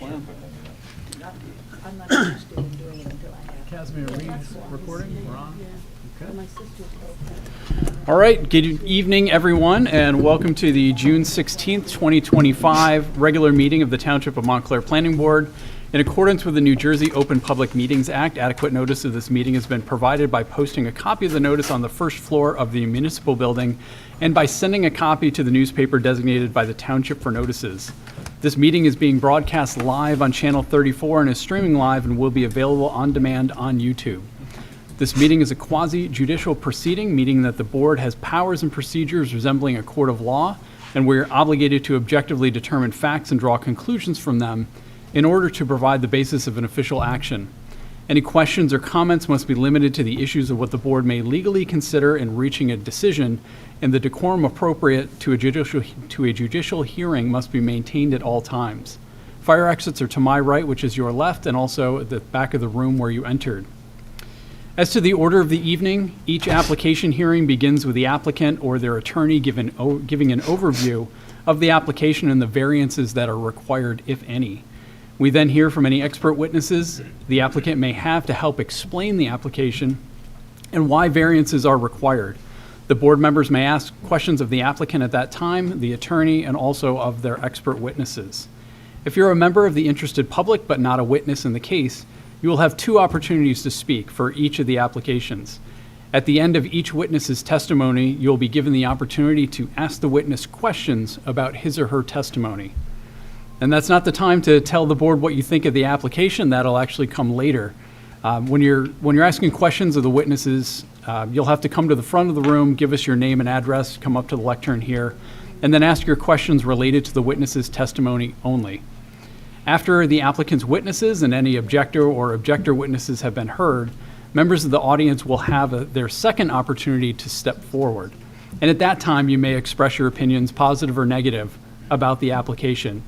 plan? I'm not interested in doing it until I have. Casimir, are we recording? We're on? Okay. My sister's All right, good evening, everyone, and welcome to the June 16th, 2025 regular meeting of the Township of Montclair Planning Board. In accordance with the New Jersey Open Public Meetings Act, adequate notice of this meeting has been provided by posting a copy of the notice on the first floor of the municipal building and by sending a copy to the newspaper designated by the Township for notices. This meeting is being broadcast live on Channel 34 and is streaming live and will be available on demand on YouTube. This meeting is a quasi-judicial proceeding, meaning that the board has powers and procedures resembling a court of law, and we are obligated to objectively determine facts and draw conclusions from them in order to provide the basis of an official action. Any questions or comments must be limited to the issues of what the board may legally consider in reaching a decision, and the decorum appropriate to a judicial hearing must be maintained at all times. Fire exits are to my right, which is your left, and also at the back of the room where you entered. As to the order of the evening, each application hearing begins with the applicant or their attorney giving an overview of the application and the variances that are required, if any. We then hear from any expert witnesses the applicant may have to help explain the application and why variances are required. The board members may ask questions of the applicant at that time, the attorney, and also of their expert witnesses. If you're a member of the interested public but not a witness in the case, you will have two opportunities to speak for each of the applications. At the end of each witness's testimony, you'll be given the opportunity to ask the witness questions about his or her testimony. And that's not the time to tell the board what you think of the application. That'll actually come later. When you're asking questions of the witnesses, you'll have to come to the front of the room, give us your name and address, come up to the lectern here, and then ask your questions related to the witness's testimony only. After the applicant's witnesses and any objector or objector witnesses have been heard, members of the audience will have their second opportunity to step forward. And at that time, you may express your opinions, positive or negative, about the application.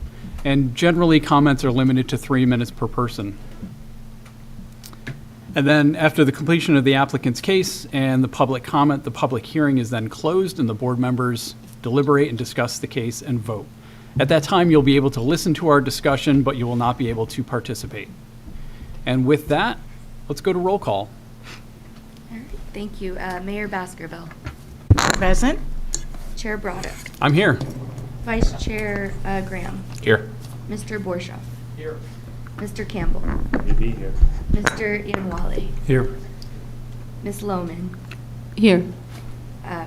And generally, comments are limited to 3 minutes per person. And then after the completion of the applicant's case and the public comment, the public hearing is then closed and the board members deliberate and discuss the case and vote. At that time, you'll be able to listen to our discussion, but you will not be able to participate. And with that, let's go to roll call. All right, thank you. Mayor Baskerville. Present. Chair Broderick. I'm here. Vice Chair Graham. Here. Mr. Borshoff. Here. Mr. Campbell. Maybe here. Mr. Inwale. Here. Ms. Lohman. Here.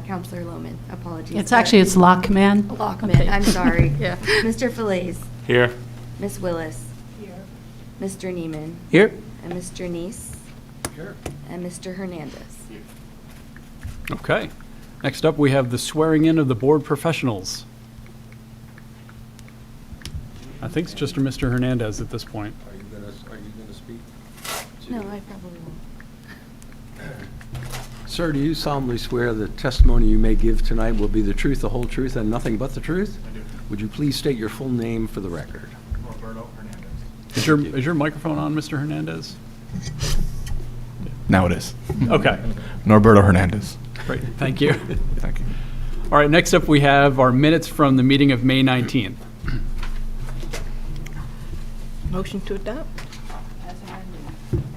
Counselor Lohman, apologies. It's Lockman. Lockman, Okay. I'm sorry. Yeah. Mr. Falaise. Here. Ms. Willis. Here. Mr. Neiman. Here. And Mr. Neese. Here. And Mr. Hernandez. Okay. Next up, we have the swearing in of the board professionals. I think it's just Mr. Hernandez at this point. Are you gonna speak? No, I probably won't. Sir, do you solemnly swear the testimony you may give tonight will be the truth, the whole truth, and nothing but the truth? I do. Would you please state your full name for the record? Roberto Hernandez. Is your microphone on, Mr. Hernandez? Now it is. Okay, Norberto Hernandez. great, thank you. Thank you. All right, next up, we have our minutes from the meeting of May 19th. Motion to adopt.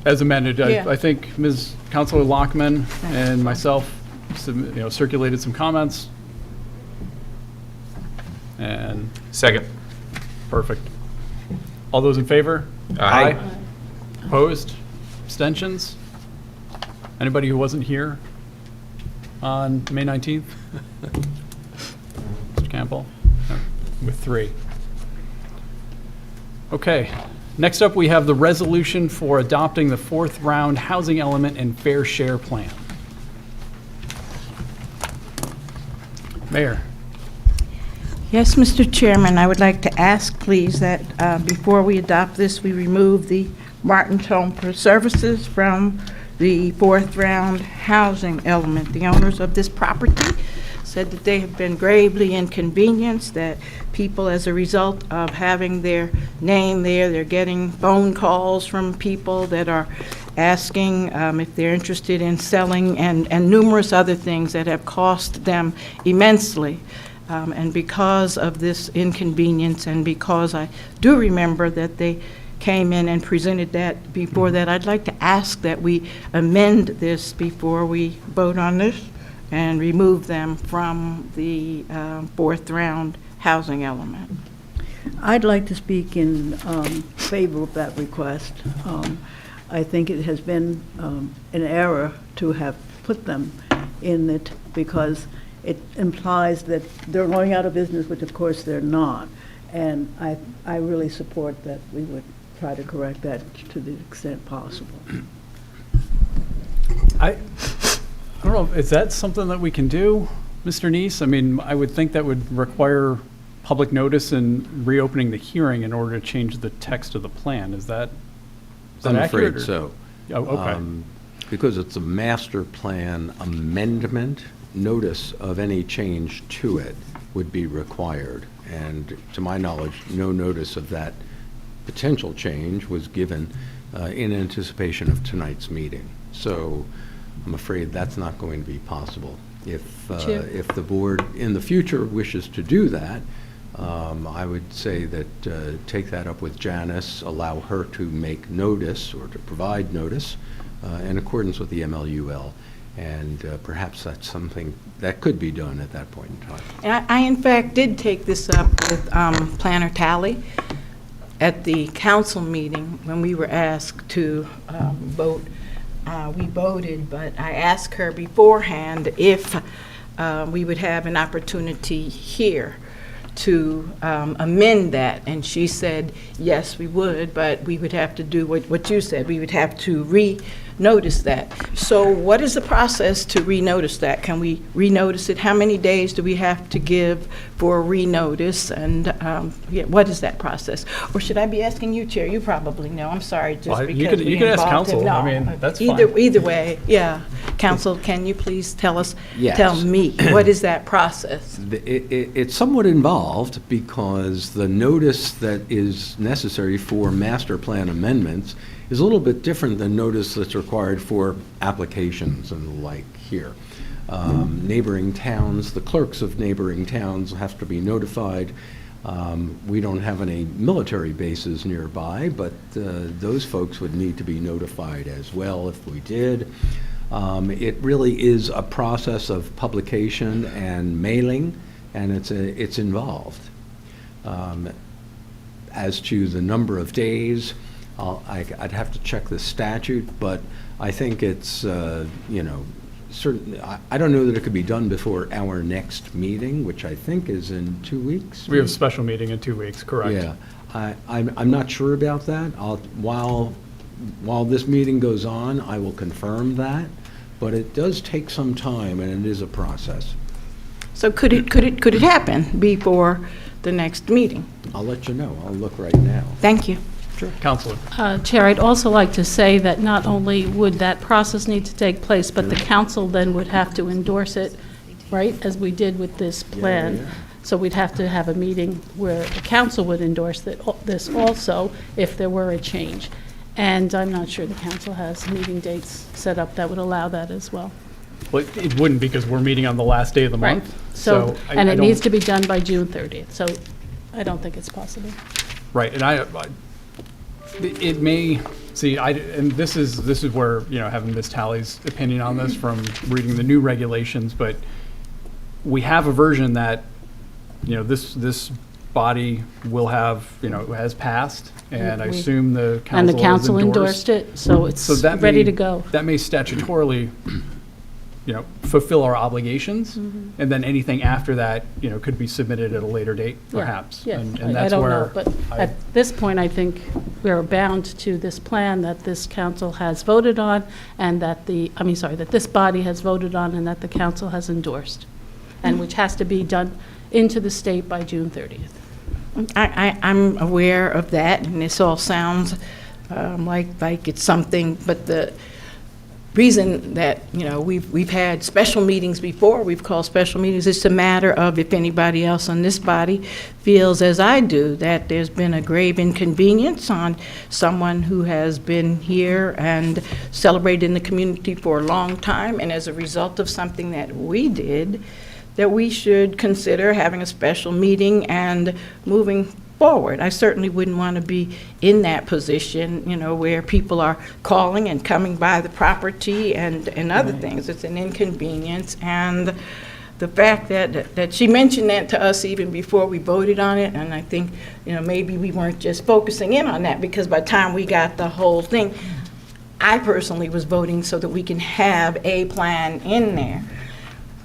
As amended, Yeah. I think Ms. Counselor Lockman and myself circulated some comments. And Second. perfect. All those in favor? Aye. Opposed? Abstentions? Anybody who wasn't here on May 19th? Mr. Campbell? No, with 3. Okay. Next up, we have the resolution for adopting the 4th round housing element and fair share plan. Mayor. Yes, Mr. Chairman, I would like to ask, please, that before we adopt this, we remove the Martin's Home for Services from the 4th round housing element. The owners of this property said that they have been gravely inconvenienced, that people, as a result of having their name there, they're getting phone calls from people that are asking if they're interested in selling, and numerous other things that have cost them immensely. And because of this inconvenience, and because I do remember that they came in and presented that before that, I'd like to ask that we amend this before we vote on this and remove them from the fourth round housing element. I'd like to speak in favor of that request. I think it has been an error to have put them in it because it implies that they're going out of business, which of course they're not. And I really support that we would try to correct that to the extent possible. I don't know, is that something that we can do, Mr. Neese? I mean, I would think that would require public notice and reopening the hearing in order to change the text of the plan. Is that I'm accurate, afraid or- so. Oh, okay. Because it's a master plan amendment, notice of any change to it would be required. And to my knowledge, no notice of that potential change was given in anticipation of tonight's meeting. So I'm afraid that's not going to be possible. If the board in the future wishes to do that, I would say that take that up with Janice, allow her to make notice or to provide notice in accordance with the MLUL, and perhaps that's something that could be done at that point in time. And I in fact, did take this up with Planner Tally at the council meeting when we were asked to vote. We voted, but I asked her beforehand if we would have an opportunity here to amend that, and she said, yes, we would, but we would have to do what you said. We would have to renotice that. So what is the process to renotice that? Can we renotice it? How many days do we have to give for a renotice? And yeah, what is that process? Or should I be asking you, Chair? You probably know. I'm sorry, just Well, because you can ask involved in- counsel. I No, mean, that's either, fine. Either way, yeah. Counsel, can you please tell us, Yes. tell me, what is that process? It's somewhat involved because the notice that is necessary for master plan amendments is a little bit different than notice that's required for applications and the like here. Neighboring towns, the clerks of neighboring towns have to be notified. We don't have any military bases nearby, but those folks would need to be notified as well if we did. It really is a process of publication and mailing, and it's involved. As to the number of days, I'd have to check the statute, but I think it's, certain, I don't know that it could be done before our next meeting, which I think is in 2 weeks. We have a special meeting in 2 weeks, correct? Yeah, I'm not sure about that. While this meeting goes on, I will confirm that, but it does take some time, and it is a process. So could it happen before the next meeting? I'll let you know. I'll look right now. Thank you. Counselor. Chair, I'd also like to say that not only would that process need to take place, but the council then would have to endorse it, right, as we did with this plan. yeah. So we'd have to have a meeting where the council would endorse this also if there were a change. And I'm not sure the council has meeting dates set up that would allow that as well. Well, it wouldn't, because we're meeting on the last day of the Right. month. So, I and it don't- needs to be done by June 30th, so I don't think it's possible. Right, and it may, see, and this is where, having Ms. Talley's opinion on this from reading the new regulations, but we have a version that, this body will have, has passed, and I We- assume the council And the has council endorsed it, so it's So that ready may- to go. That may statutorily, fulfill our obligations, and then anything after that, could be submitted at a later date, Yeah, perhaps. Yeah, And I that's don't where know, but at this point, I think we're bound to this plan that this council has voted on, and that that this body has voted on, and that the council has endorsed, and which has to be done into the state by June 30th. I'm aware of that, and this all sounds like it's something, but the reason that, we've had special meetings before, we've called special meetings, it's a matter of if anybody else on this body feels as I do, that there's been a grave inconvenience on someone who has been here and celebrated in the community for a long time, and as a result of something that we did, that we should consider having a special meeting and moving forward. I certainly wouldn't want to be in that position, where people are calling and coming by the property and other things. It's an inconvenience, and the fact that she mentioned that to us even before we voted on it, and I think, maybe we weren't just focusing in on that, because by the time we got the whole thing, I personally was voting so that we can have a plan in there.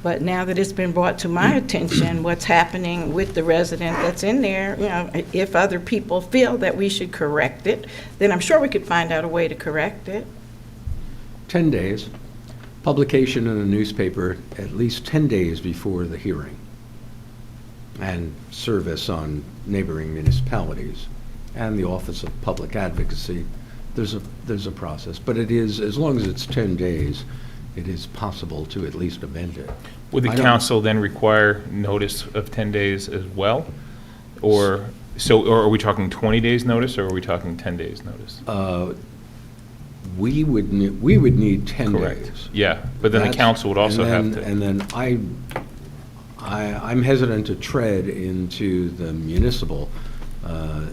But now that it's been brought to my attention, what's happening with the resident that's in there, if other people feel that we should correct it, then I'm sure we could find out a way to correct it. 10 days, publication in a newspaper at least 10 days before the hearing, and service on neighboring municipalities, and the Office of Public Advocacy. There's a process, but it is, as long as it's 10 days, it is possible to at least amend it. Would the I don't- council then require notice of 10 days as well? Or are we talking 20 days notice, or are we talking 10 days notice? We would need 10 Correct. days. Yeah, but then the That's- council would also have and to. then- And then I'm hesitant to tread into the municipal,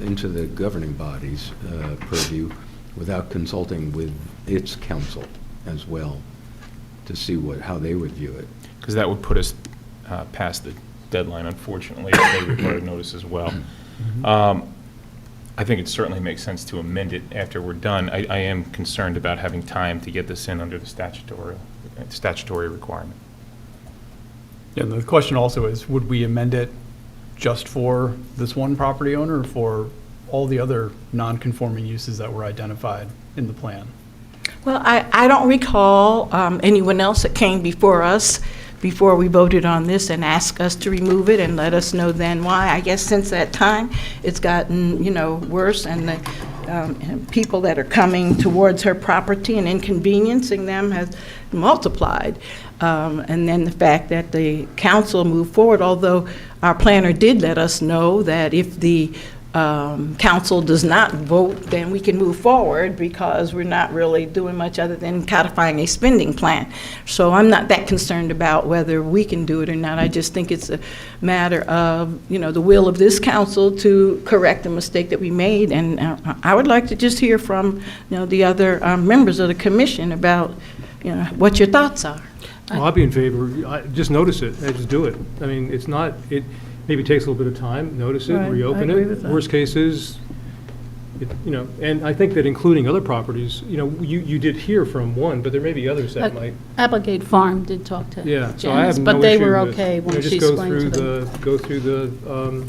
into the governing body's purview without consulting with its council as well, to see how they would view it. Because that would put us past the deadline, unfortunately, if they require notice as well. I think it certainly makes sense to amend it after we're done. I am concerned about having time to get this in under the statutory requirement. Yeah, and the question also is, would we amend it just for this one property owner or for all the other non-conforming uses that were identified in the plan? Well, I don't recall anyone else that came before us before we voted on this and asked us to remove it and let us know then why. I guess since that time, it's gotten, worse, and the people that are coming towards her property and inconveniencing them has multiplied. And then the fact that the council moved forward, although our planner did let us know that if the council does not vote, then we can move forward, because we're not really doing much other than codifying a spending plan. So I'm not that concerned about whether we can do it or not. I just think it's a matter of, the will of this council to correct the mistake that we made. And I would like to just hear from, the other members of the commission about, what your thoughts are. Well, I'd be in favor. Just notice it. Just do it. I mean, it maybe takes a little bit of time. Notice it, Right, reopen I agree it. with that. Worst case is, and I think that including other properties, you did hear from one, but there may be others that might. Applegate Farm did talk to Yeah, so I have Janice, no but they issue were with, okay when just she go explained to them. Go through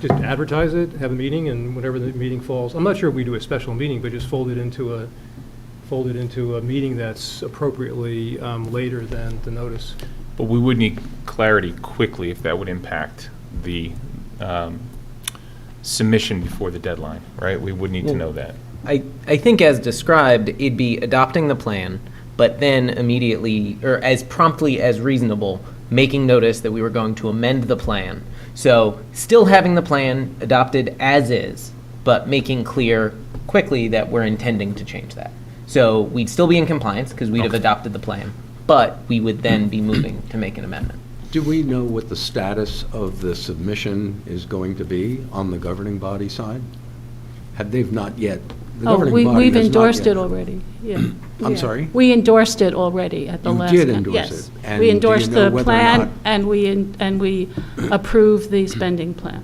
just advertise it, have a meeting, and whenever the meeting falls. I'm not sure if we do a special meeting, but just fold it into a meeting that's appropriately later than the notice. But we would need clarity quickly if that would impact the submission before the deadline, right? We would need to know that. I think as described, it'd be adopting the plan, but then immediately, or as promptly as reasonable, making notice that we were going to amend the plan. So still having the plan adopted as is, but making clear quickly that we're intending to change that. So we'd still be in compliance because we'd have adopted the plan, but we would then be moving to make an amendment. Do we know what the status of the submission is going to be on the governing body side? They've not yet, the Oh, governing body we've has not endorsed yet- it already, yeah. I'm sorry? We endorsed it already at the You last. did coun- endorse yes. it. And We do you endorsed know the whether or plan, not- and we approved the spending plan.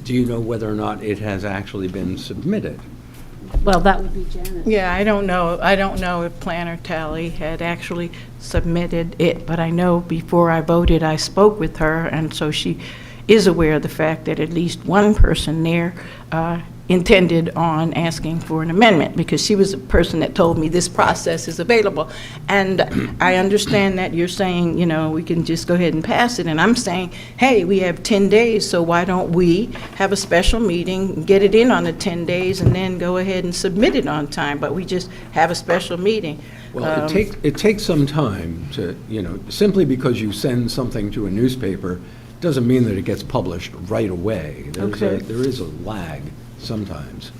Do you know whether or not it has actually been submitted? Well, that would be Janice. Yeah, I don't know if Planner Tally had actually submitted it, but I know before I voted, I spoke with her, and so she is aware of the fact that at least one person there intended on asking for an amendment, because she was the person that told me this process is available. And I understand that you're saying, we can just go ahead and pass it, and I'm saying, hey, we have 10 days, so why don't we have a special meeting, get it in on the 10 days, and then go ahead and submit it on time, but we just have a special meeting. Well, it takes some time to, simply because you send something to a newspaper doesn't mean that it gets published right away. Okay. There is a lag sometimes.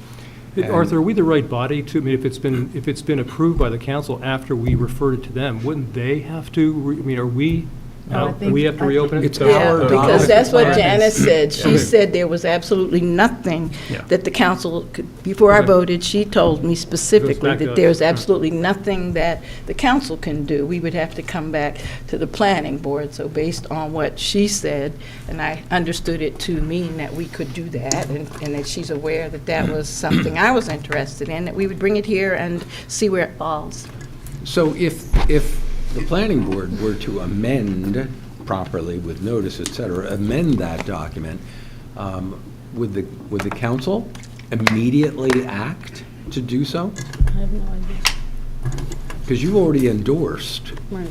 Arthur, are we the right body to, I mean, if it's been approved by the council after we referred it to them, wouldn't they have to, are we I think- We have to reopen it? It's So- Yeah, our because that's what document. Janice said. She Okay. said there was absolutely nothing Yeah. that the council could, before I Okay. voted, she told me specifically back that up. there's absolutely nothing that the council can do. We would have to come back to the planning board. So based on what she said, and I understood it to mean that we could do that, and that she's aware that that was something I was interested in, that we would bring it here and see where it falls. So if the planning board were to amend properly with notice, et cetera, amend that document, would the council immediately act to do so? I have no idea. Because you already endorsed Right.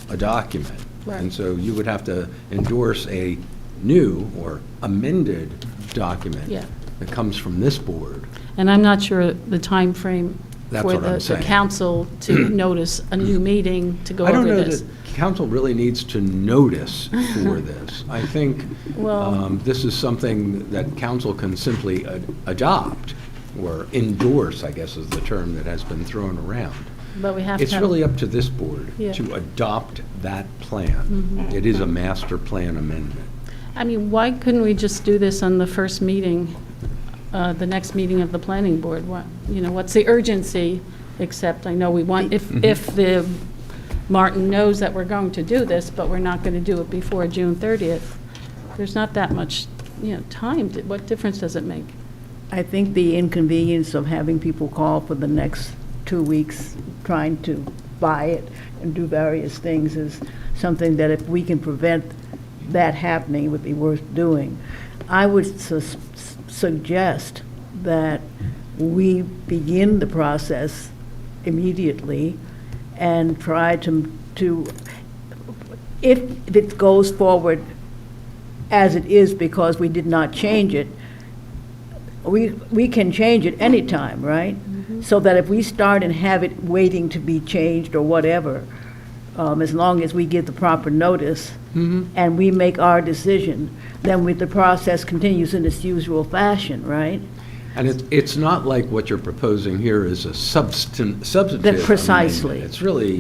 a document. Right. And so you would have to endorse a new or amended document Yeah. that comes from this board. And I'm not sure the timeframe That's for what I'm the saying. council to notice a new meeting to go I don't over know this. that council really needs to notice for this. I think Well- this is something that council can simply adopt or endorse, I guess is the term that has been thrown around. But we have to It's have- really up to this board Yeah. to adopt that plan. It is a master plan amendment. I mean, why couldn't we just do this on the first meeting, the next meeting of the planning board? What, you know, what's the urgency, except I know we want, if the, Martin knows that we're going to do this, but we're not going to do it before June 30th, there's not that much, you know, time. What difference does it make? I think the inconvenience of having people call for the next 2 weeks, trying to buy it and do various things is something that if we can prevent that happening, would be worth doing. I would suggest that we begin the process immediately and try to, if it goes forward as it is because we did not change it, we can change it anytime, right? So that if we start and have it waiting to be changed or whatever, as long as we give the proper notice and we make our decision, then the process continues in its usual fashion, right? And it's not like what you're proposing here is a substantive That precisely. amendment. It's really,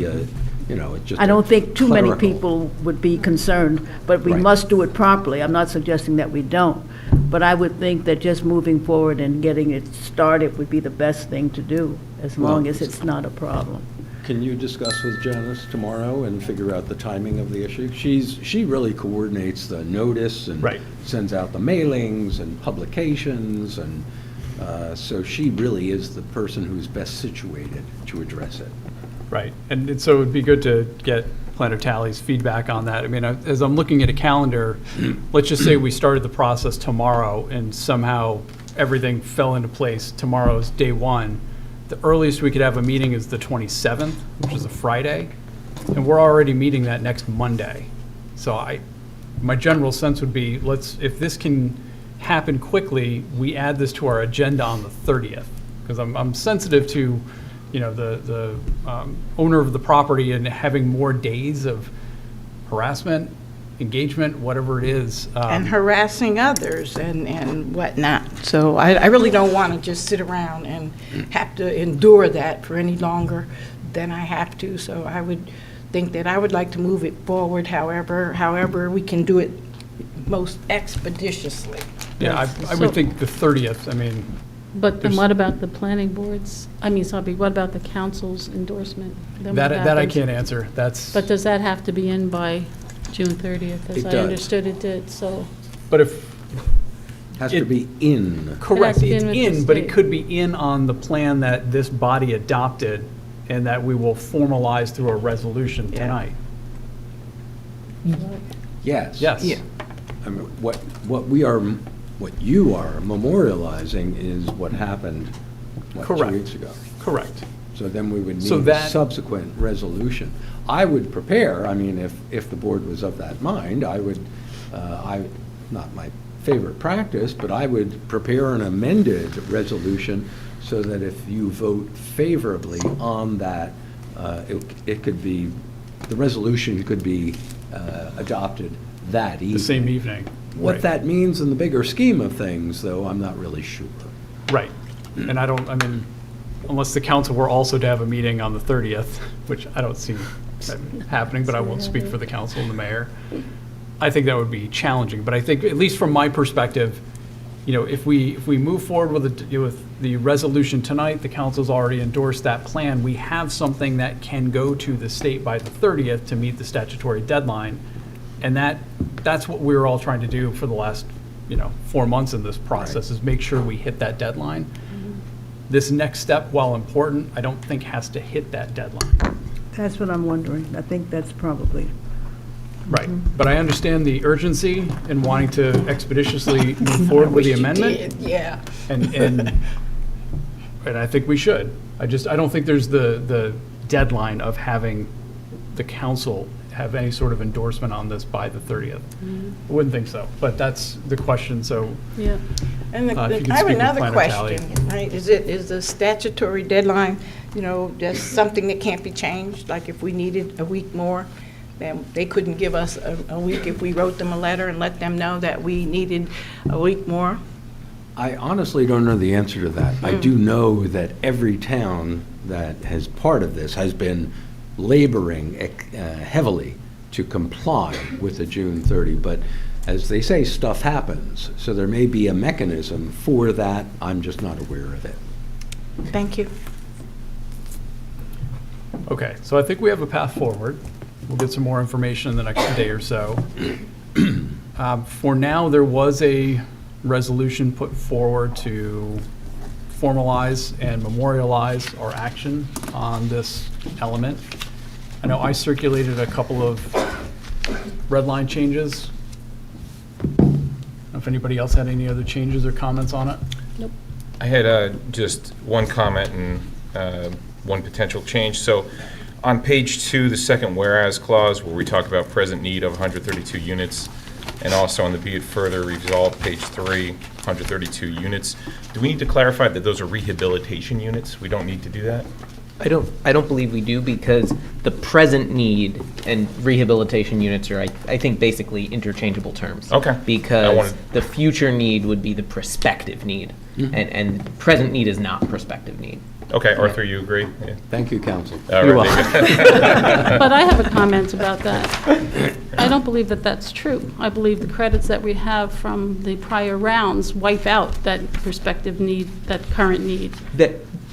you know, it's just I don't think too many clerical. people would be concerned, but we Right. must do it properly. I'm not suggesting that we don't, but I would think that just moving forward and getting it started would be the best thing to do, as long Well, as it's not a problem. Can you discuss with Janice tomorrow and figure out the timing of the issue? She really coordinates the notice and Right. sends out the mailings and publications, and so she really is the person who's best situated to address it. Right, and so it would be good to get Planner Tally's feedback on that. I mean, as I'm looking at a calendar, let's just say we started the process tomorrow and somehow everything fell into place. Tomorrow's day one. The earliest we could have a meeting is the 27th, which is a Friday, and we're already meeting that next Monday. So my general sense would be, if this can happen quickly, we add this to our agenda on the 30th, because I'm sensitive to, you know, the owner of the property and having more days of harassment, engagement, whatever it is. And harassing others and whatnot. So I really don't want to just sit around and have to endure that for any longer than I have to. So I would think that I would like to move it forward however we can do it most expeditiously. Yeah, I would think the 30th, I mean, But then There's- what about the planning boards? I mean, sorry, what about the council's endorsement? Then what that I happens? can't answer. That's, But does that have to be in by June 30th, as It I does. understood it did, so, but if, Has to be in. correct, be it's in with the in, but it state. could be in on the plan that this body adopted and that we will formalize through a resolution Yeah. tonight. Yes. Yes. Yeah. I mean, what you are memorializing is what happened, what, 2 Correct. weeks ago? Correct. So then we would So need a that- subsequent resolution. I would prepare, I mean, if the board was of that mind, I would, not my favorite practice, but I would prepare an amended resolution so that if you vote favorably on that, it could be, the resolution could be adopted that evening. The same evening. What Right. that means in the bigger scheme of things, though, I'm not really sure. Right. And I mean, unless the council were also to have a meeting on the 30th, which I don't see happening, but I won't speak for the council and the mayor. I think that would be challenging, but I think, at least from my perspective, if we move forward with the resolution tonight, the council's already endorsed that plan, we have something that can go to the state by the 30th to meet the statutory deadline, and that's what we were all trying to do for the last 4 months in this process, is make sure we hit that deadline. This next step, while important, I don't think has to hit that deadline. That's what I'm wondering. I think that's probably, Right, but I understand the urgency in wanting to expeditiously move forward with the amendment. Yeah. And I think we should. I don't think there's the deadline of having the council have any sort of endorsement on this by the 30th. I wouldn't think so, but that's the question, so. Yeah. And if you could I have speak with another Planner Tally. question, right? Is the statutory deadline, just something that can't be changed? Like if we needed a week more, then they couldn't give us a week if we wrote them a letter and let them know that we needed a week more? I honestly don't know the answer to that. I do know that every town that has part of this has been laboring heavily to comply with the June 30, but as they say, stuff happens. So there may be a mechanism for that. I'm just not aware of it. Thank you. Okay, so I think we have a path forward. We'll get some more information in the next day or so. For now, there was a resolution put forward to formalize and memorialize our action on this element. I know I circulated a couple of red line changes. I don't know if anybody else had any other changes or comments on it. Nope. I had just one comment and one potential change. So on page 2, the second whereas clause, where we talk about present need of 132 units, and also on the be it further resolved, page 3, 132 units. Do we need to clarify that those are rehabilitation units? We don't need to do that? I don't believe we do, because the present need and rehabilitation units are, I think, basically interchangeable terms. Okay. I Because wanted- the future need would be the prospective need, and present need is not prospective need. Okay, Arthur, you agree? Yeah. Thank you, council. All You're right, there you go. But I have a comment about that. I don't believe that that's true. I believe the credits that we have from the prior rounds wipe out that prospective need, that current need.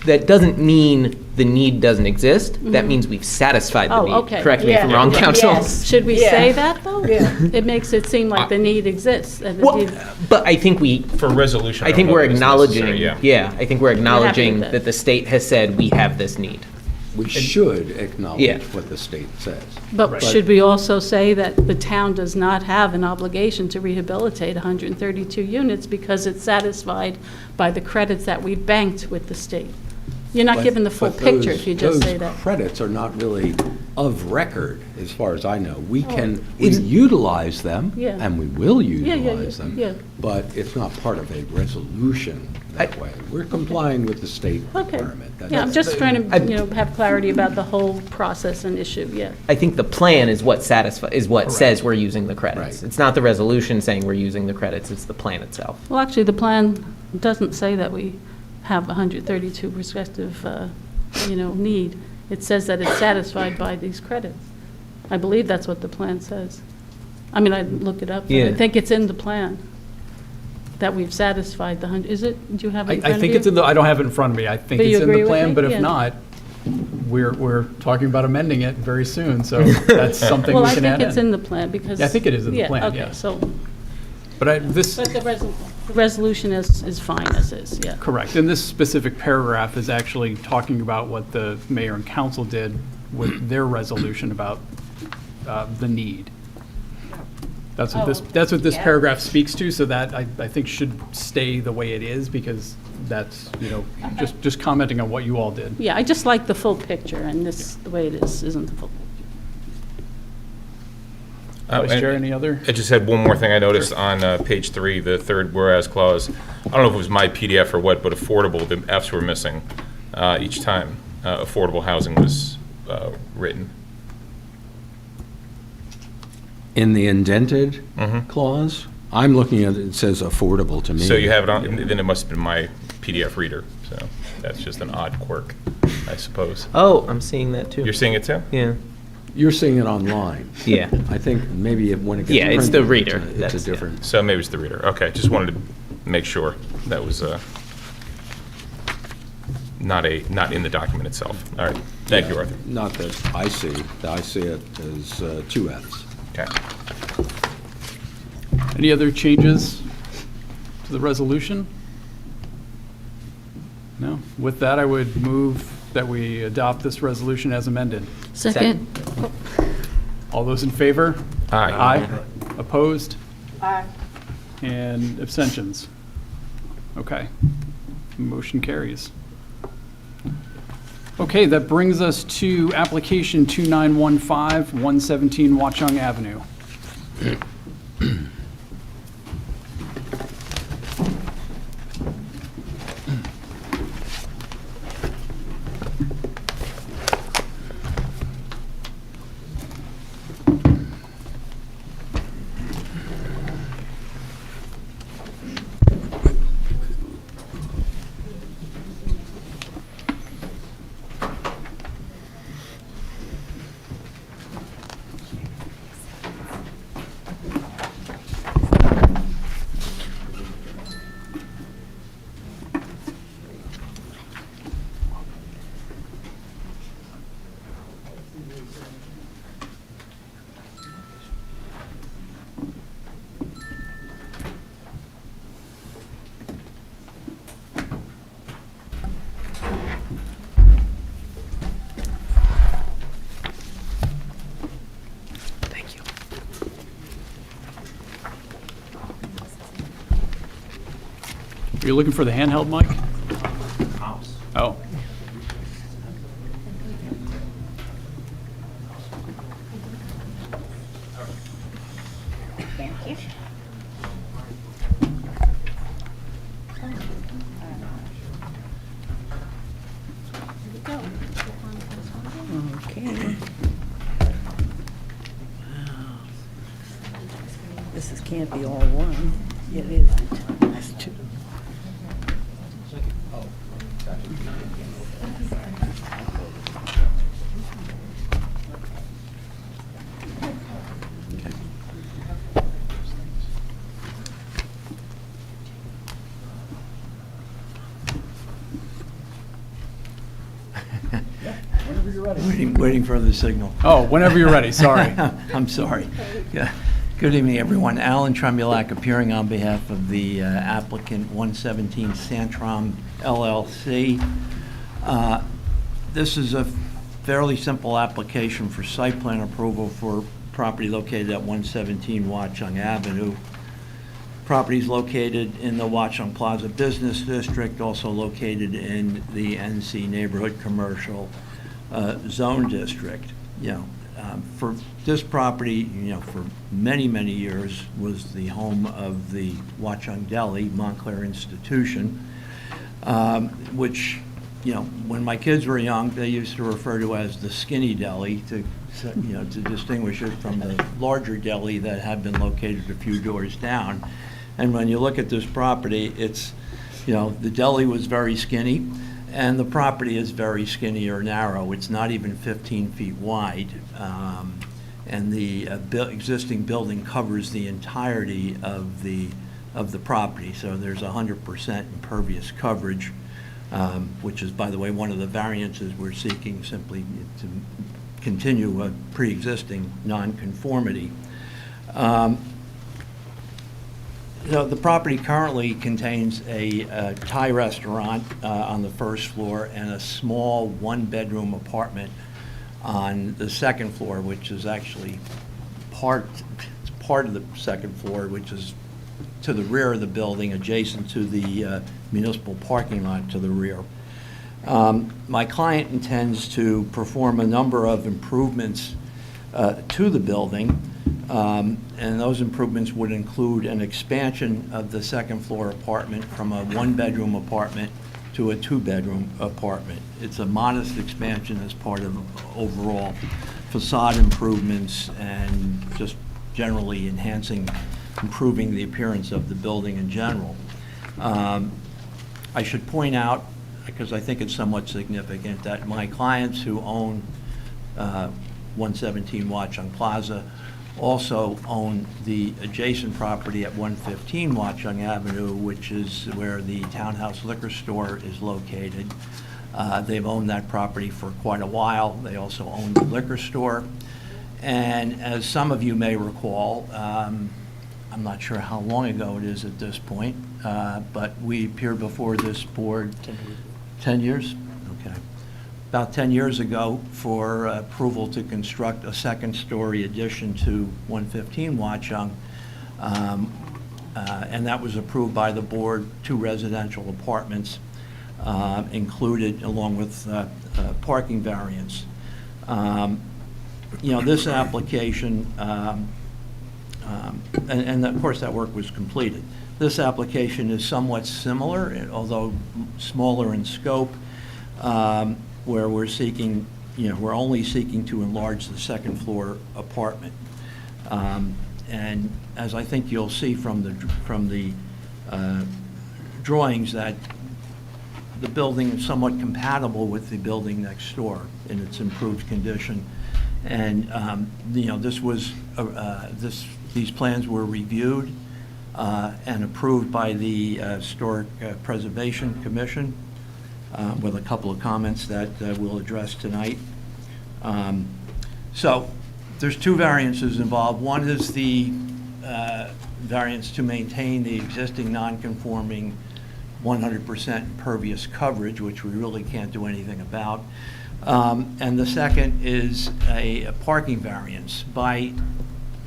That doesn't mean the need doesn't exist. That means we've satisfied the Oh, need. okay. Correct me if I'm Yeah. wrong, Yeah. council. Yes. Should we Yeah. say that, though? Yeah. It makes it seem like the need exists. And the Well, need- but I think we, For resolution. I think don't know we're if it's acknowledging, necessary, yeah, I think we're acknowledging that. that the state has said we have this need. We should acknowledge Yeah. what the state says. But should we also say that the town does not have an obligation to rehabilitate 132 units because it's satisfied by the credits that we banked with the state? You're not given the full But picture if you just say Those that. credits are not really of record, as far as I know. We utilize them, Yeah. and we will yeah, utilize them, yeah. but it's not part of a resolution that way. We're complying with the state Okay. requirement. Yeah, I'm just trying to, have clarity about the whole process and issue, yeah. I think the plan is what says we're using the credits. Right. It's not the resolution saying we're using the credits, it's the plan itself. Well, actually, the plan doesn't say that we have 132 prospective, need. It says that it's satisfied by these credits. I believe that's what the plan says. I mean, I'd look it up, but I Yeah. think it's in the plan that we've satisfied the 100, is it? Do you have it in front I of think you? it's in the, I don't have it in front of me. I think But you it's in agree the with plan, me? but if Yeah. not, we're talking about amending it very soon, so that's something Well, we I can think add it's in in. the plan because. Yeah, I think it is in the Yeah, plan, okay, yes. so, But the resolution is fine as is, yeah. correct, and this specific paragraph is actually talking about what the mayor and council did with their resolution about the need. That's what this yeah. paragraph speaks to, so that I think should stay the way it is, because that's, just commenting on what you all did. Yeah, I just like the full picture, and this, the way it is, isn't the full picture. Vice Chair, any other? I just had one more thing I noticed on page 3, the third whereas clause. I don't know if it was my PDF or what, but affordable, the Fs were missing each time affordable housing was written. In the indented clause, I'm looking at it, it says affordable to me. So you have it on, then it must have been my PDF reader, so that's just an odd quirk, I suppose. Oh, I'm seeing that too. You're seeing it too? Yeah. You're seeing it online. Yeah. I think maybe when it gets Yeah, it's the printed, reader. It's That's- a different. So maybe it's the reader. Okay, just wanted to make sure that was not in the document itself. All right, thank you, Arthur. Not that I see. I see it as two Fs. Okay. Any other changes to the resolution? No? With that, I would move that we adopt this resolution as amended. Second. All those in favor? Aye. Aye. Opposed? Aye. And abstentions? Okay. Motion carries. Okay, that brings us to application 2915, 117 Watchung Avenue. Thank you. Are you looking for the handheld mic? Oh. Okay. Can't be all one. It isn't. That's two. Waiting for the signal. Oh, whenever you're ready, sorry. I'm sorry. Yeah. Good evening, everyone. Alan Tremulak appearing on behalf of the applicant 117 Santraam LLC. This is a fairly simple application for site plan approval for property located at 117 Watchung Avenue. Property is located in the Watchung Plaza Business District, also located in the NC Neighborhood Commercial Zone District. For this property, for many, many years was the home of the Watchung Deli, Montclair institution, which, when my kids were young, they used to refer to as the skinny deli to distinguish it from the larger deli that had been located a few doors down. And when you look at this property, it's, the deli was very skinny, and the property is very skinny or narrow. It's not even 15 feet wide. And the existing building covers the entirety of the property. So there's 100% impervious coverage, which is, by the way, one of the variances we're seeking, simply to continue a pre-existing nonconformity. The property currently contains a Thai restaurant on the first floor and a small one-bedroom apartment on the second floor, which is actually part of the second floor, which is to the rear of the building, adjacent to the municipal parking lot to the rear. My client intends to perform a number of improvements to the building. And those improvements would include an expansion of the second floor apartment from a one-bedroom apartment to a two-bedroom apartment. It's a modest expansion as part of overall facade improvements and just generally improving the appearance of the building in general. I should point out, because I think it's somewhat significant, that my clients who own 117 Watchung Plaza, also own the adjacent property at 115 Watchung Avenue, which is where the Townhouse Liquor Store is located. They've owned that property for quite a while. They also own the liquor store. And as some of you may recall, I'm not sure how long ago it is at this point, but we appeared before this board 10 years? Okay. About 10 years ago for approval to construct a second-story addition to 115 Watchung, and that was approved by the board. 2 residential apartments included, along with parking variance. This application, and of course that work was completed. This application is somewhat similar, although smaller in scope, where we're seeking, we're only seeking to enlarge the second floor apartment. And as I think you'll see from the drawings, that the building is somewhat compatible with the building next door in its improved condition. And, these plans were reviewed and approved by the Historic Preservation Commission with a couple of comments that we'll address tonight. So there's 2 variances involved. One is the variance to maintain the existing non-conforming 100% impervious coverage, which we really can't do anything about. And the second is a parking variance. By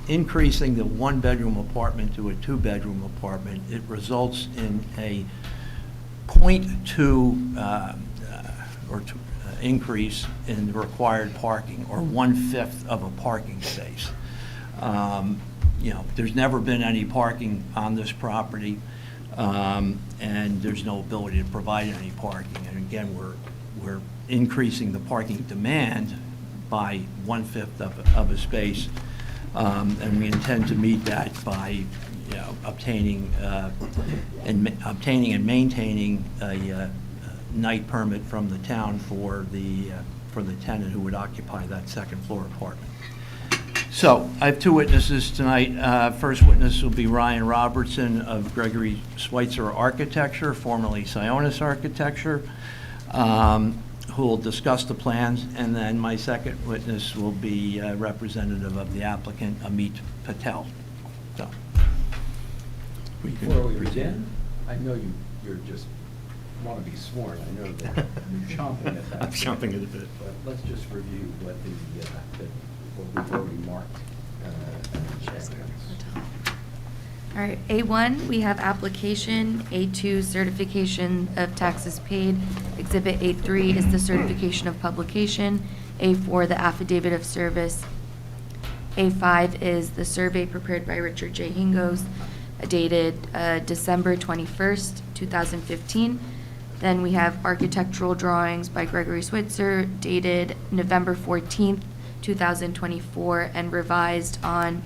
increasing the 1-bedroom apartment to a 2-bedroom apartment, it results in a 0.2 increase in the required parking, or 1/5 of a parking space. There's never been any parking on this property, and there's no ability to provide any parking. And again, we're increasing the parking demand by 1/5 of a space, and we intend to meet that by obtaining and maintaining a night permit from the town for the tenant who would occupy that second floor apartment. So I have 2 witnesses tonight. First witness will be Ryan Robertson of Gregory Schweitzer Architecture, formerly Sionis Architecture, who will discuss the plans. And then my second witness will be a representative of the applicant, Amit Patel. So, Before we begin, I know you're just want to be sworn. I know that you're chomping at that. I'm chomping at a bit. But let's just review what we've already marked. All right, A1, we have application. A2, certification of taxes paid. Exhibit A3 is the certification of publication. A4, the affidavit of service. A5 is the survey prepared by Richard J. Hingos, dated December 21st, 2015. Then we have architectural drawings by Gregory Switzer, dated November 14th, 2024, and revised on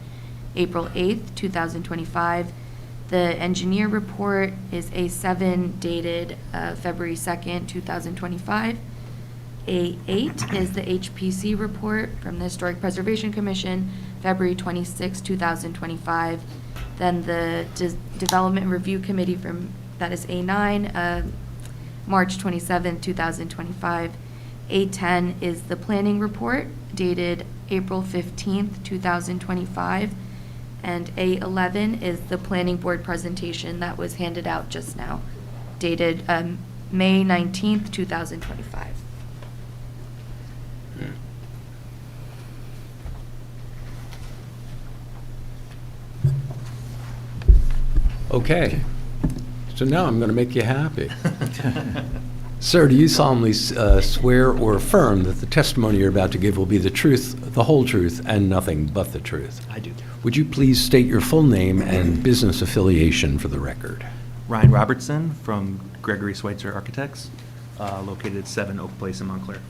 April 8th, 2025. The engineer report is A7, dated February 2nd, 2025. A8 is the HPC report from the Historic Preservation Commission, February 26, 2025. Then the Development Review Committee that is A9, March 27, 2025. A10 is the planning report, dated April 15th, 2025. And A11 is the planning board presentation that was handed out just now, dated May 19th, 2025. Okay, so now I'm going to make you happy. Sir, do you solemnly swear or affirm that the testimony you're about to give will be the truth, the whole truth, and nothing but the truth? I do. Would you please state your full name and business affiliation for the record? Ryan Robertson from Gregory Schweitzer Architects, located at 7 Oak Place in Montclair.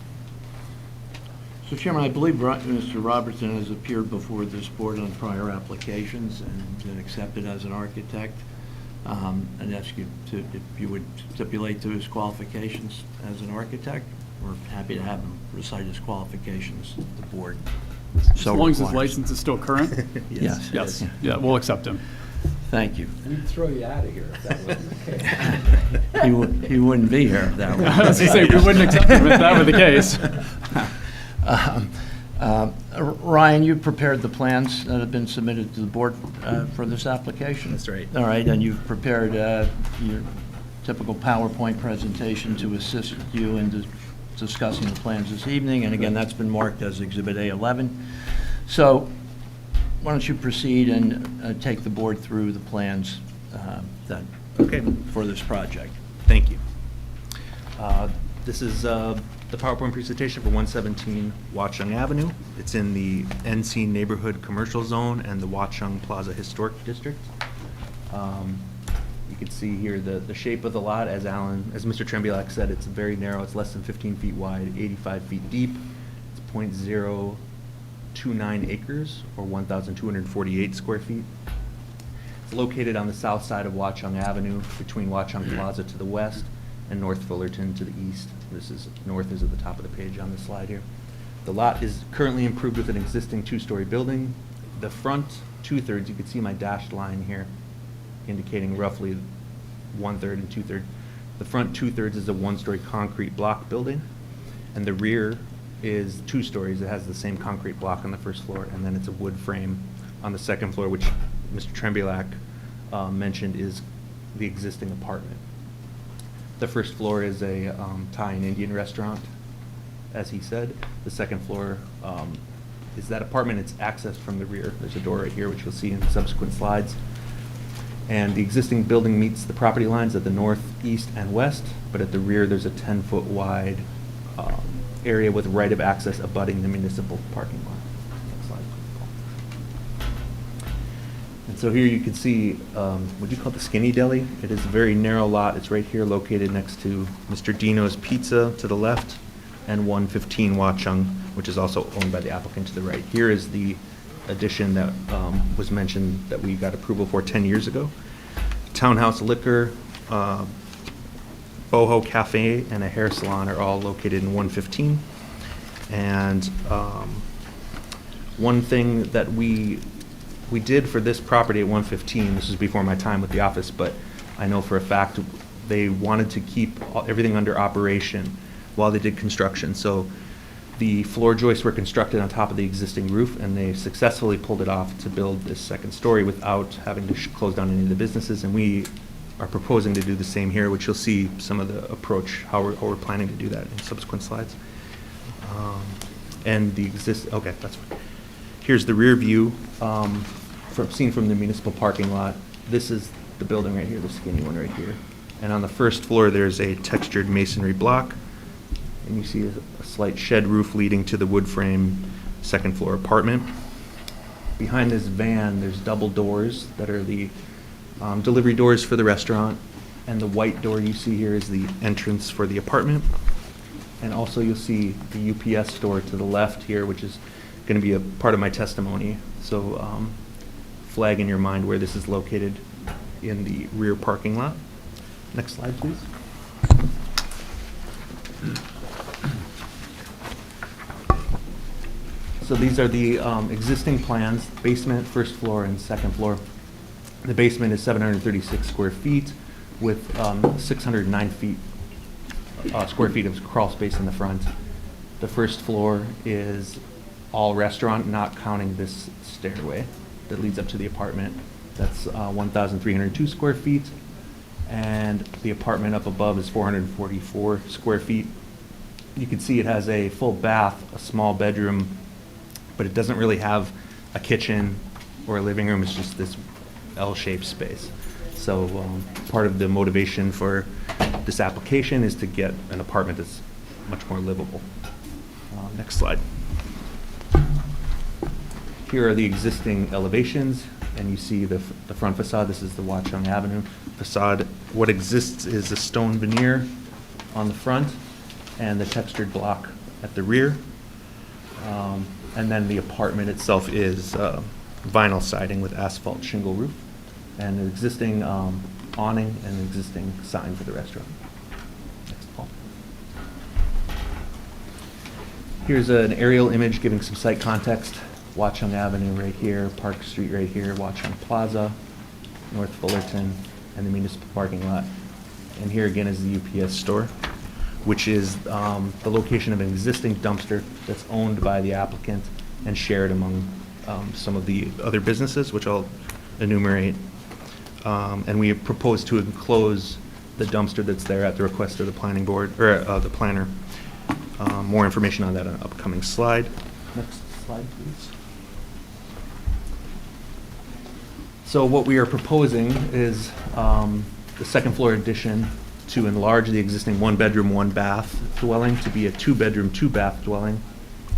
So Chairman, I believe Mr. Robertson has appeared before this board on prior applications and been accepted as an architect. And ask you if you would stipulate to his qualifications as an architect. We're happy to have him recite his qualifications to the board. so As long as his requires. license is still current? Yes. Yes, yeah, we'll accept him. Thank you. We'd throw you out of here if that wasn't the case. He wouldn't be here if that were. I was going to say, we wouldn't accept him if that were the case. Ryan, you prepared the plans that have been submitted to the board for this application? That's right. All right, and you've prepared your typical PowerPoint presentation to assist you in discussing the plans this evening, and again, that's been marked as Exhibit A11. So why don't you proceed and take the board through the plans that Okay. for this project? Thank you. This is the PowerPoint presentation for 117 Watchung Avenue. It's in the NC Neighborhood Commercial Zone and the Watchung Plaza Historic District. You can see here the shape of the lot, as Mr. Tremblay said, it's very narrow. It's less than 15 feet wide, 85 feet deep. It's 0.029 acres, or 1,248 square feet. It's located on the south side of Watchung Avenue, between Watchung Plaza to the west and North Fullerton to the east. North is at the top of the page on the slide here. The lot is currently improved with an existing two-story building. The front two-thirds, you can see my dashed line here, indicating roughly one-third and two-thirds. The front two-thirds is a one-story concrete block building, and the rear is 2 stories. It has the same concrete block on the first floor, and then it's a wood frame on the second floor, which Mr. Tremblay mentioned is the existing apartment. The first floor is a Thai and Indian restaurant, as he said. The second floor is that apartment. It's accessed from the rear. There's a door right here, which you'll see in subsequent slides. And the existing building meets the property lines at the north, east, and west, but at the rear there's a 10-foot wide area with right of access abutting the municipal parking lot. Next slide. And so here you can see, what do you call it, the Skinny Deli? It is a very narrow lot. It's right here located next to Mr. Dino's Pizza to the left and 115 Watchung, which is also owned by the applicant to the right. Here is the addition that was mentioned that we got approval for 10 years ago. Townhouse Liquor, Boho Cafe, and a hair salon are all located in 115. And one thing that we did for this property at 115, this was before my time with the office, but I know for a fact they wanted to keep everything under operation while they did construction. So the floor joists were constructed on top of the existing roof, and they successfully pulled it off to build this second story without having to close down any of the businesses. And we are proposing to do the same here, which you'll see some of the approach, how we're planning to do that in subsequent slides. And the okay, that's fine. Here's the rear view seen from the municipal parking lot. This is the building right here, the skinny one right here. And on the first floor, there's a textured masonry block. And you see a slight shed roof leading to the wood frame second floor apartment. Behind this van, there's double doors that are the delivery doors for the restaurant. And the white door you see here is the entrance for the apartment. And also you'll see the UPS store to the left here, which is going to be a part of my testimony. So flag in your mind where this is located in the rear parking lot. Next slide, please. So these are the existing plans, basement, first floor, and second floor. The basement is 736 square feet with 609 square feet of crawl space in the front. The first floor is all restaurant, not counting this stairway that leads up to the apartment. That's 1,302 square feet. And the apartment up above is 444 square feet. You can see it has a full bath, a small bedroom, but it doesn't really have a kitchen or a living room. It's just this L-shaped space. So part of the motivation for this application is to get an apartment that's much more livable. Next slide. Here are the existing elevations, and you see the front facade. This is the Watchung Avenue facade. What exists is a stone veneer on the front and the textured block at the rear. And then the apartment itself is vinyl siding with asphalt shingle roof, and an existing awning and an existing sign for the restaurant. Next, Paul. Here's an aerial image giving some site context. Watchung Avenue right here, Park Street right here, Watchung Plaza, North Fullerton, and the municipal parking lot. And here again is the UPS store, which is the location of an existing dumpster that's owned by the applicant and shared among some of the other businesses, which I'll enumerate. And we propose to enclose the dumpster that's there at the request of the planning board, or the planner. More information on that on an upcoming slide. Next slide, please. So what we are proposing is the second floor addition to enlarge the existing one-bedroom, one-bath dwelling to be a two-bedroom, two-bath dwelling.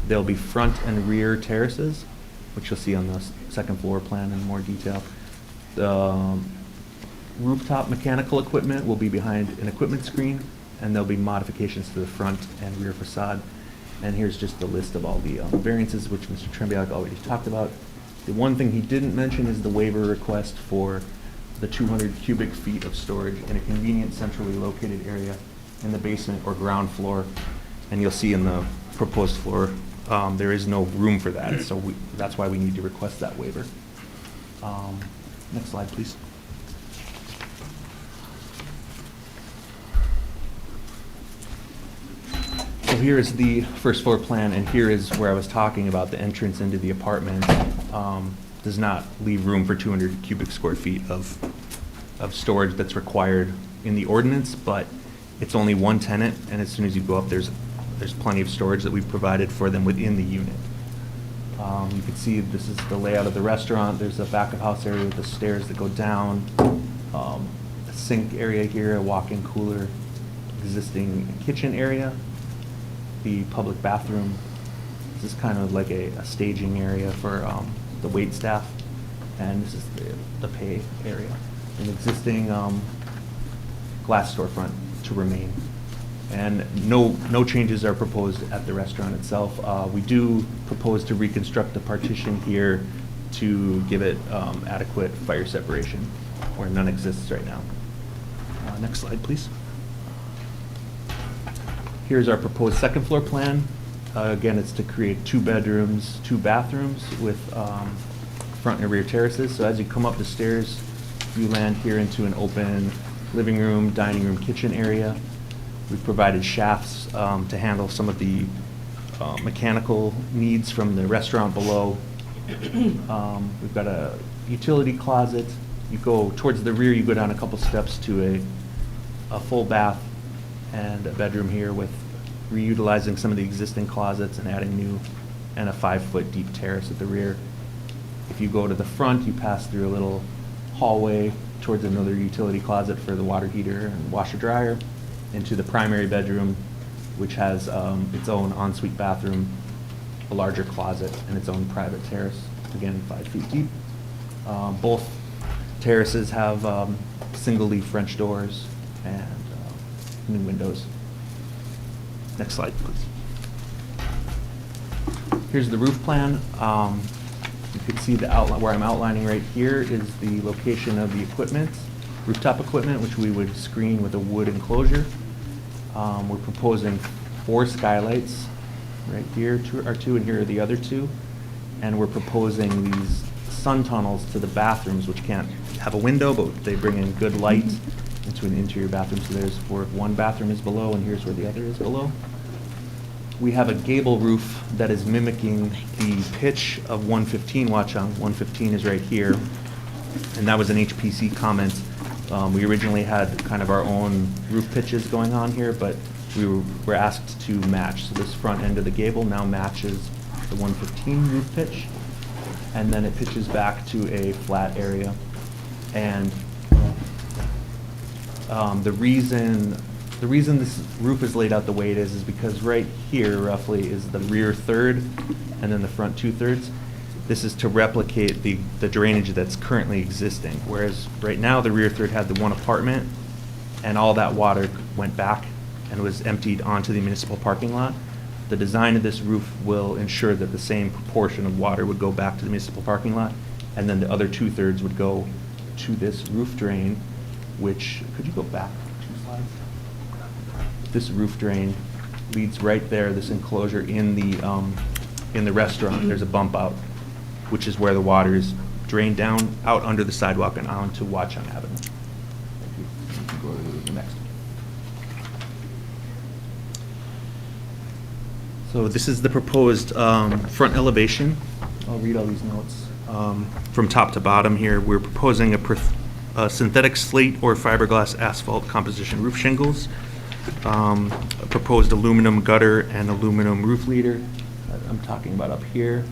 There'll be front and rear terraces, which you'll see on the second floor plan in more detail. The rooftop mechanical equipment will be behind an equipment screen, and there'll be modifications to the front and rear facade. And here's just the list of all the variances, which Mr. Trembiak already talked about. The one thing he didn't mention is the waiver request for the 200 cubic feet of storage in a convenient centrally located area in the basement or ground floor. And you'll see in the proposed floor, there is no room for that, so that's why we need to request that waiver. Next slide, please. So here is the first floor plan, and here is where I was talking about the entrance into the apartment. Does not leave room for 200 cubic square feet of storage that's required in the ordinance, but it's only one tenant, and as soon as you go up, there's plenty of storage that we've provided for them within the unit. You can see this is the layout of the restaurant. There's a back of house area with the stairs that go down, a sink area here, a walk-in cooler, existing kitchen area, the public bathroom. This is kind of like a staging area for the wait staff, and this is the pay area. An existing glass storefront to remain. And no changes are proposed at the restaurant itself. We do propose to reconstruct the partition here to give it adequate fire separation, where none exists right now. Next slide, please. Here's our proposed second floor plan. Again, it's to create 2 bedrooms, 2 bathrooms with front and rear terraces. So as you come up the stairs, you land here into an open living room, dining room, kitchen area. We've provided shafts to handle some of the mechanical needs from the restaurant below. We've got a utility closet. You go towards the rear, you go down a couple steps to a full bath and a bedroom here with reutilizing some of the existing closets and adding new, and a 5-foot deep terrace at the rear. If you go to the front, you pass through a little hallway towards another utility closet for the water heater and washer dryer, into the primary bedroom, which has its own ensuite bathroom, a larger closet, and its own private terrace, again 5 feet deep. Both terraces have single leaf French doors and new windows. Next slide, please. Here's the roof plan. You can see the outline, where I'm outlining right here is the location of the equipment, rooftop equipment, which we would screen with a wood enclosure. We're proposing 4 skylights right here, 2 and here are the other 2. And we're proposing these sun tunnels to the bathrooms, which can't have a window, but they bring in good light into an interior bathroom. So there's where one bathroom is below, and here's where the other is below. We have a gable roof that is mimicking the pitch of 115 Watchung. 115 is right here, and that was an HPC comment. We originally had kind of our own roof pitches going on here, but we were asked to match. So this front end of the gable now matches the 115 roof pitch, and then it pitches back to a flat area. And the reason this roof is laid out the way it is because right here roughly is the rear third and then the front 2/3. This is to replicate the drainage that's currently existing, whereas right now the rear third had the one apartment and all that water went back and was emptied onto the municipal parking lot. The design of this roof will ensure that the same proportion of water would go back to the municipal parking lot, and then the other 2/3 would go to this roof drain, which, could you go back 2 slides? This roof drain leads right there, this enclosure in the restaurant. There's a bump out, which is where the water is drained down, out under the sidewalk and onto Watchung Avenue. You can go to the next. So this is the proposed front elevation. I'll read all these notes. From top to bottom here, we're proposing a synthetic slate or fiberglass asphalt composition roof shingles, a proposed aluminum gutter and aluminum roof leader. I'm talking about up here.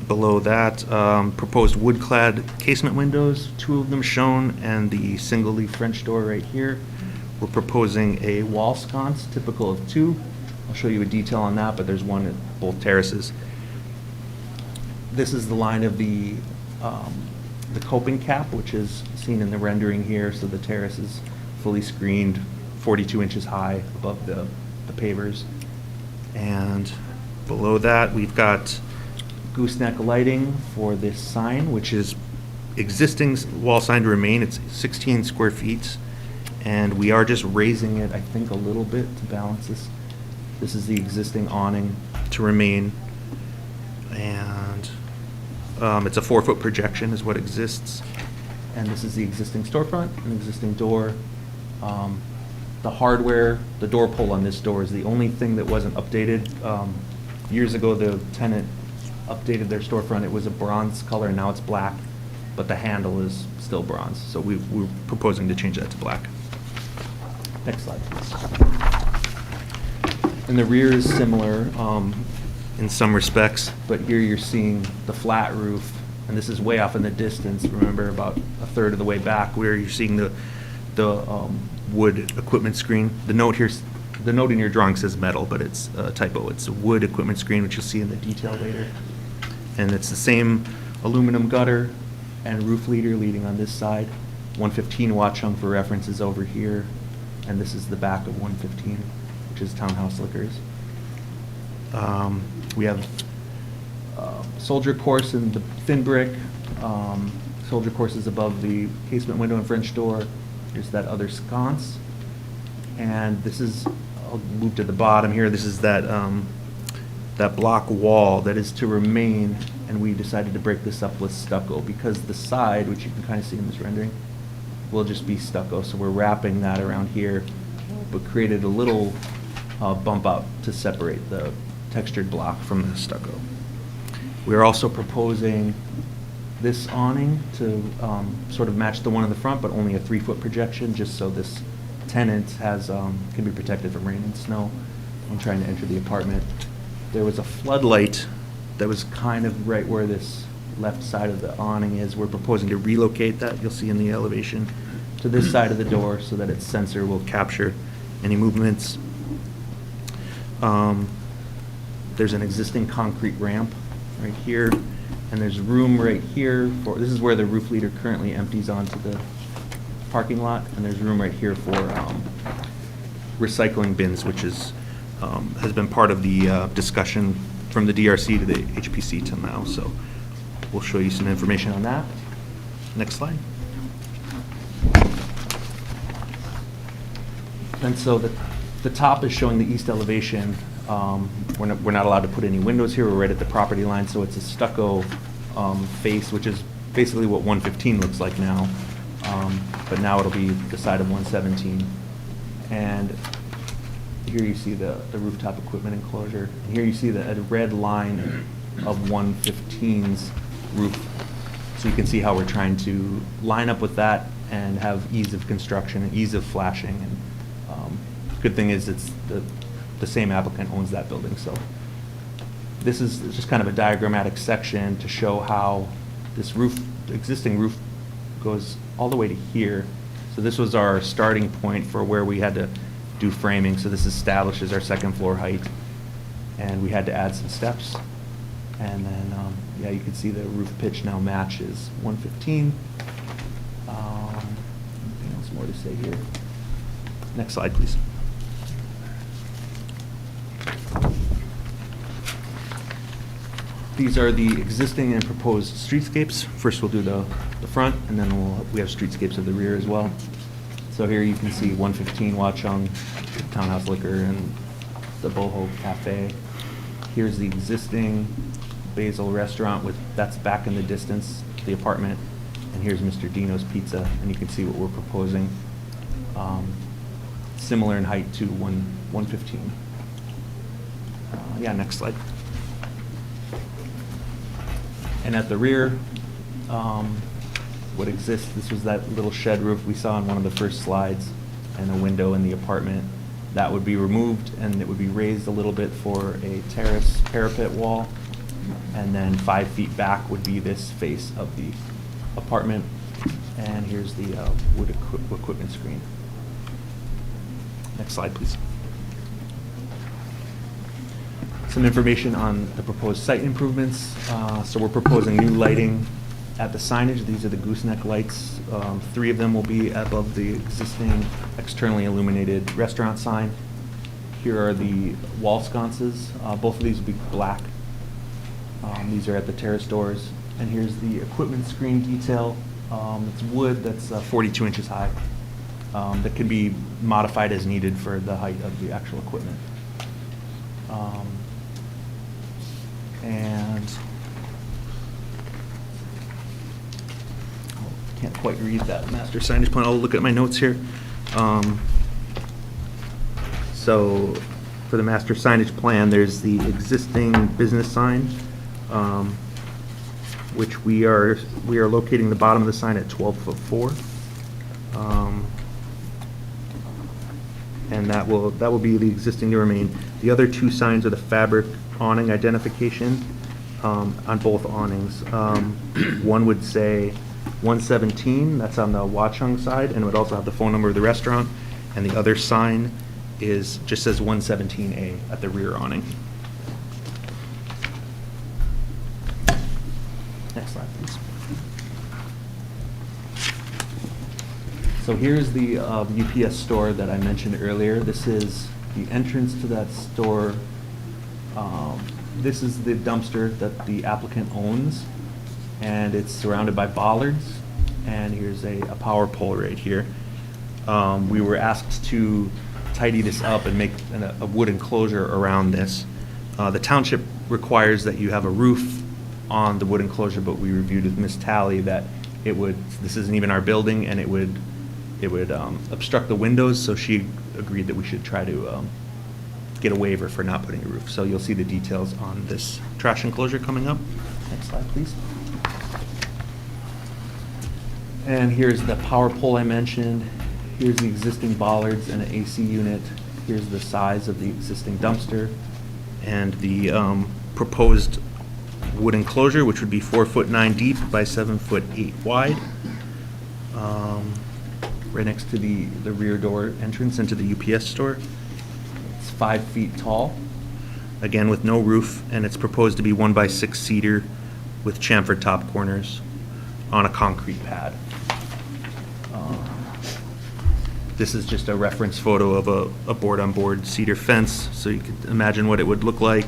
Below that, proposed wood-clad casement windows, 2 of them shown, and the single-leaf French door right here. We're proposing a wall sconce, typical of 2. I'll show you a detail on that, but there's one at both terraces. This is the line of the coping cap, which is seen in the rendering here. So the terrace is fully screened, 42 inches high above the pavers. And below that, we've got gooseneck lighting for this sign, which is existing wall sign to remain. It's 16 square feet, and we are just raising it, I think, a little bit to balance this. This is the existing awning to remain, and it's a 4-foot projection is what exists. And this is the existing storefront, an existing door. The hardware, the door pull on this door is the only thing that wasn't updated. Years ago, the tenant updated their storefront. It was a bronze color, and now it's black, but the handle is still bronze. So we're proposing to change that to black. Next slide, please. And the rear is similar in some respects, but here you're seeing the flat roof, and this is way off in the distance. Remember, about a third of the way back, where you're seeing the wood equipment screen. The note in your drawing says metal, but it's a typo. It's a wood equipment screen, which you'll see in the detail later. And it's the same aluminum gutter and roof leader leading on this side. 115 Watchung for reference is over here, and this is the back of 115, which is Townhouse Liquors. We have soldier course in the thin brick. Soldier course is above the casement window and French door. Here's that other sconce. And this is, I'll move to the bottom here. This is that block wall that is to remain, and we decided to break this up with stucco because the side, which you can kind of see in this rendering, will just be stucco. So we're wrapping that around here, but created a little bump out to separate the textured block from the stucco. We're also proposing this awning to sort of match the one in the front, but only a 3-foot projection, just so this tenant has can be protected from rain and snow when trying to enter the apartment. There was a floodlight that was kind of right where this left side of the awning is. We're proposing to relocate that, you'll see in the elevation, to this side of the door so that its sensor will capture any movements. There's an existing concrete ramp right here, and there's room right here for, this is where the roof leader currently empties onto the parking lot, and there's room right here for recycling bins, which is has been part of the discussion from the DRC to the HPC till now. So we'll show you some information on that. Next slide. And so the top is showing the east elevation. We're not allowed to put any windows here. We're right at the property line, so it's a stucco face, which is basically what 115 looks like now. But now it'll be the side of 117. And here you see the rooftop equipment enclosure. And here you see the red line of 115's roof. So you can see how we're trying to line up with that and have ease of construction and ease of flashing. And good thing is it's the same applicant owns that building. So this is just kind of a diagrammatic section to show how this roof, existing roof, goes all the way to here. So this was our starting point for where we had to do framing. So this establishes our second floor height, and we had to add some steps. And then, yeah, you can see the roof pitch now matches 115. Anything else more to say here? Next slide, please. These are the existing and proposed streetscapes. First we'll do the front, and then we have streetscapes of the rear as well. So here you can see 115 Watchung, Townhouse Liquor, and the Boho Cafe. Here's the existing Basil restaurant that's back in the distance, the apartment. And here's Mr. Dino's Pizza, and you can see what we're proposing. Similar in height to 115. Yeah, next slide. And at the rear, what exists, this was that little shed roof we saw in one of the first slides, and a window in the apartment. That would be removed, and it would be raised a little bit for a terrace parapet wall. And then 5 feet back would be this face of the apartment. And here's the wood equipment screen. Next slide, please. Some information on the proposed site improvements. So we're proposing new lighting at the signage. These are the gooseneck lights. 3 of them will be above the existing externally illuminated restaurant sign. Here are the wall sconces. Both of these will be black. These are at the terrace doors. And here's the equipment screen detail. It's wood that's 42 inches high. That can be modified as needed for the height of the actual equipment. And can't quite read that master signage plan. I'll look at my notes here. So for the master signage plan, there's the existing business sign, which we are locating the bottom of the sign at 12'4". And that will be the existing to remain. The other 2 signs are the fabric awning identification on both awnings. One would say 117, that's on the Watchung side, and it would also have the phone number of the restaurant. And the other sign just says 117A at the rear awning. Next slide, please. So here's the UPS store that I mentioned earlier. This is the entrance to that store. This is the dumpster that the applicant owns, and it's surrounded by bollards. And here's a power pole right here. We were asked to tidy this up and make a wood enclosure around this. The township requires that you have a roof on the wood enclosure, but we reviewed with Ms. Talley that this isn't even our building, and it would obstruct the windows, so she agreed that we should try to get a waiver for not putting a roof. So you'll see the details on this trash enclosure coming up. Next slide, please. And here's the power pole I mentioned. Here's the existing bollards and an AC unit. Here's the size of the existing dumpster and the proposed wood enclosure, which would be 4'9" deep by 7'8" wide. Right next to the rear door entrance into the UPS store. It's 5 feet tall, again with no roof, and it's proposed to be 1x6 seater with chamfered top corners on a concrete pad. This is just a reference photo of a board-on-board cedar fence, so you can imagine what it would look like.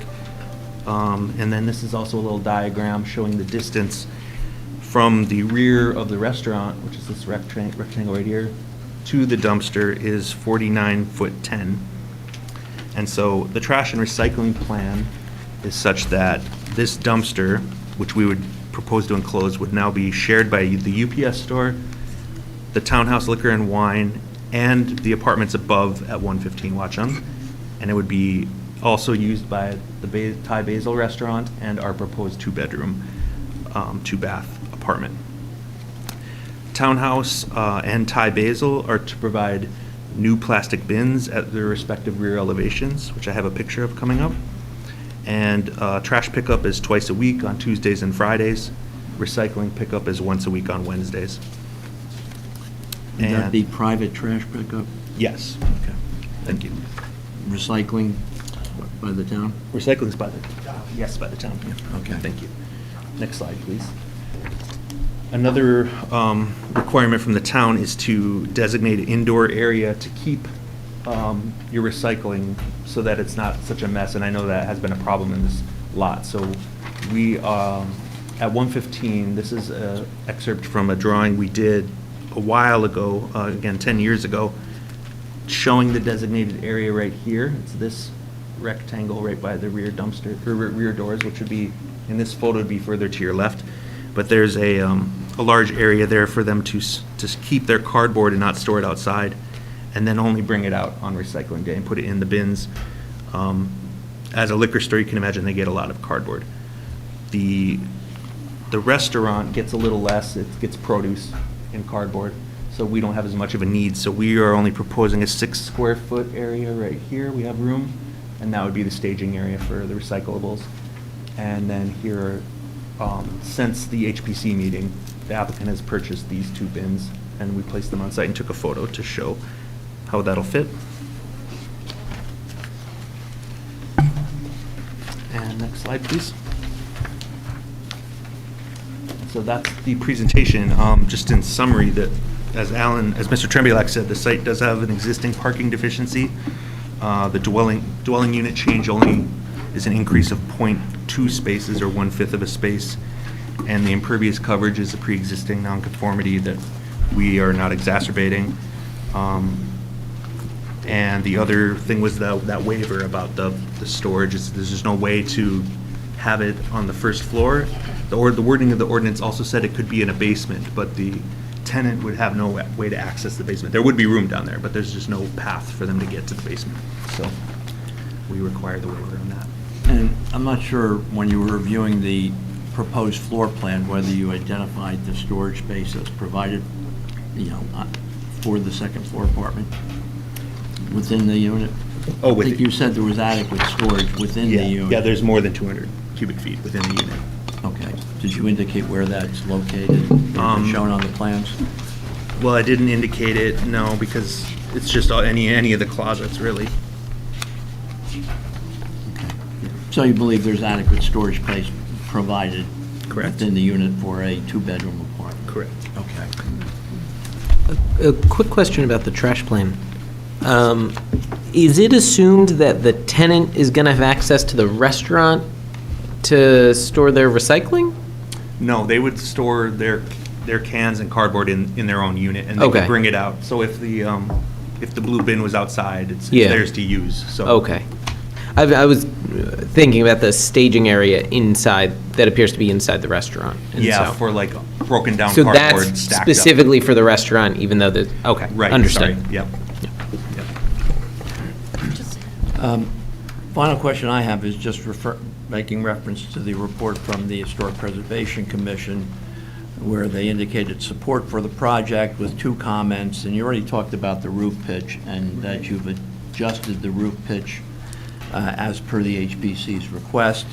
And then this is also a little diagram showing the distance from the rear of the restaurant, which is this rectangle right here, to the dumpster is 49'10". And so the trash and recycling plan is such that this dumpster, which we would propose to enclose, would now be shared by the UPS store, the Townhouse Liquor and Wine, and the apartments above at 115 Watchung. And it would be also used by the Thai Basil restaurant and our proposed 2-bedroom, 2-bath apartment. Townhouse and Thai Basil are to provide new plastic bins at their respective rear elevations, which I have a picture of coming up. And trash pickup is twice a week on Tuesdays and Fridays. Recycling pickup is once a week on Wednesdays. Would that be private trash pickup? Yes. Okay. Thank you. Recycling by the town? Recycling's by the yes, by the town. Yeah. Okay. Thank you. Next slide, please. Another requirement from the town is to designate an indoor area to keep your recycling so that it's not such a mess, and I know that has been a problem in this lot. So we, at 115, this is an excerpt from a drawing we did a while ago, again 10 years ago, showing the designated area right here. It's this rectangle right by the rear dumpster, or rear doors, which would be, in this photo, would be further to your left. But there's a large area there for them to keep their cardboard and not store it outside, and then only bring it out on recycling day and put it in the bins. As a liquor store, you can imagine they get a lot of cardboard. The restaurant gets a little less. It gets produce and cardboard, so we don't have as much of a need. So we are only proposing a 6 square foot area right here. We have room, and that would be the staging area for the recyclables. And then here, since the HPC meeting, the applicant has purchased these 2 bins, and we placed them on site and took a photo to show how that'll fit. And next slide, please. So that's the presentation. Just in summary, that as Mr. Tremblay said, the site does have an existing parking deficiency. The dwelling unit change only is an increase of 0.2 spaces, or 1/5 of a space, and the impervious coverage is a pre-existing nonconformity that we are not exacerbating. And the other thing was that waiver about the storage. There's just no way to have it on the first floor. The wording of the ordinance also said it could be in a basement, but the tenant would have no way to access the basement. There would be room down there, but there's just no path for them to get to the basement. So we require the waiver on that. And I'm not sure, when you were reviewing the proposed floor plan, whether you identified the storage space that's provided, for the second floor apartment within the unit? Oh, I think you said there was adequate storage within the unit. Yeah, there's more than 200 cubic feet within the unit. Okay. Did you indicate where that's located? Shown on the plans? Well, I didn't indicate it, no, because it's just any of the closets, really. So you believe there's adequate storage space provided? Correct. Within the unit for a 2-bedroom apartment? Correct. Okay. A quick question about the trash plan. Is it assumed that the tenant is going to have access to the restaurant to store their recycling? No, they would store their cans and cardboard in their own unit, and they Okay. could bring it out. So if the blue bin was outside, it's Yeah. theirs to use, so. Okay. I was thinking about the staging area inside, that appears to be inside the restaurant. and Yeah, so- for like broken down So cardboard that's stacked up. specifically for the restaurant, even though the, okay, Right, understood. sorry, yep. Final question I have is just making reference to the report from the Historic Preservation Commission, where they indicated support for the project with 2 comments, and you already talked about the roof pitch, and that you've adjusted the roof pitch as per the HPC's request.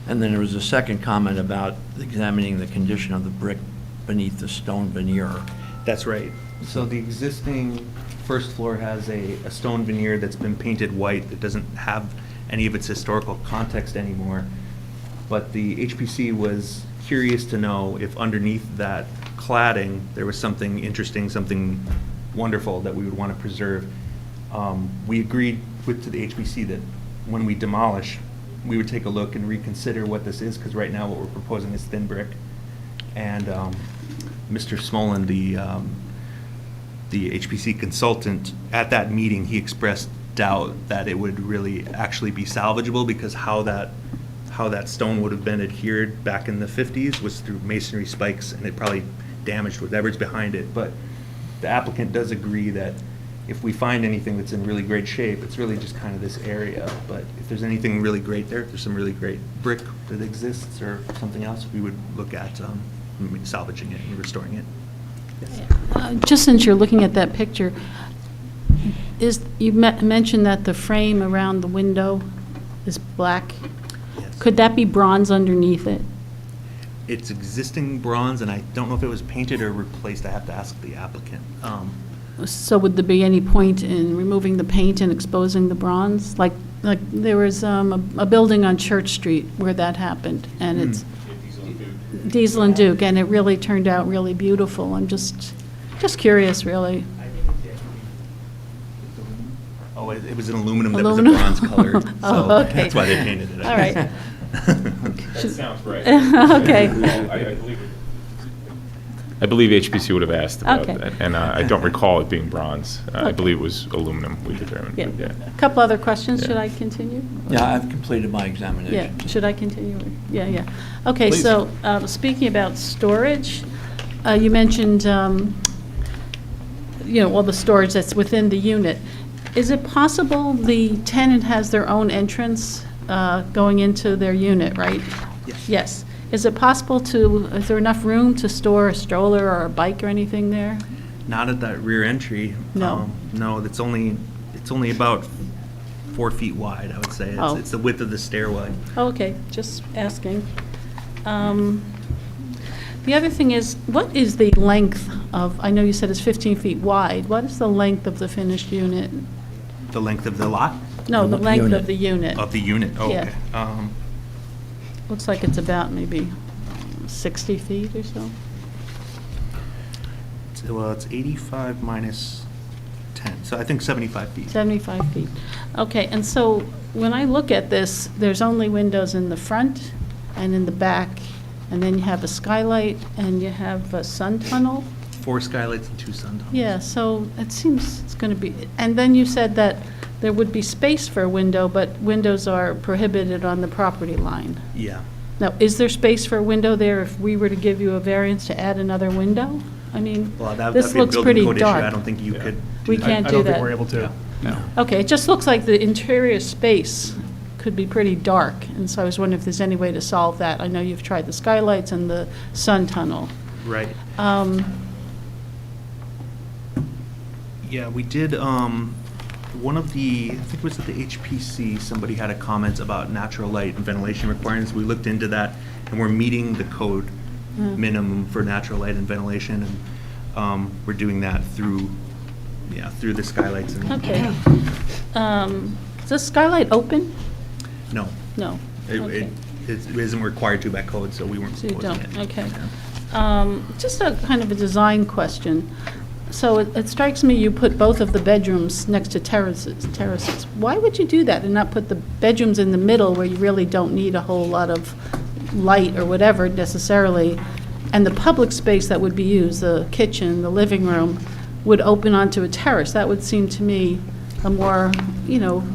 And then there was a second comment about examining the condition of the brick beneath the stone veneer. That's right. So the existing first floor has a stone veneer that's been painted white. It doesn't have any of its historical context anymore. But the HPC was curious to know if underneath that cladding, there was something interesting, something wonderful that we would want to preserve. We agreed to the HPC that when we demolish, we would take a look and reconsider what this is, because right now what we're proposing is thin brick. And Mr. Smolin, the HPC consultant, at that meeting, he expressed doubt that it would really actually be salvageable, because how that stone would have been adhered back in the 50s was through masonry spikes, and it probably damaged whatever's behind it. But the applicant does agree that if we find anything that's in really great shape, it's really just kind of this area. But if there's anything really great there, if there's some really great brick that exists or something else, we would look at salvaging it and restoring it. Yes. Just since you're looking at that picture, you mentioned that the frame around the window is black. Yes. Could that be bronze underneath it? It's existing bronze, and I don't know if it was painted or replaced. I have to ask the applicant. So would there be any point in removing the paint and exposing the bronze? Like there was a building on Church Street where that happened, and it's Diesel and Duke, and it really turned out really beautiful. I'm just curious, really. Oh, it was an aluminum that Aluminum? was a bronze color, so Oh, okay. that's why they painted it. All right. That sounds right. Okay. Well, I believe it. I believe HPC would have asked about Okay. that, and I don't recall it being bronze. I Okay. believe it was aluminum, we determined. Yeah. but A couple other questions, should Yeah. I continue? Yeah, I've completed my Yeah, examination. should I continue? Yeah, yeah. Okay, Please. so speaking about storage, you mentioned, all the storage that's within the unit. Is it possible the tenant has their own entrance going into their unit, right? Yes. Yes. Is it possible is there enough room to store a stroller or a bike or anything there? Not at that rear entry. No. No, it's only about 4 feet wide, I would say. Oh. It's the width of the stairway. Okay, just asking. The other thing is, what is the length of, I know you said it's 15 feet wide, what is the length of the finished unit? The length of the lot? No, the length of the unit. Of the unit, oh, Yeah. okay. Looks like it's about maybe 60 feet or so. Well, it's 85 minus 10, so I think 75 feet. 75 feet. Okay, and so when I look at this, there's only windows in the front and in the back, and then you have a skylight and you have a sun tunnel. 4 skylights and 2 sun tunnels. Yeah, so it seems it's going to be, and then you said that there would be space for a window, but windows are prohibited on the property line. Yeah. Now, is there space for a window there if we were to give you a variance to add another window? I mean, Well, that'd this be a looks building pretty code issue. I dark. don't think you could do We that. can't I do don't think that. we're able to. No. Okay, it just looks like the interior space could be pretty dark, and so I was wondering if there's any way to solve that. I know you've tried the skylights and the sun tunnel. Right. Um, Yeah, we did, one of the, I think it was at the HPC, somebody had a comment about natural light and ventilation requirements. We looked into that, and we're meeting the code minimum for natural light and ventilation, and we're doing that through the skylights. And Okay. Is this skylight open? No, No. Okay. it isn't required to by code, so we weren't So you proposing it. don't, okay. Just a kind of a design question. So it strikes me you put both of the bedrooms next to terraces. Why would you do that and not put the bedrooms in the middle where you really don't need a whole lot of light or whatever necessarily? And the public space that would be used, the kitchen, the living room, would open onto a terrace. That would seem to me a more,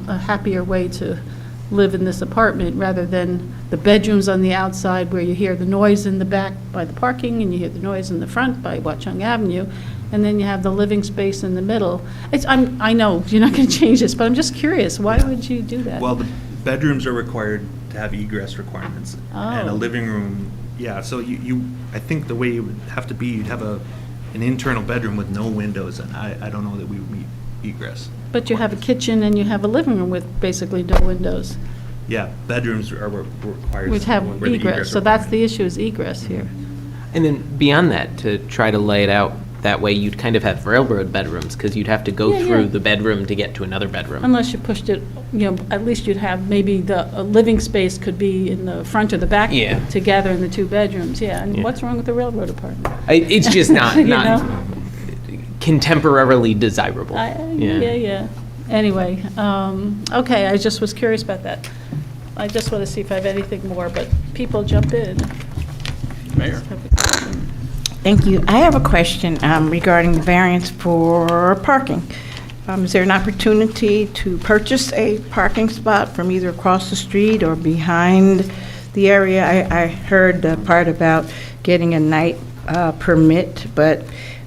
a happier way to live in this apartment rather than the bedrooms on the outside where you hear the noise in the back by the parking and you hear the noise in the front by Watchung Avenue, and then you have the living space in the middle. I know you're not going to change this, but I'm just curious, why would you do that? Well, the bedrooms are required to have egress requirements. And a Oh. living room, yeah, so I think the way it would have to be, you'd have an internal bedroom with no windows, and I don't know that we would meet egress. But you have a kitchen and you have a living room with basically no windows, Yeah, bedrooms are required. which have where the egress. So that's the requirement. issue, is egress here. And then beyond that, to try to lay it out that way, you'd kind of have railroad bedrooms, because you'd have to go Yeah, through yeah. the bedroom to get to another bedroom. Unless you pushed it, at least you'd have, maybe the living space could be in the front or the back Yeah. together in the 2 bedrooms, yeah. And Yeah. what's wrong with the railroad apartment? It's just not, You not know? contemporarily desirable. Yeah. Anyway, okay, I just was curious about that. I just want to see if I have anything more, but people jump in. Mayor. Thank you. I have a question regarding the variance for parking. Is there an opportunity to purchase a parking spot from either across the street or behind the area? I heard the part about getting a night permit, but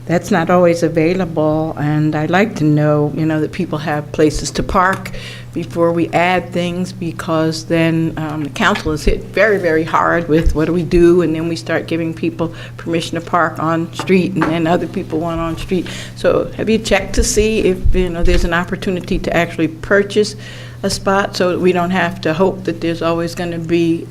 that's not always available, and I'd like to know, that people have places to park before we add things, because then the council is hit very, very hard with what do we do, and then we start giving people permission to park on street, and then other people want on street. So have you checked to see if, there's an opportunity to actually purchase a spot so that we don't have to hope that there's always going to be,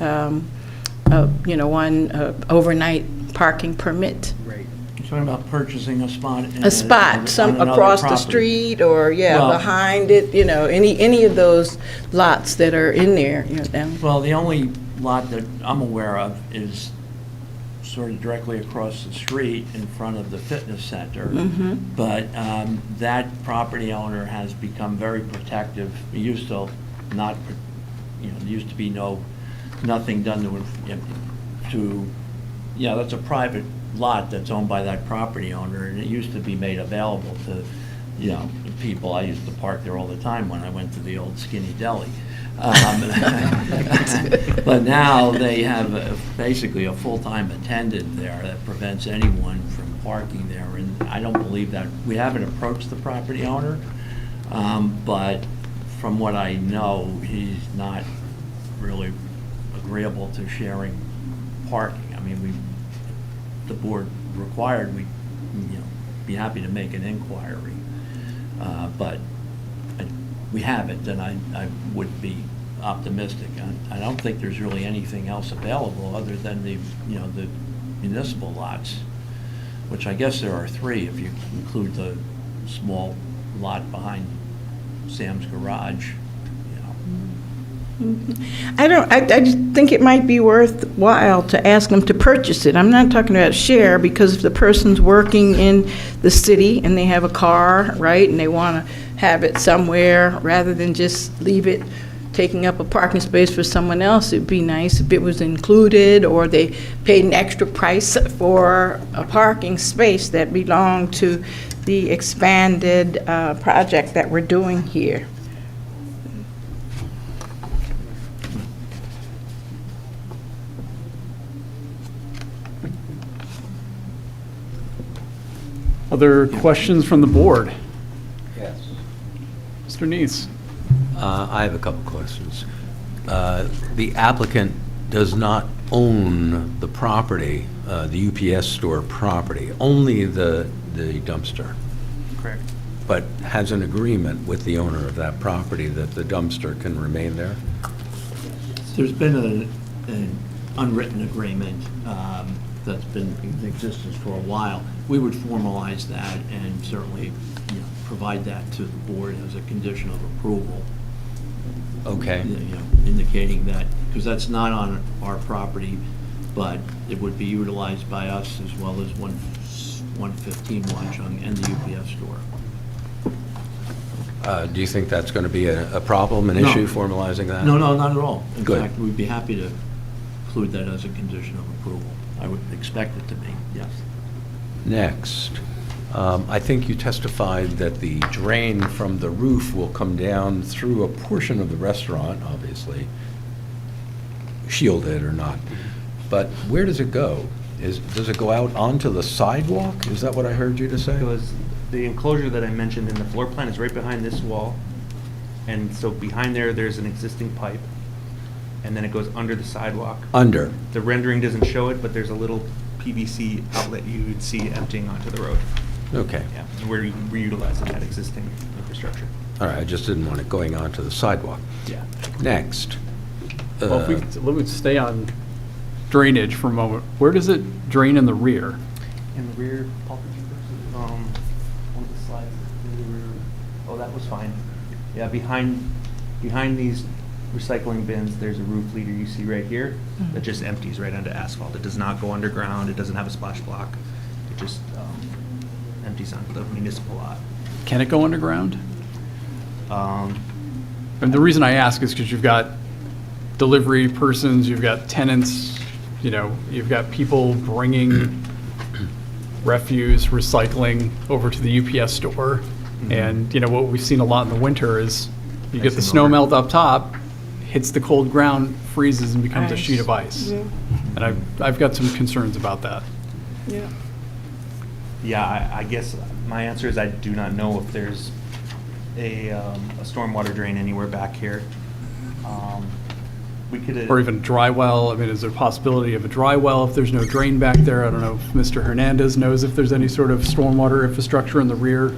one overnight parking permit? Right. You're talking about purchasing a spot in A spot, some on another across the property. street, or, Well- behind it, any of those lots that are in there, down. Well, the only lot that I'm aware of is sort of directly across the street in front of the fitness center. But that property owner has become very protective. It used to not, there used to be nothing done to yeah, that's a private lot that's owned by that property owner, and it used to be made available to, you know, people. I used to park there all the time when I went to the old Skinny Deli. But now they have basically a full-time attendant there that prevents anyone from parking there, and I don't believe that, we haven't approached the property owner, but from what I know, he's not really agreeable to sharing parking. I mean, the board required, we, you know, be happy to make an inquiry, but we haven't, and I would be optimistic. I don't think there's really anything else available other than the, you know, the municipal lots, which I guess there are 3 if you include the small lot behind Sam's garage, you know. I just think it might be worthwhile to ask them to purchase it. I'm not talking about share, because if the person's working in the city and they have a car, right, and they want to have it somewhere, rather than just leave it taking up a parking space for someone else, it'd be nice if it was included, or they paid an extra price for a parking space that belonged to the expanded project that we're doing here. Other questions from the board? Yes. Mr. Neese? I have a couple questions. The applicant does not own the property, the UPS store property, only the dumpster. Correct. But has an agreement with the owner of that property that the dumpster can remain there? There's been an unwritten agreement that's been in existence for a while. We would formalize that and certainly, you know, provide that to the board as a condition of approval. Okay. You know, indicating that, because that's not on our property, but it would be utilized by us as well as 115 Watchung and the UPS store. Do you think that's going to be a problem, an No. issue, formalizing that? No, not at all. In Good. fact, we'd be happy to include that as a condition of approval. I would expect it to be, yes. Next, I think you testified that the drain from the roof will come down through a portion of the restaurant, obviously, shielded or not. But where does it go? Does it go out onto the sidewalk? Is that what I heard you to say? It was, the enclosure that I mentioned in the floor plan is right behind this wall. And so behind there, there's an existing pipe. And then it goes under the sidewalk. Under. The rendering doesn't show it, but there's a little PVC outlet you would see emptying onto the road. Okay. Yeah, and we're reutilizing that existing infrastructure. All right, I just didn't want it going onto the sidewalk. Yeah. Next. Well, if we could, let me stay on drainage for a moment. Where does it drain in the rear? In the rear, Paul, one of the slides, in the rear, oh, that was fine. Yeah, behind these recycling bins, there's a roof leader you see right here that just empties right onto asphalt. It does not go underground, it doesn't have a splash block. It just empties onto the municipal lot. Can it go underground? Um, And the reason I ask is because you've got delivery persons, you've got tenants, you know, you've got people bringing refuse, recycling over to the UPS store. And, you know, what we've seen a lot in the winter is you get the snow melt up top, hits the cold ground, freezes, and becomes a sheet of ice. Yeah. And I've got some concerns about that. Yeah. Yeah, I guess my answer is I do not know if there's a stormwater drain anywhere back here. We could. Or even dry well. I mean, is there a possibility of a dry well if there's no drain back there? I don't know if Mr. Hernandez knows if there's any sort of stormwater infrastructure in the rear.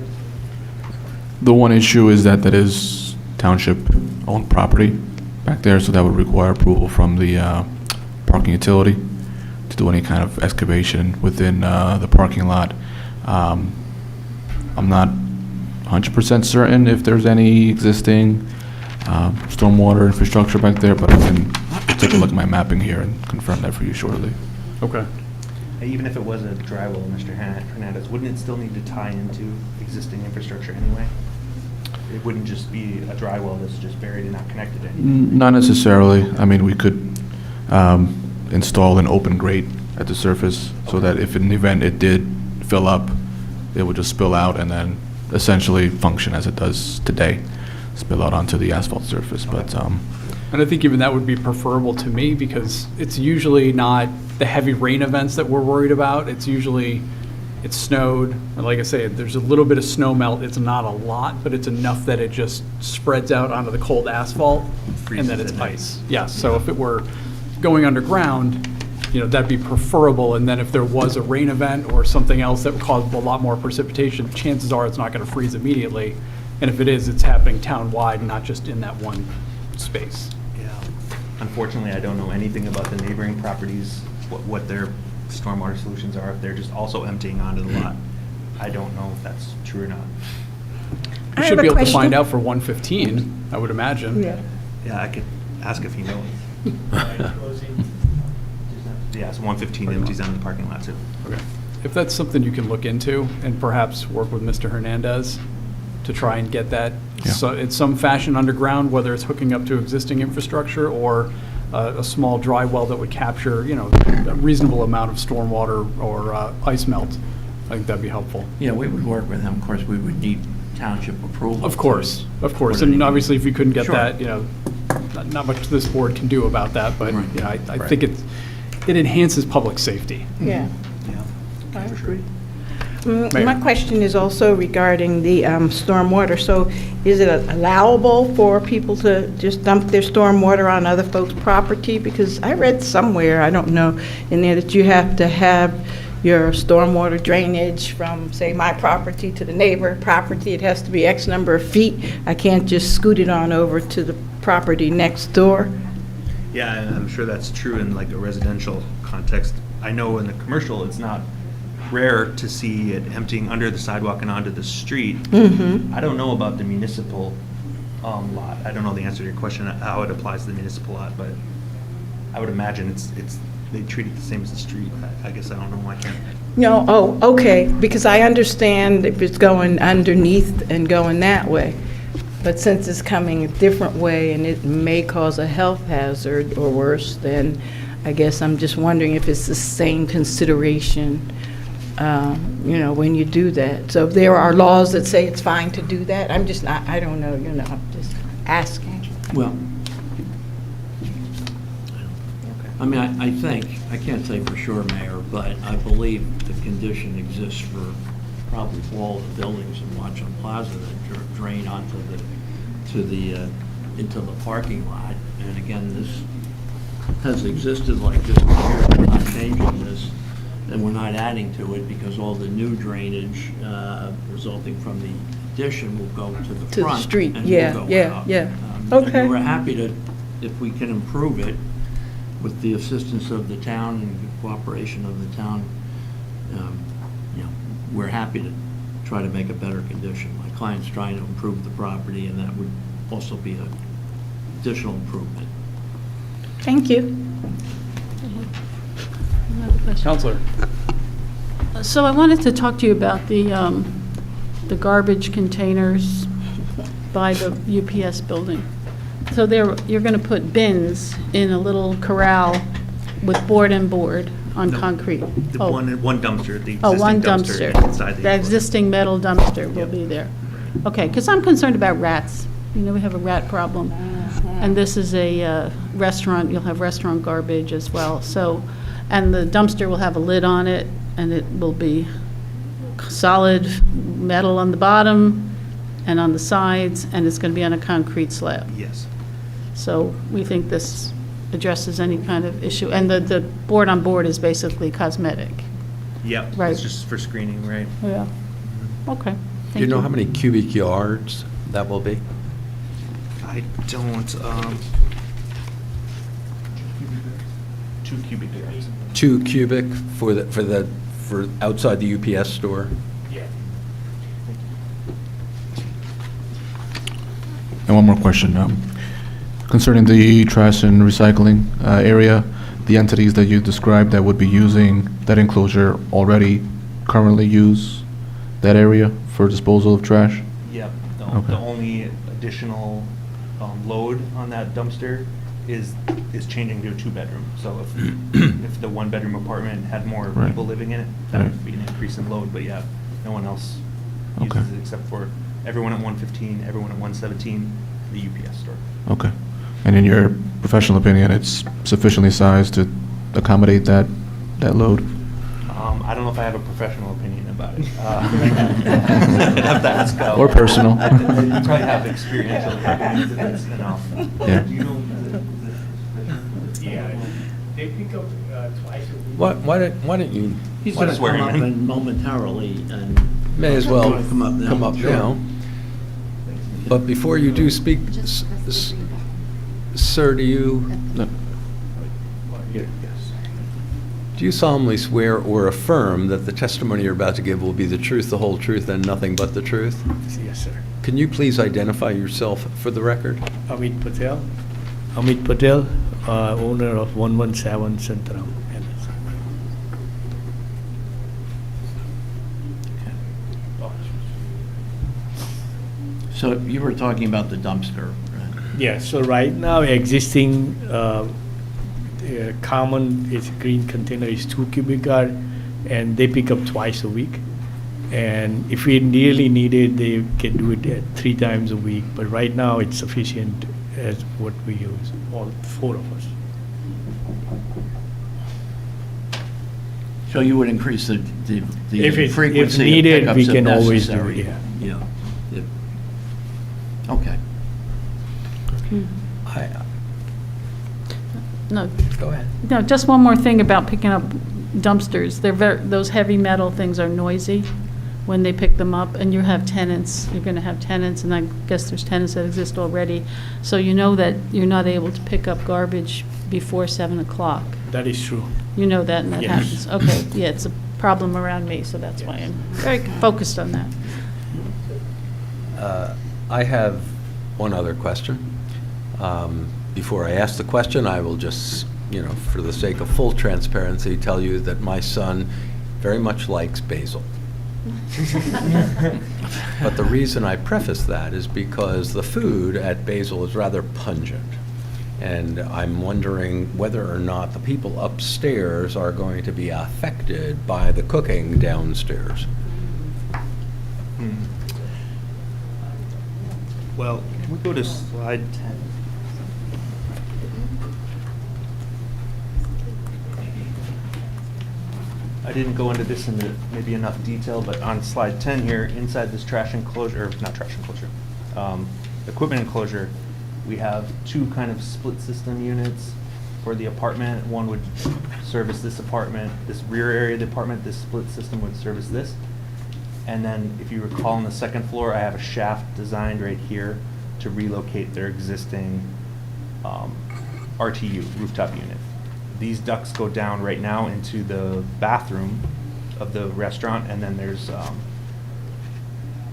The one issue is that is township-owned property back there, so that would require approval from the parking utility to do any kind of excavation within the parking lot. I'm not 100% certain if there's any existing stormwater infrastructure back there, but I can take a look at my mapping here and confirm that for you shortly. Okay. Even if it was a dry well, Mr. Hernandez, wouldn't it still need to tie into existing infrastructure anyway? It wouldn't just be a dry well that's just buried and not connected to anything? Not necessarily. I mean, we could install an open grate at the surface, so that if in the event it did fill up, it would just spill out and then essentially function as it does today, spill out onto the asphalt surface. But And I think even that would be preferable to me, because it's usually not the heavy rain events that we're worried about. It's usually, it's snowed, and like I say, there's a little bit of snow melt. It's not a lot, but it's enough that it just spreads out onto the cold asphalt, and then it's ice. Yes, so if it were going underground, that'd be preferable, and then if there was a rain event or something else that would cause a lot more precipitation, chances are it's not going to freeze immediately. And if it is, it's happening town-wide, not just in that one space. Yeah. Unfortunately, I don't know anything about the neighboring properties, what their stormwater solutions are, if they're just also emptying onto the lot. I don't know if that's true or not. We should be able to find out for 115, I would imagine. Yeah, I could ask if he knows. Yeah, so 115 empties onto the parking lot too. Okay. If that's something you can look into and perhaps work with Mr. Hernandez to try and get that in some fashion underground, whether it's hooking up to existing infrastructure or a small dry well that would capture, a reasonable amount of stormwater or ice melt, I think that'd be helpful. Yeah, we would work with them. Of course, we would need township approval. Of course. More than And anything. obviously, if you couldn't get Sure. that, not much this board can do about that, but, Right. I think it enhances public safety. Yeah. Yeah. I agree. Mayor. My question is also regarding the stormwater. So is it allowable for people to just dump their stormwater on other folks' property? Because I read somewhere, I don't know, in there that you have to have your stormwater drainage from, say, my property to the neighbor property. It has to be X number of feet. I can't just scoot it on over to the property next door. Yeah, and I'm sure that's true in like a residential context. I know in the commercial, it's not rare to see it emptying under the sidewalk and onto the street. I don't know about the municipal lot. I don't know the answer to your question, how it applies to the municipal lot, but I would imagine they treat it the same as the street. I guess I don't know, I can't. No, oh, okay, because I understand if it's going underneath and going that way. But since it's coming a different way and it may cause a health hazard or worse, then I guess I'm just wondering if it's the same consideration, when you do that. So if there are laws that say it's fine to do that, I'm just not, I don't know, I'm just asking. Well, I mean, I think, I can't say for sure, Mayor, but I believe the condition exists for probably all the buildings in Watchung Plaza that drain into the parking lot. And again, this has existed like this for years. We're not changing this, and we're not adding to it, because all the new drainage resulting from the addition will go to the front. To the street, and will yeah, go yeah, out. yeah. And Okay. we're happy to, if we can improve it with the assistance of the town and the cooperation of the town, we're happy to try to make a better condition. My client's trying to improve the property, and that would also be an additional improvement. Thank you. Another question. Counselor? So I wanted to talk to you about the garbage containers by the UPS building. So you're going to put bins in a little corral with board and board on No. concrete. The Oh. one dumpster, the Oh, existing one dumpster dumpster. inside the. The existing metal dumpster will Yep. be there. Okay, because I'm concerned about rats. We have a rat problem. And this is a restaurant, you'll have restaurant garbage as well. So, and the dumpster will have a lid on it, and it will be solid metal on the bottom and on the sides, and it's going to be on a concrete slab. Yes. So we think this addresses any kind of issue. And the board on board is basically cosmetic. Yep. Right. It's just for screening, right? Yeah. Okay. Do you know how many cubic yards that will be? I don't, 2 cubic yards. 2 cubic for outside the UPS store? And one more question. Concerning the trash and recycling area, the entities that you described that would be using that enclosure already currently use that area for disposal of trash? Yep. Okay. The only additional load on that dumpster is changing to a two-bedroom. So if the one-bedroom apartment had more Right. people living in it, that Right. would be an increase in load, but yeah, no one else Okay. uses it except for everyone at 115, everyone at 117, the UPS store. Okay. And in your professional opinion, it's sufficiently sized to accommodate that load? I don't know if I have a professional opinion about it. I'd have to ask. Or personal. I probably have experiential opinions, if that's enough. Yeah. Do you know? Yeah, they pick up twice a week. Why don't you, He's Why going to swear come up him in? and momentarily, and... may as well Come up now. come up Sure. now. But before you do speak, sir, do you solemnly swear or affirm that the testimony you're about to give will be the truth, the whole truth, and nothing but the truth? Yes, sir. Can you please identify yourself for the record? Amit Patel. Amit Patel, owner of 117 Santraam LLC. So you were talking about the dumpster, right? Yeah, so right now existing common is green container is 2 cubic yard, and they pick up twice a week. And if we really need it, they can do it 3 times a week. But right now it's sufficient as what we use, all 4 of us. So you would increase the If frequency of needed, pickups we if can always do necessary. it, yeah. Yeah. Okay. No, Go ahead. no, just one more thing about picking up dumpsters. Those heavy metal things are noisy when they pick them up, and you have tenants, you're gonna have tenants, and I guess there's tenants that exist already. So you know that you're not able to pick up garbage before 7 o'clock. That is true. You know that, and that Yes. happens. Okay, yeah, it's a problem around me, so that's why I'm very focused on that. I have one other question. Before I ask the question, I will just, for the sake of full transparency, tell you that my son very much likes basil. But the reason I preface that is because the food at Basil is rather pungent. And I'm wondering whether or not the people upstairs are going to be affected by the cooking downstairs. Well, can we go to slide 10? I didn't go into this in maybe enough detail, but on slide 10 here, inside this trash enclosure, or not trash enclosure, equipment enclosure, we have 2 kind of split system units for the apartment. One would service this apartment, this rear area of the apartment, this split system would service this. And then, if you recall, on the second floor, I have a shaft designed right here to relocate their existing RTU, rooftop unit. These ducts go down right now into the bathroom of the restaurant, and then there's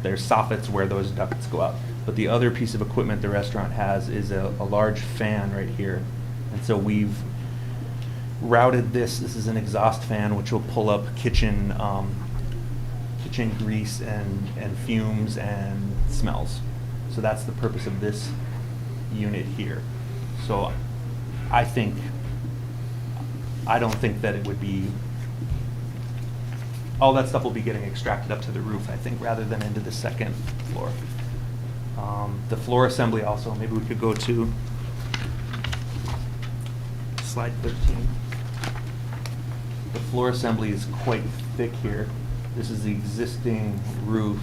soffits where those ducts go out. But the other piece of equipment the restaurant has is a large fan right here. And so we've routed this is an exhaust fan which will pull up kitchen grease and fumes and smells. So that's the purpose of this unit here. So I don't think that it would be, all that stuff will be getting extracted up to the roof, I think, rather than into the second floor. The floor assembly also, maybe we could go to slide 13. The floor assembly is quite thick here. This is the existing roof,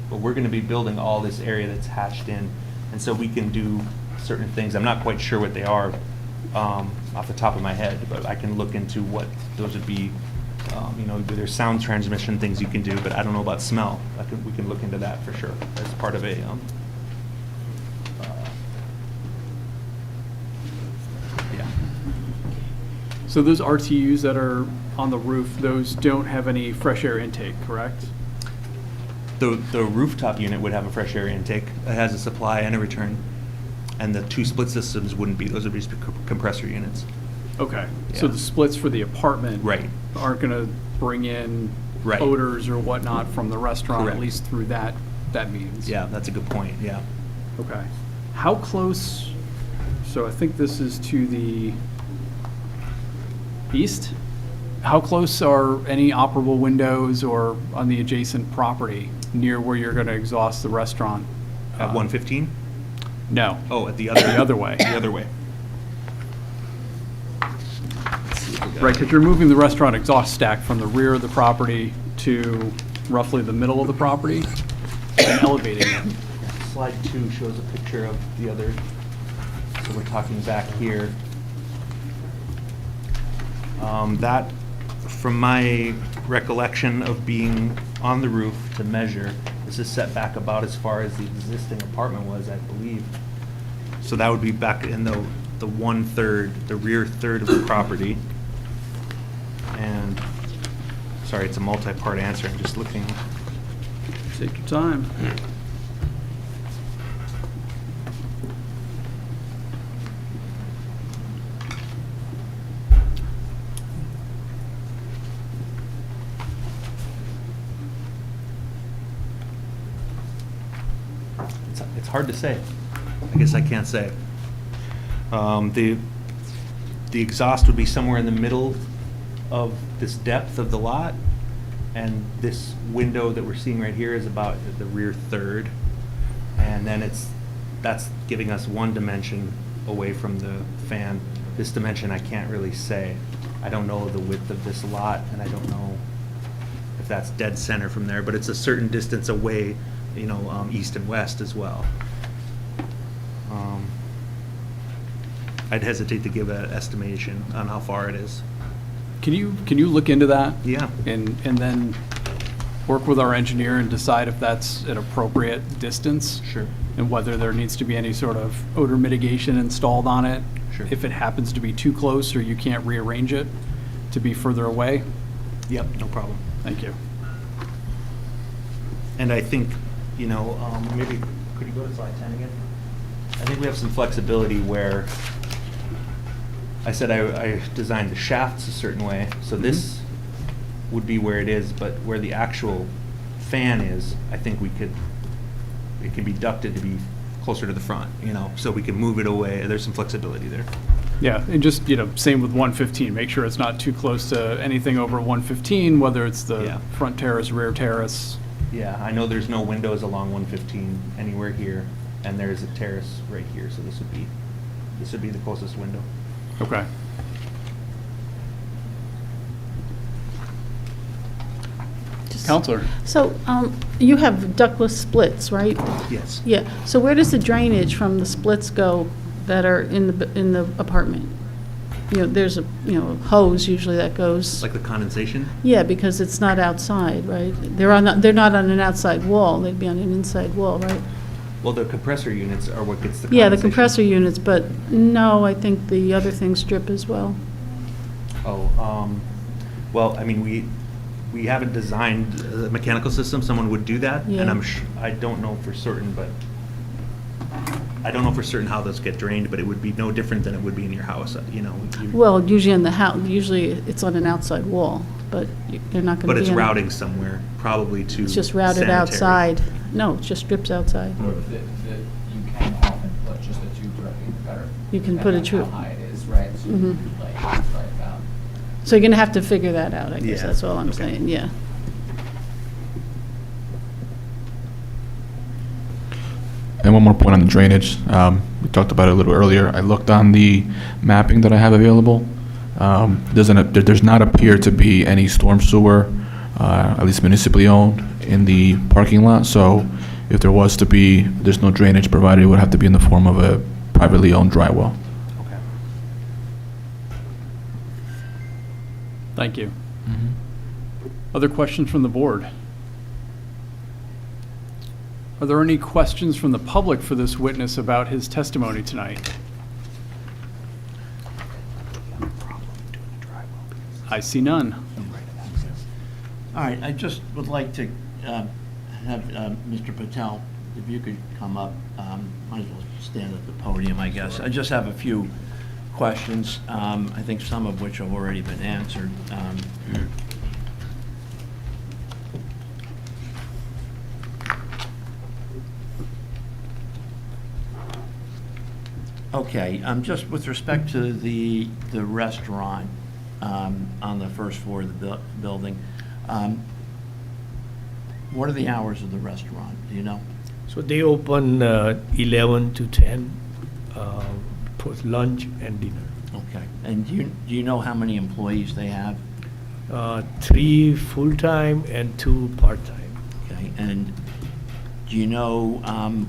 but we're going to be building all this area that's hatched in, and so we can do certain things. I'm not quite sure what they are off the top of my head, but I can look into what those would be. There's sound transmission things you can do, but I don't know about smell. We can look into that for sure as part of a. Yeah. So those RTUs that are on the roof, those don't have any fresh air intake, correct? The rooftop unit would have a fresh air intake. It has a supply and a return. And the 2 split systems wouldn't be, those would be compressor units. Okay, so Yeah. the splits for the apartment Right. aren't going to bring in Right. odors or whatnot from the restaurant, Correct. at least through that means? Yeah, that's a good point, yeah. Okay. How close, So I think this is to the east. How close are any operable windows or on the adjacent property near where you're going to exhaust the restaurant? At 115? No. Oh, at the other. The other way. The other way. Right, because you're moving the restaurant exhaust stack from the rear of the property to roughly the middle of the property and elevating it. Slide 2 shows a picture of the other, so we're talking back here. That, from my recollection of being on the roof to measure, this is set back about as far as the existing apartment was, I believe. So that would be back in the 1/3, the rear third of the property. And, sorry, it's a multi-part answer, I'm just looking. Take your time. It's hard to say. I guess I can't say. The exhaust would be somewhere in the middle of this depth of the lot, and this window that we're seeing right here is about the rear third. And then that's giving us one dimension away from the fan. This dimension I can't really say. I don't know the width of this lot, and I don't know if that's dead center from there, but it's a certain distance away, you know, east and west as well. I'd hesitate to give an estimation on how far it is. Can you look into that? Yeah. And then work with our engineer and decide if that's an appropriate distance? Sure. And whether there needs to be any sort of odor mitigation installed on it? Sure. If it happens to be too close or you can't rearrange it to be further away? Yep, no problem. Thank you. And I think, you know, maybe, could you go to slide 10 again? I think we have some flexibility where, I said I designed the shafts a certain way, so this would be where it is, but where the actual fan is, I think it can be ducted to be closer to the front, you know, so we can move it away. There's some flexibility there. Yeah, and just, you know, same with 115, make sure it's not too close to anything over 115, whether it's the Yeah. front terrace, rear terrace. Yeah, I know there's no windows along 115 anywhere here, and there's a terrace right here, so this would be the closest window. Okay. Counselor? So you have ductless splits, right? Yes. Yeah, so where does the drainage from the splits go that are in the apartment? You know, there's a, you know, hose usually that goes. Like the condensation? Yeah, because it's not outside, right? They're not on an outside wall, they'd be on an inside wall, right? Well, the compressor units are what gets the condensation. Yeah, the compressor units, but no, I think the other things drip as well. Oh, well, I mean, we haven't designed a mechanical system, someone would do that, Yeah. and I don't know for certain, but I don't know for certain how those get drained, but it would be no different than it would be in your house, you know. Well, usually in the house, usually it's on an outside wall, but they're not going to be But it's in it. routing somewhere, probably to It's just routed sanitary. outside. No, it just drips outside. You can often put just a tube directly in the gutter. You can put a depending on tube. how high it is, right? So you Mhm. could, like, right about. So you're going to have to figure that out, I guess, Yeah, that's all I'm okay. saying, yeah. And one more point on the drainage. We talked about it a little earlier. I looked on the mapping that I have available. There does not appear to be any storm sewer, at least municipally owned, in the parking lot. So if there was to be, there's no drainage provided, it would have to be in the form of a privately owned dry well. Okay. Thank you. Other questions from the board? Are there any questions from the public for this witness about his testimony tonight? I see none. All right, I just would like to have Mr. Patel, if you could come up, might as well stand at the podium, I guess. I just have a few questions, I think some of which have already been answered. Okay, just with respect to the restaurant on the first floor of the building, what are the hours of the restaurant? Do you know? So they open 11 to 10 for lunch and dinner. Okay. And do you know how many employees they have? 3 full-time and 2 part-time. Okay. And do you know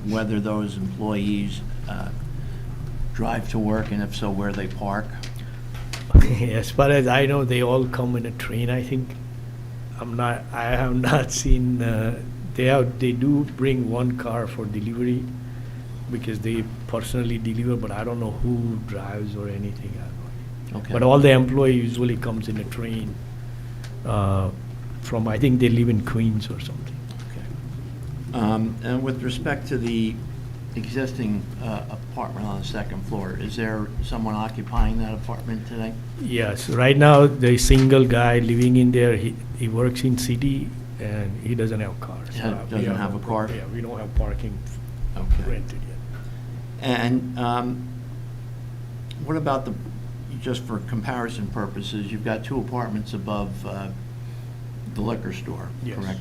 whether those employees drive to work, and if so, where they park? As far as I know, they all come in a train, I think. I have not seen, they do bring one car for delivery because they personally deliver, but I don't know who drives or anything. I don't know. Okay. But all the employee usually comes in a train from, I think they live in Queens or something. Okay. And with respect to the existing apartment on the second floor, is there someone occupying that apartment today? Yes, right now, the single guy living in there, he works in city and he doesn't have cars. Doesn't have a car? Yeah, we don't have parking Okay. rented yet. And what about just for comparison purposes, you've got 2 apartments above the liquor store, Yes. correct?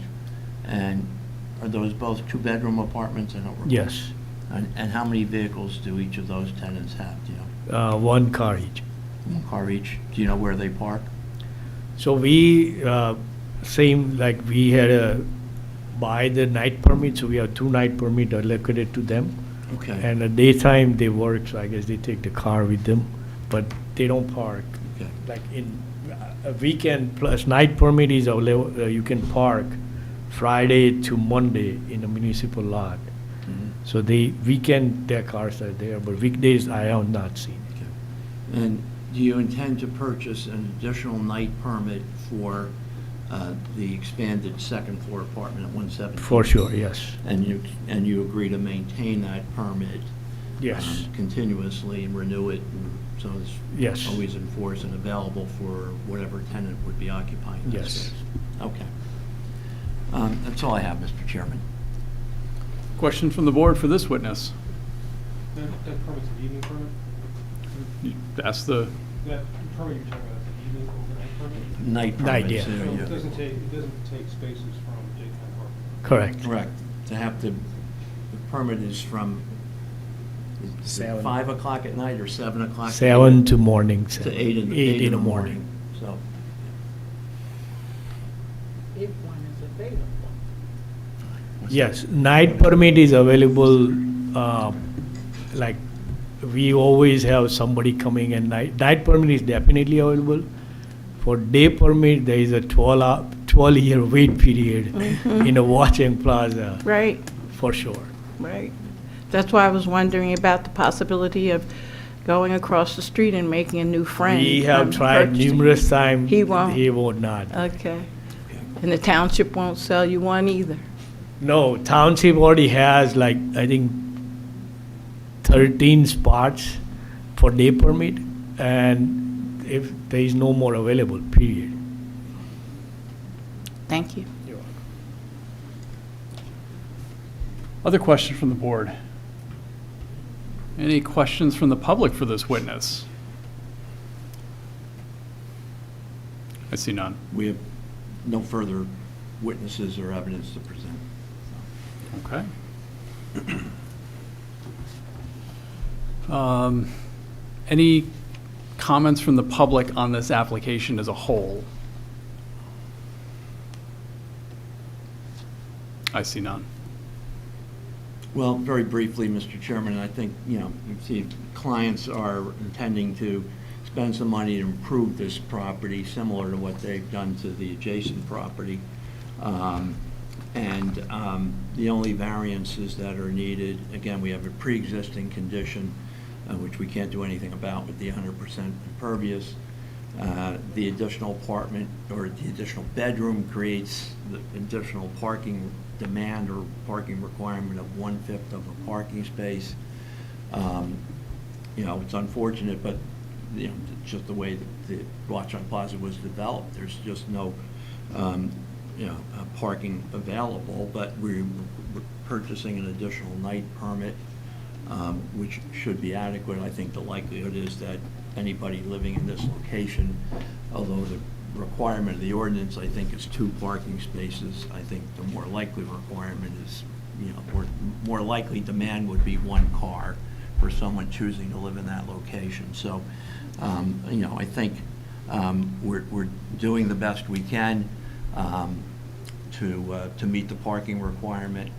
And are those both 2-bedroom apartments? I don't recall. Yes, And how many vehicles do each of those tenants have, do you know? 1 car each. 1 car each? Do you know where they park? So we, same like we had a buy the night permit, so we have 2 night permit allocated to them. Okay. And at daytime they work, so I guess they take the car with them, but they don't park. Okay. Like in a weekend plus night permit is you can park Friday to Monday in a municipal lot. Mhm. So weekend their cars are there, but weekdays I have not seen. Okay. And do you intend to purchase an additional night permit for the expanded second floor apartment at 117? For sure, yes. And you agree to maintain that permit? Yes. Continuously and renew it, and so it's Yes. always enforced and available for whatever tenant would be occupying that Yes. space? Okay. That's all I have, Mr. Chairman. Question from the board for this witness. That permit's an evening permit? That's the, That permit you're talking about, the evening overnight permit? Night Night, permits, yeah. yeah, So yeah. it doesn't take spaces from daytime parking? Correct. Correct. The permit is from, is it 7. 5 o'clock at night or 7 o'clock? 7 to morning. To 8 in the morning. So, If one is available. Yes, night permit is available, like, we always have somebody coming at night. Night permit is definitely available. For day permit, there is a 12-year wait period in a Watchung Plaza, Right, for sure. right. That's why I was wondering about the possibility of going across the street and making a new friend. We have tried purchasing. numerous times. He won't? He won't not. Okay. And the township won't sell you one either? No, township already has like, I think, 13 spots for day permit, and if there is no more available, period. Thank you. other question from the board? Any questions from the public for this witness? I see none. we have no further witnesses or evidence to present. Okay. Any comments from the public on this application as a whole? I see none. Well, very briefly, Mr. Chairman, I think, you see, clients are intending to spend some money to improve this property, similar to what they've done to the adjacent property. The only variances that are needed, again, we have a pre-existing condition, which we can't do anything about with the 100% impervious. The additional apartment or the additional bedroom creates the additional parking demand or parking requirement of 1/5 of a parking space. It's unfortunate, but, just the way that the Watchung Plaza was developed, there's just no, parking available, but we're purchasing an additional night permit. which should be adequate. I think the likelihood is that anybody living in this location, although the requirement of the ordinance, I think, is 2 parking spaces, I think the more likely requirement is, more likely demand would be 1 car for someone choosing to live in that location. So, I think we're doing the best we can to meet the parking requirement,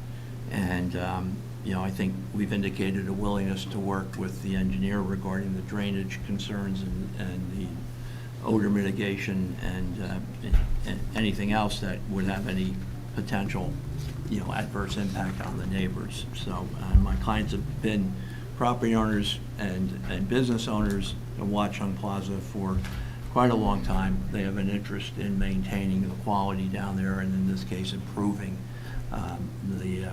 and I think we've indicated a willingness to work with the engineer regarding the drainage concerns and the odor mitigation and anything else that would have any potential, adverse impact on the neighbors. So my clients have been property owners and business owners in Watchung Plaza for quite a long time. They have an interest in maintaining the quality down there, and in this case, improving the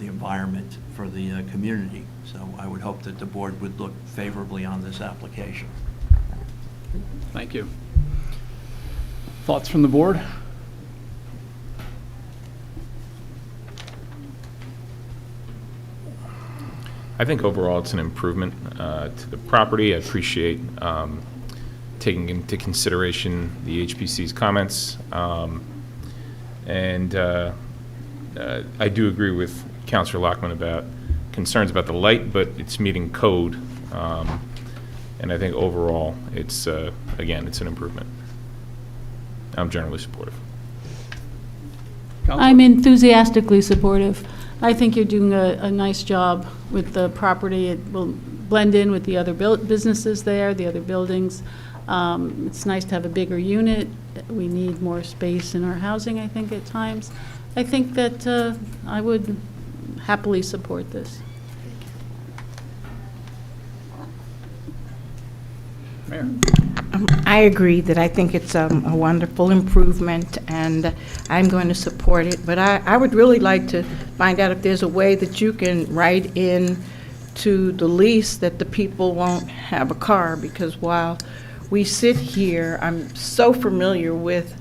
environment for the community. So I would hope that the board would look favorably on this application. Thank you. Thoughts from the board? I think overall it's an improvement to the property. I appreciate taking into consideration the HPC's comments. And I do agree with Councilor Lockman about concerns about the light, but it's meeting code. And I think overall, it's, again, it's an improvement. I'm generally supportive. Counselor? I'm enthusiastically supportive. I think you're doing a nice job with the property. It will blend in with the other businesses there, the other buildings. It's nice to have a bigger unit. We need more space in our housing, I think, at times. I think that I would happily support this. Mayor? I agree that I think it's a wonderful improvement, and I'm going to support it. But I would really like to find out if there's a way that you can write in to the lease that the people won't have a car, because while we sit here, I'm so familiar with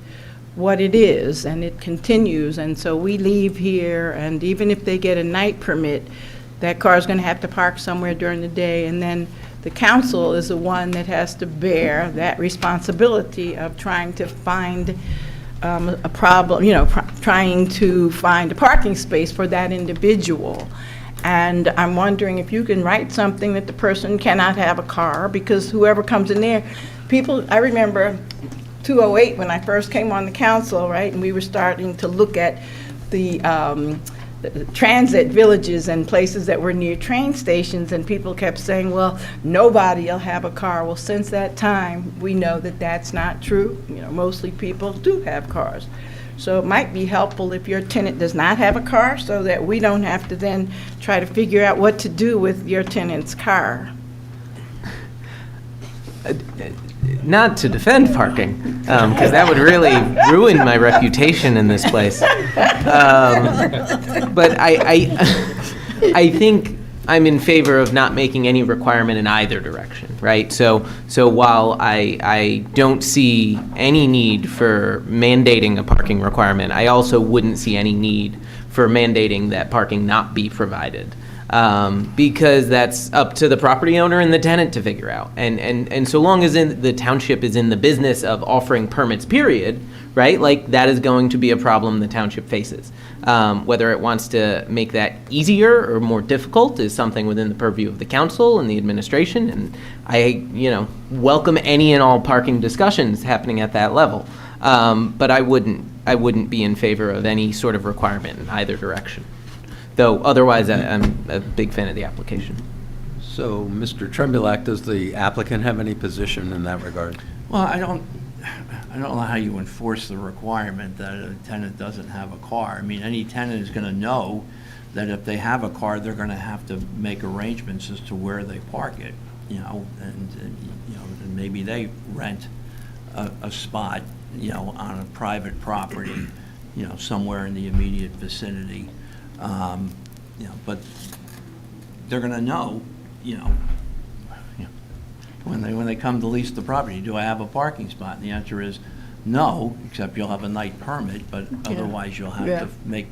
what it is, and it continues, and so we leave here, and even if they get a night permit, that car is going to have to park somewhere during the day, and then the council is the one that has to bear that responsibility of trying to find a problem, trying to find a parking space for that individual. And I'm wondering if you can write something that the person cannot have a car, because whoever comes in there, I remember 2008 when I first came on the council, right, and we were starting to look at the transit villages and places that were near train stations, and people kept saying, well, nobody will have a car. Well, since that time, we know that that's not true. Mostly people do have cars. So it might be helpful if your tenant does not have a car, so that we don't have to then try to figure out what to do with your tenant's car. Not to defend parking, because that would really ruin my reputation in this place. But I think I'm in favor of not making any requirement in either direction, right? So while I don't see any need for mandating a parking requirement, I also wouldn't see any need for mandating that parking not be provided. Because that's up to the property owner and the tenant to figure out. And so long as the township is in the business of offering permits, period, right? Like, that is going to be a problem the township faces. Whether it wants to make that easier or more difficult is something within the purview of the council and the administration. And I, welcome any and all parking discussions happening at that level. But I wouldn't be in favor of any sort of requirement in either direction. Though otherwise, I'm a big fan of the application. So, Mr. Trembulac, does the applicant have any position in that regard? Well, I don't know how you enforce the requirement that a tenant doesn't have a car. I mean, any tenant is going to know that if they have a car, they're going to have to make arrangements as to where they park it, and maybe they rent a spot, on a private property, somewhere in the immediate vicinity. But they're going to know, when they come to lease the property, do I have a parking spot? And the answer is no, except you'll have a night permit, but otherwise you'll have to make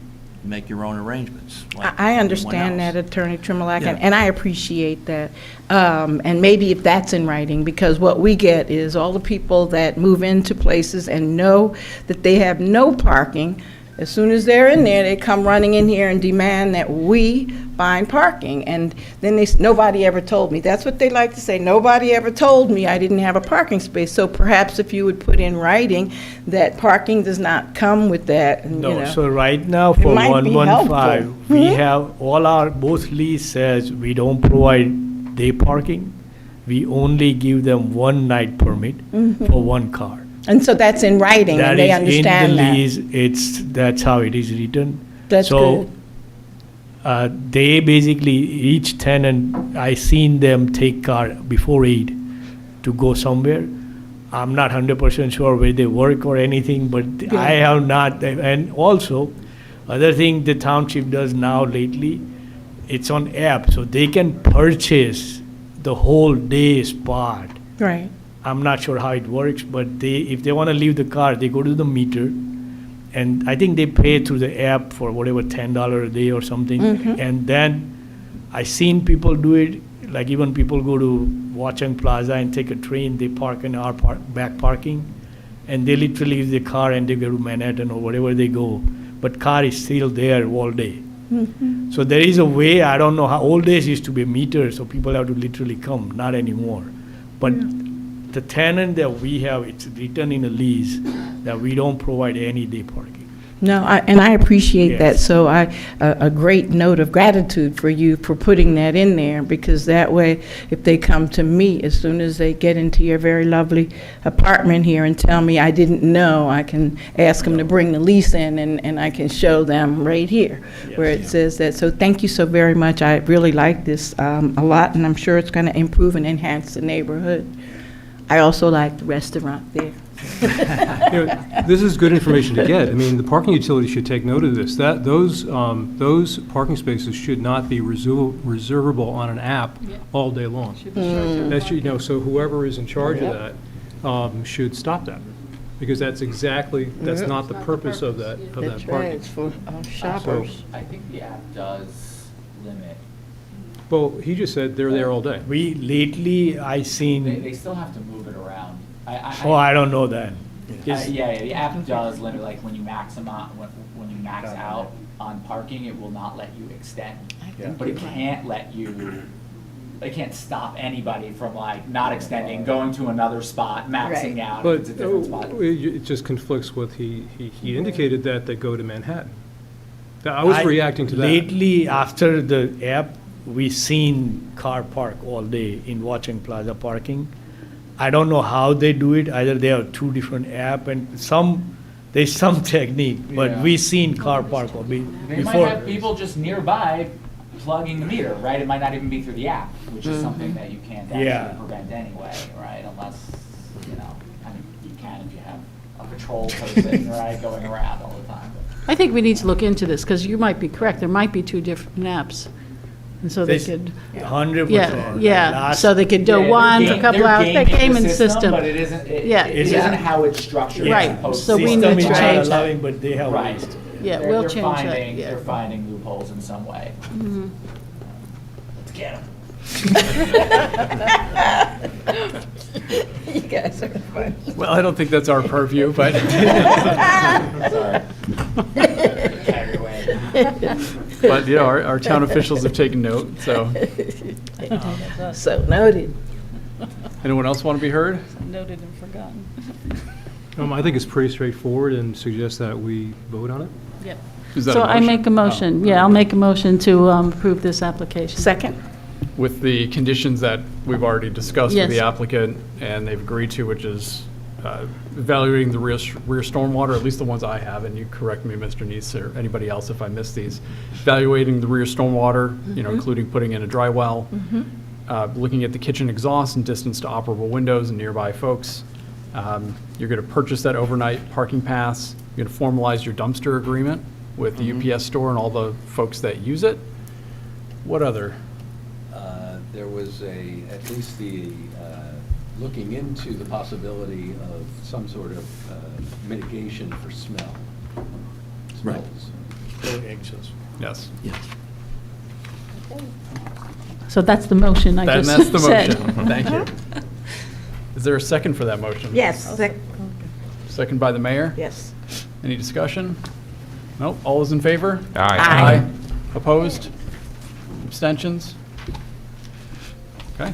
make your own arrangements. like I anyone understand else. that, Attorney Trimalack, Yeah. and I appreciate that. And maybe if that's in writing, because what we get is all the people that move into places and know that they have no parking. As soon as they're in there, they come running in here and demand that we find parking. And then nobody ever told me. That's what they like to say. Nobody ever told me I didn't have a parking space. So perhaps if you would put in writing that parking does not come with that, and, you No, know. so right now for might be 115, helpful. we have, both lease says we don't provide day parking. We only give them one night permit for one car. And so that's in writing, That and they is understand in the that. lease, that's how it is written. That's good. So, they basically, each tenant, I seen them take car before 8 to go somewhere. I'm not 100% sure where they work or anything, but I have not, and also, other thing the township does now lately, it's on app, so they can purchase the whole day spot. Right. I'm not sure how it works, but if they want to leave the car, they go to the meter, and I think they pay through the app for whatever, $10 a day or something. And then I seen people do it, like even people go to Watchung Plaza and take a train, they park in our back parking, and they literally leave the car and they go to Manhattan or wherever they go, but car is still there all day. So there is a way, I don't know how, old days used to be metered, so people have to literally come, not anymore. But the tenant that we have, it's written in a lease that we don't provide any day parking. No, and I appreciate that, Yes. so a great note of gratitude for you for putting that in there, because that way, if they come to me, as soon as they get into your very lovely apartment here and tell me I didn't know, I can ask them to bring the lease in, and I can show them right here, where it says that. So thank you so very much. I really like this a lot, and I'm sure it's going to improve and enhance the neighborhood. I also like the restaurant there. You know, this is good information to get. I mean, the parking utility should take note of this. Those parking spaces should not be reservable on an app all day long. That should, so whoever is in charge of that should stop that, because that's not the purpose of that parking. It's for shoppers. I think the app does limit. Well, he just said they're there all day. Lately, I They seen, still have to move it around. I don't know that. Yeah, the app does limit, like when you max when you max out on parking, it will not let you extend. But it can't it can't stop anybody from like not extending, going to another spot, maxing out if But it's a different spot. it just conflicts with, he indicated that they go to Manhattan. I was reacting to that. Lately, after the app, we seen car park all day in Watchung Plaza parking. I don't know how they do it, either they have two different app and there's some technique, but Yeah. we seen car park all day They might before. have people just nearby plugging the meter, right? It might not even be through the app, which is something that you can't actually Yeah. prevent anyway, right? Unless, you can if you have a patrol person, right, going around all the time. I think we need to look into this, because you might be correct, there might be two different apps. And so they There's could, 100%. yeah, so they could do Yeah, one they're for a couple they're hours, the gaming gaming system. But it isn't, Yeah. it isn't how it's structured. Right, It's supposed so to we be. need to System is not change that. allowing, but they have Right. ways to. Yeah, They're- we'll they're change that, finding- yeah. They're finding loopholes in some way. Let's get them. You guys are funny. Well, I don't think that's our purview, but Sorry. Carried away. but our town officials have taken note. So, So noted. anyone else want to be heard? Noted and forgotten. I think it's pretty straightforward and suggest that we vote on it. Yep. Is that So a I motion? make a motion, I'll make a motion to approve this application. Second? With the conditions that we've already discussed with the Yes. applicant and they've agreed to, which is evaluating the rear stormwater, at least the ones I have, and you correct me, Mr. Neese, or anybody else if I miss these. Evaluating the rear stormwater, including putting in a dry well, looking at the kitchen exhaust and distance to operable windows and nearby folks. You're going to purchase that overnight parking pass. You're going to formalize your dumpster agreement with the UPS store and all the folks that use it. What other? There was at least looking into the possibility of some sort of mitigation for Right. smells. Very anxious. Yes. Yes. So that's the motion I And just that's the said. motion. Thank you. Is there a second for that motion? Yes, Second by the mayor? yes. Any discussion? Nope. All those in favor? Aye. Opposed? Abstentions? Okay.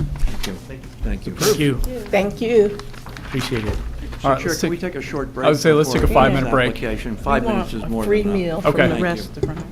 Thank you. Thank you. Thank you. Appreciate it. All right, Chair, let's can we take- take a short break? I would say let's take a before 5-minute this break. application? 5 minutes is more than Free enough. meal Okay. from the Thank you. restaurant.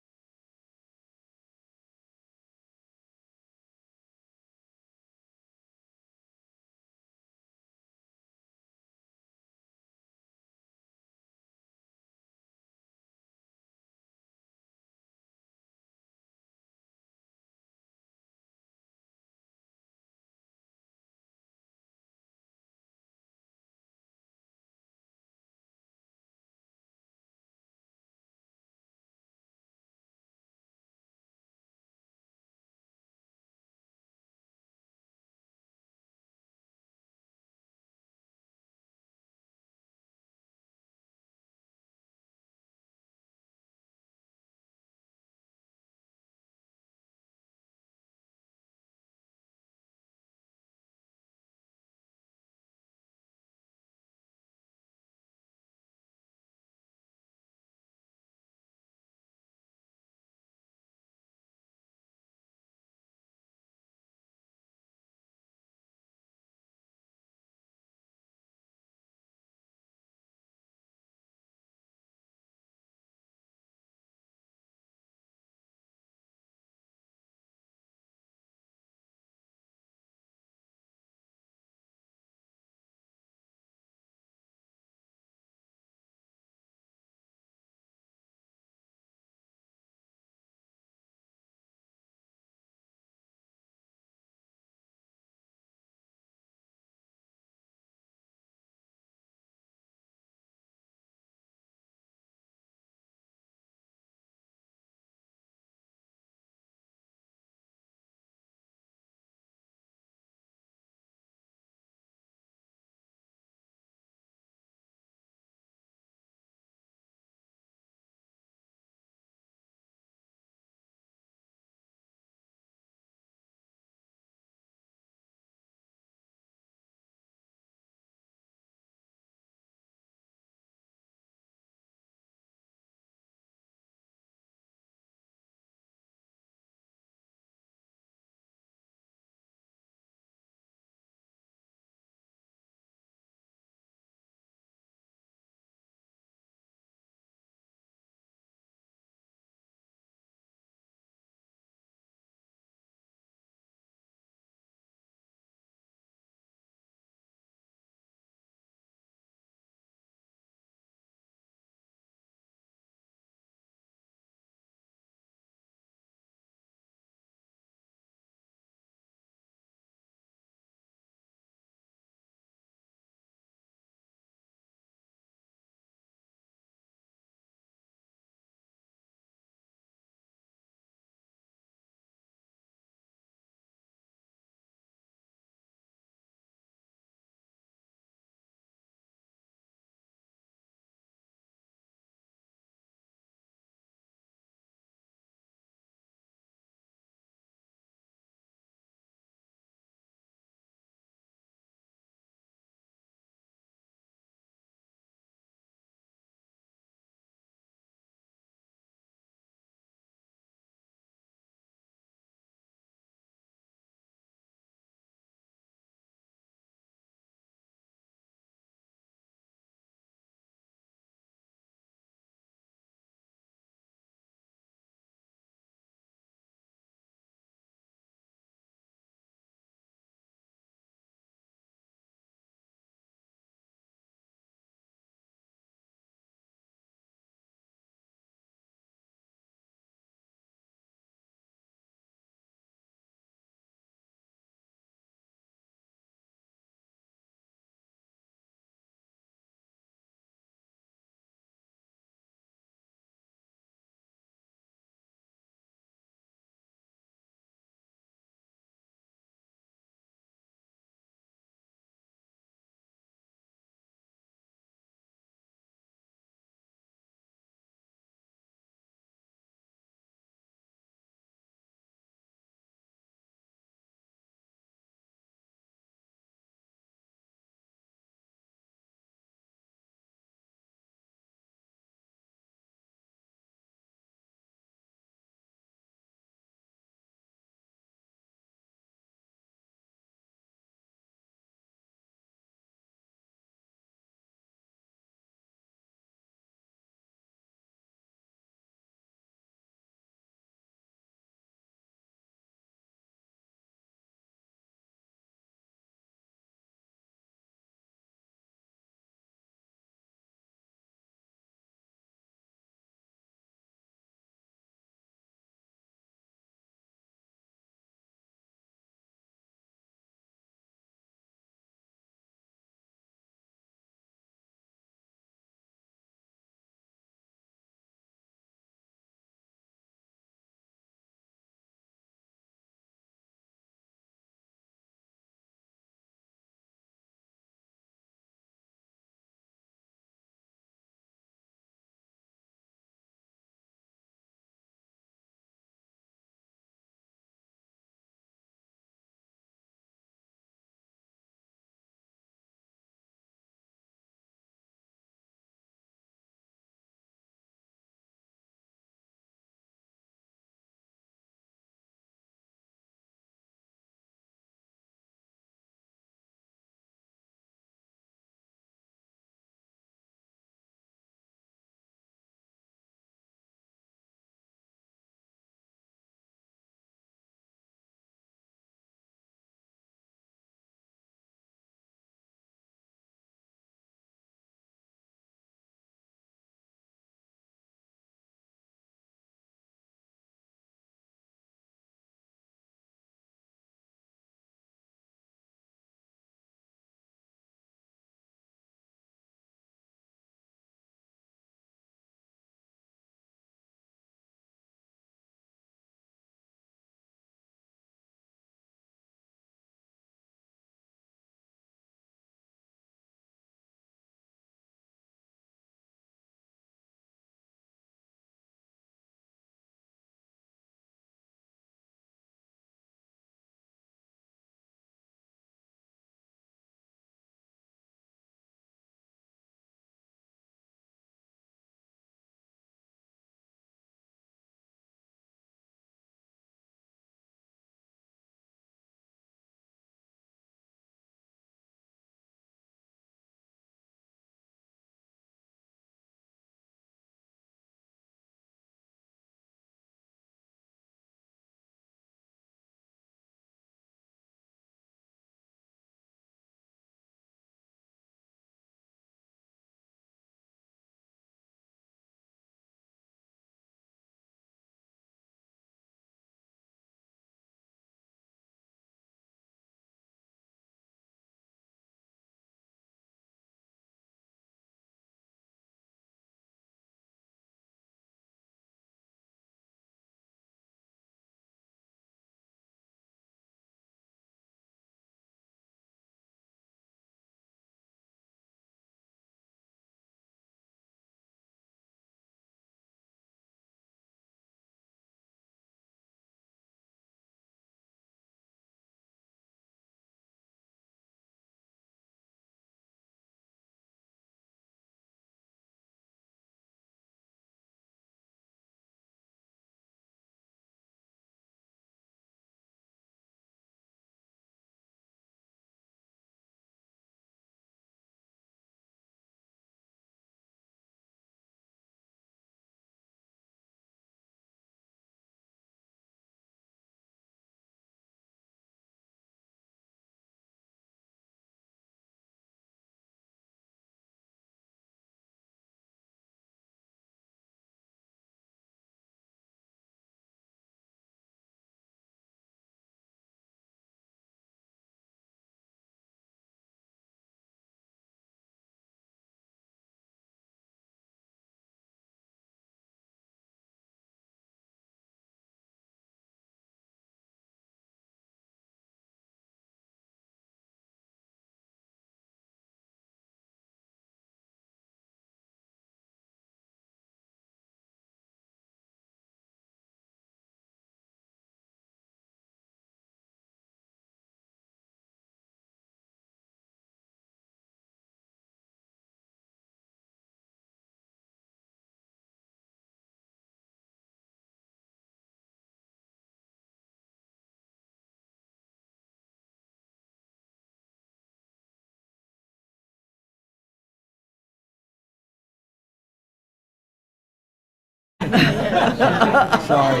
Sorry.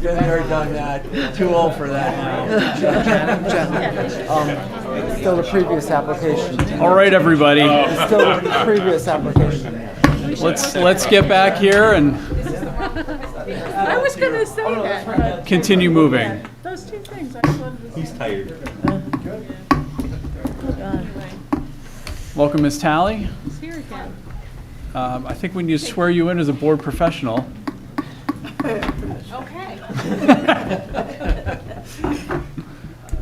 Been there, done that. Too old for that now. Still the previous application. All right, everybody. Still the previous application. Let's get back here and I was going to say that. continue moving. Those two things, I just wanted to say. He's tired. Welcome, Ms. Talley. He's here again. I think we need to swear you in as a board professional. Okay.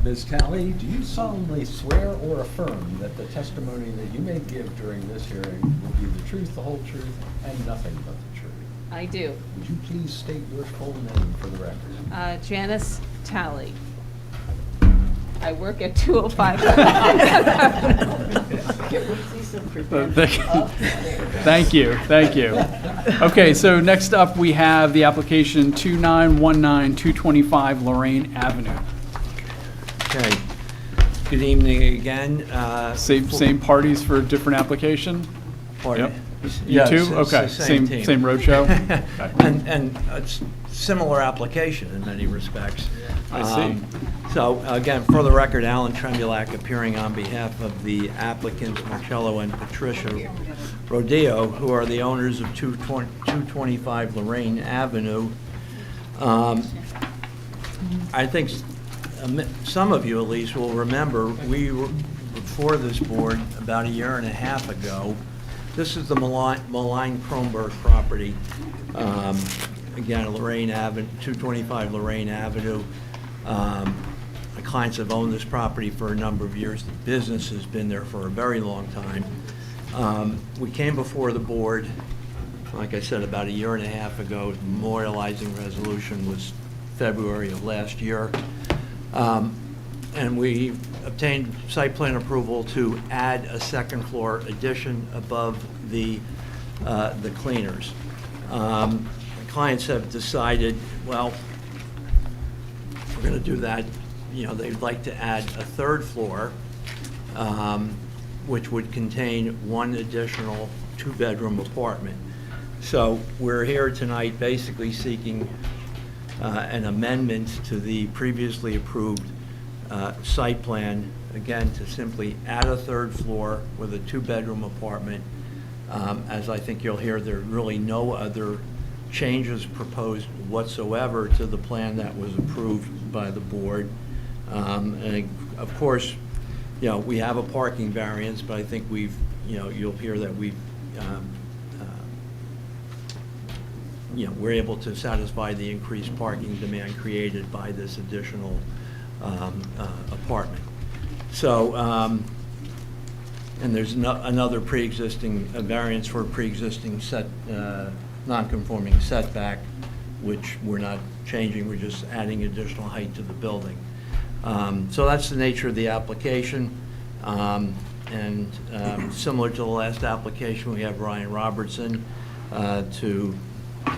Ms. Talley, do you solemnly swear or affirm that the testimony that you may give during this hearing will be the truth, the whole truth, and nothing but the truth? I do. Would you please state your full name for the record? Janice Talley. I work at 205. Thank you, thank you. Okay, so next up, we have the application 2919-225 Lorraine Avenue. Okay. Good evening again. Same parties for a different application? Pardon? Yep. You Yes, too? it's the Okay, same same team. roadshow? And it's similar application in many respects. I see. So again, for the record, Alan Tremulak appearing on behalf of the applicants Marcello and Patricia Rodio, who are the owners of 225 Lorraine Avenue. I think some of you at least will remember, we were before this board about a year and a half ago. This is the Malign Kronberg property. Again, Lorraine Avenue, 225 Lorraine Avenue. My clients have owned this property for a number of years. The business has been there for a very long time. We came before the board, like I said, about a year and a half ago. The memorializing resolution was February of last year. And we obtained site plan approval to add a second floor addition above the cleaners. The clients have decided, well, if we're going to do that, you know, they'd like to add a third floor, which would contain one additional two-bedroom apartment. So we're here tonight basically seeking an amendment to the previously approved site plan, again, to simply add a third floor with a two-bedroom apartment. As I think you'll hear, there are really no other changes proposed whatsoever to the plan that was approved by the board. And of course, you know, we have a parking variance, but I think we've, you know, you'll hear that we've, you know, we're able to satisfy the increased parking demand created by this additional apartment. So, and there's another pre-existing variance for a pre-existing non-conforming setback, which we're not changing, we're just adding additional height to the building. So that's the nature of the application. And similar to the last application, we have Ryan Robertson to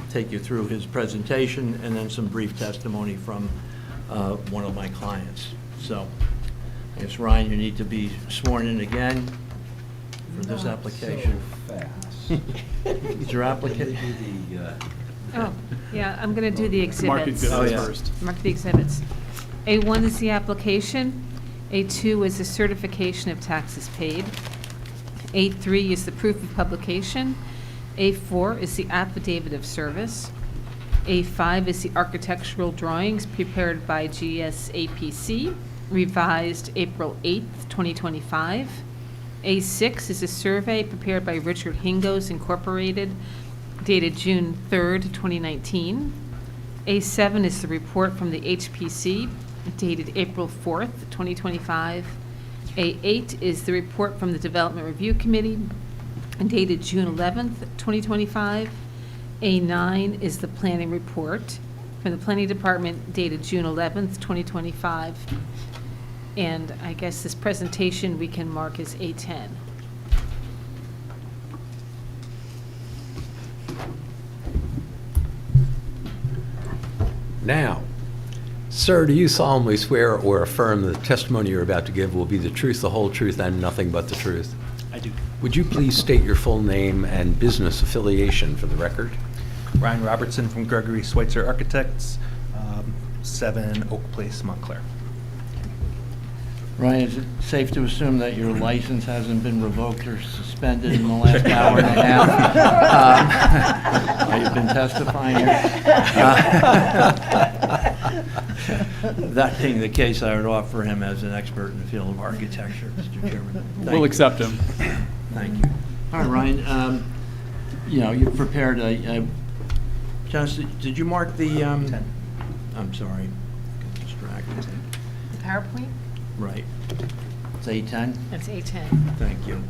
take you through his presentation, and then some brief testimony from one of my clients. So, I guess, Ryan, you need to be sworn in again for this application. So fast. Is your application? Oh, yeah, I'm going to do the Mark exhibits. exhibits first. Mark the exhibits. A1 is the application. A2 is the certification of taxes paid. A3 is the proof of publication. A4 is the affidavit of service. A5 is the architectural drawings prepared by GSAPC, revised April 8th, 2025. A6 is a survey prepared by Richard Hingos Incorporated, dated June 3rd, 2019. A7 is the report from the HPC, dated April 4th, 2025. A8 is the report from the Development Review Committee, dated June 11th, 2025. A9 is the planning report from the Planning Department, dated June 11th, 2025. And I guess this presentation we can mark as A10. Now, sir, do you solemnly swear or affirm that the testimony you're about to give will be the truth, the whole truth, and nothing but the truth? I do. Would you please state your full name and business affiliation for the record? Ryan Robertson from Gregory Schweitzer Architects, 7 Oak Place, Montclair. Ryan, is it safe to assume that your license hasn't been revoked or suspended in the last hour and a half? While you've been testifying here? That being the case, I would offer him as an expert in the field of architecture, Mr. Chairman. We'll accept him. Thank you. All right, Ryan, you've prepared Jonathan, did you mark the, 10. I'm sorry, got distracted. The PowerPoint? Right. It's A10? That's A10. Thank you.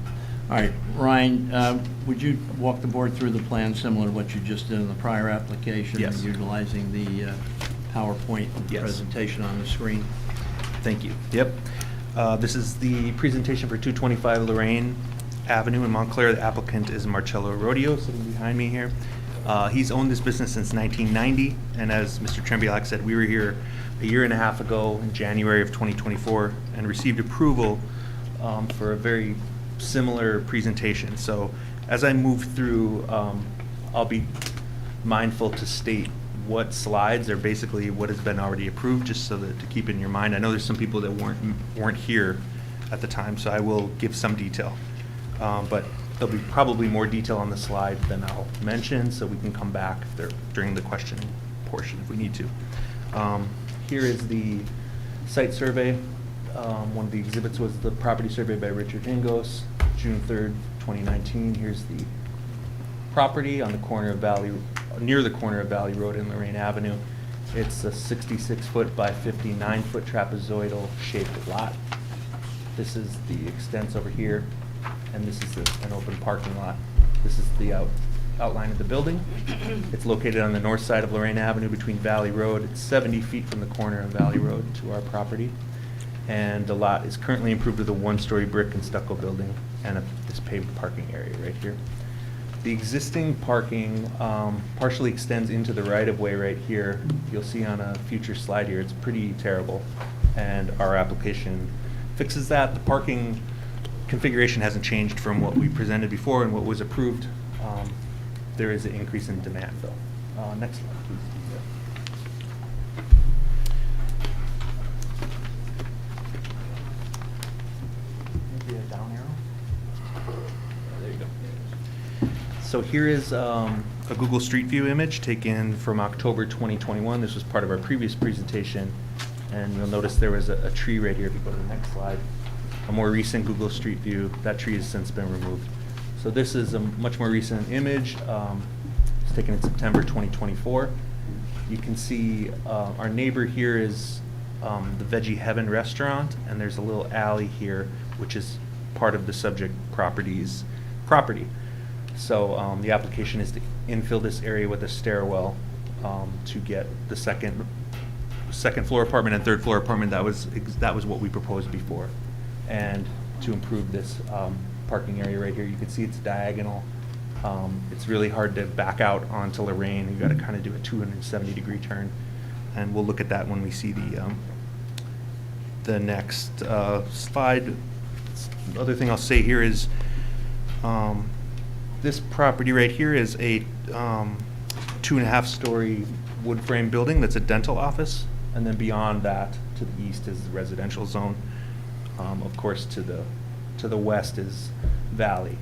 All right, Ryan, would you walk the board through the plan similar to what you just did in the prior application? Yes. Utilizing the PowerPoint Yes. presentation on the screen? Thank you. Yep. This is the presentation for 225 Lorraine Avenue in Montclair. The applicant is Patricia Rodio, sitting behind me here. He's owned this business since 1990, and as Mr. Trembiak said, we were here a year and a half ago in January of 2024 and received approval for a very similar presentation. So as I move through, I'll be mindful to state what slides are basically what has been already approved, just so that to keep in your mind. I know there's some people that weren't here at the time, so I will give some detail. But there'll be probably more detail on the slide than I'll mention, so we can come back during the questioning portion if we need to. Here is the site survey. One of the exhibits was the property survey by Richard Ingos, June 3rd, 2019. Here's the property on the corner of near the corner of Valley Road and Lorraine Avenue. It's a 66-foot by 59-foot trapezoidal shaped lot. This is the extents over here, and this is an open parking lot. This is the outline of the building. It's located on the north side of Lorraine Avenue between Valley Road. It's 70 feet from the corner of Valley Road to our property. And the lot is currently improved with a 1-story brick and stucco building and this paved parking area right here. The existing parking partially extends into the right-of-way right here. You'll see on a future slide here, it's pretty terrible. And our application fixes that. The parking configuration hasn't changed from what we presented before and what was approved. There is an increase in demand, though. Next slide, please. Maybe a down arrow. There you go. So here is a Google Street View image taken from October 2021. This was part of our previous presentation. And you'll notice there was a tree right here. If you go to the next slide. A more recent Google Street View. That tree has since been removed. So this is a much more recent image. It's taken in September 2024. You can see our neighbor here is the Veggie Heaven restaurant, and there's a little alley here, which is part of the subject property's property. So the application is to infill this area with a stairwell to get the second floor apartment and third floor apartment. That was what we proposed before, and to improve this parking area right here. You can see it's diagonal. It's really hard to back out onto Lorraine. You've got to kind of do a 270-degree turn, and we'll look at that when we see the next slide. The other thing I'll say here is this property right here is a 2.5-story wood frame building that's a dental office, and then beyond that to the east is the residential zone. Of course, to the west is Valley.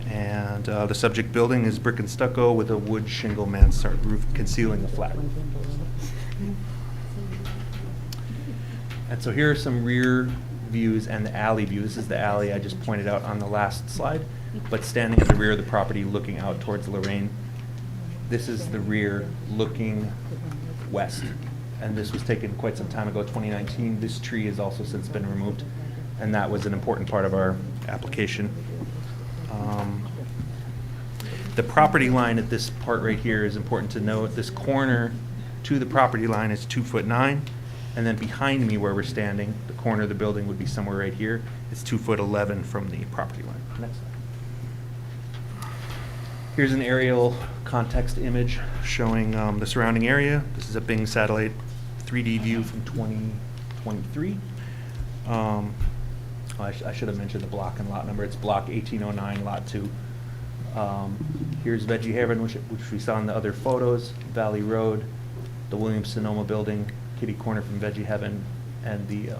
And the subject building is brick and stucco with a wood shingle mansard roof concealing the flat roof. And so here are some rear views and the alley view. This is the alley I just pointed out on the last slide, but standing at the rear of the property looking out towards Lorraine. This is the rear looking west. And this was taken quite some time ago, 2019. This tree has also since been removed, and that was an important part of our application. The property line at this part right here is important to note. This corner to the property line is 2'9", and then behind me where we're standing, the corner of the building would be somewhere right here. It's 2'11" from the property line. Next slide. Here's an aerial context image showing the surrounding area. This is a Bing satellite 3D view from 2023. I should have mentioned the block and lot number. It's block 1809, lot 2. Here's Veggie Haven, which we saw in the other photos, Valley Road, the Williams-Sonoma Building, kitty corner from Veggie Heaven, and the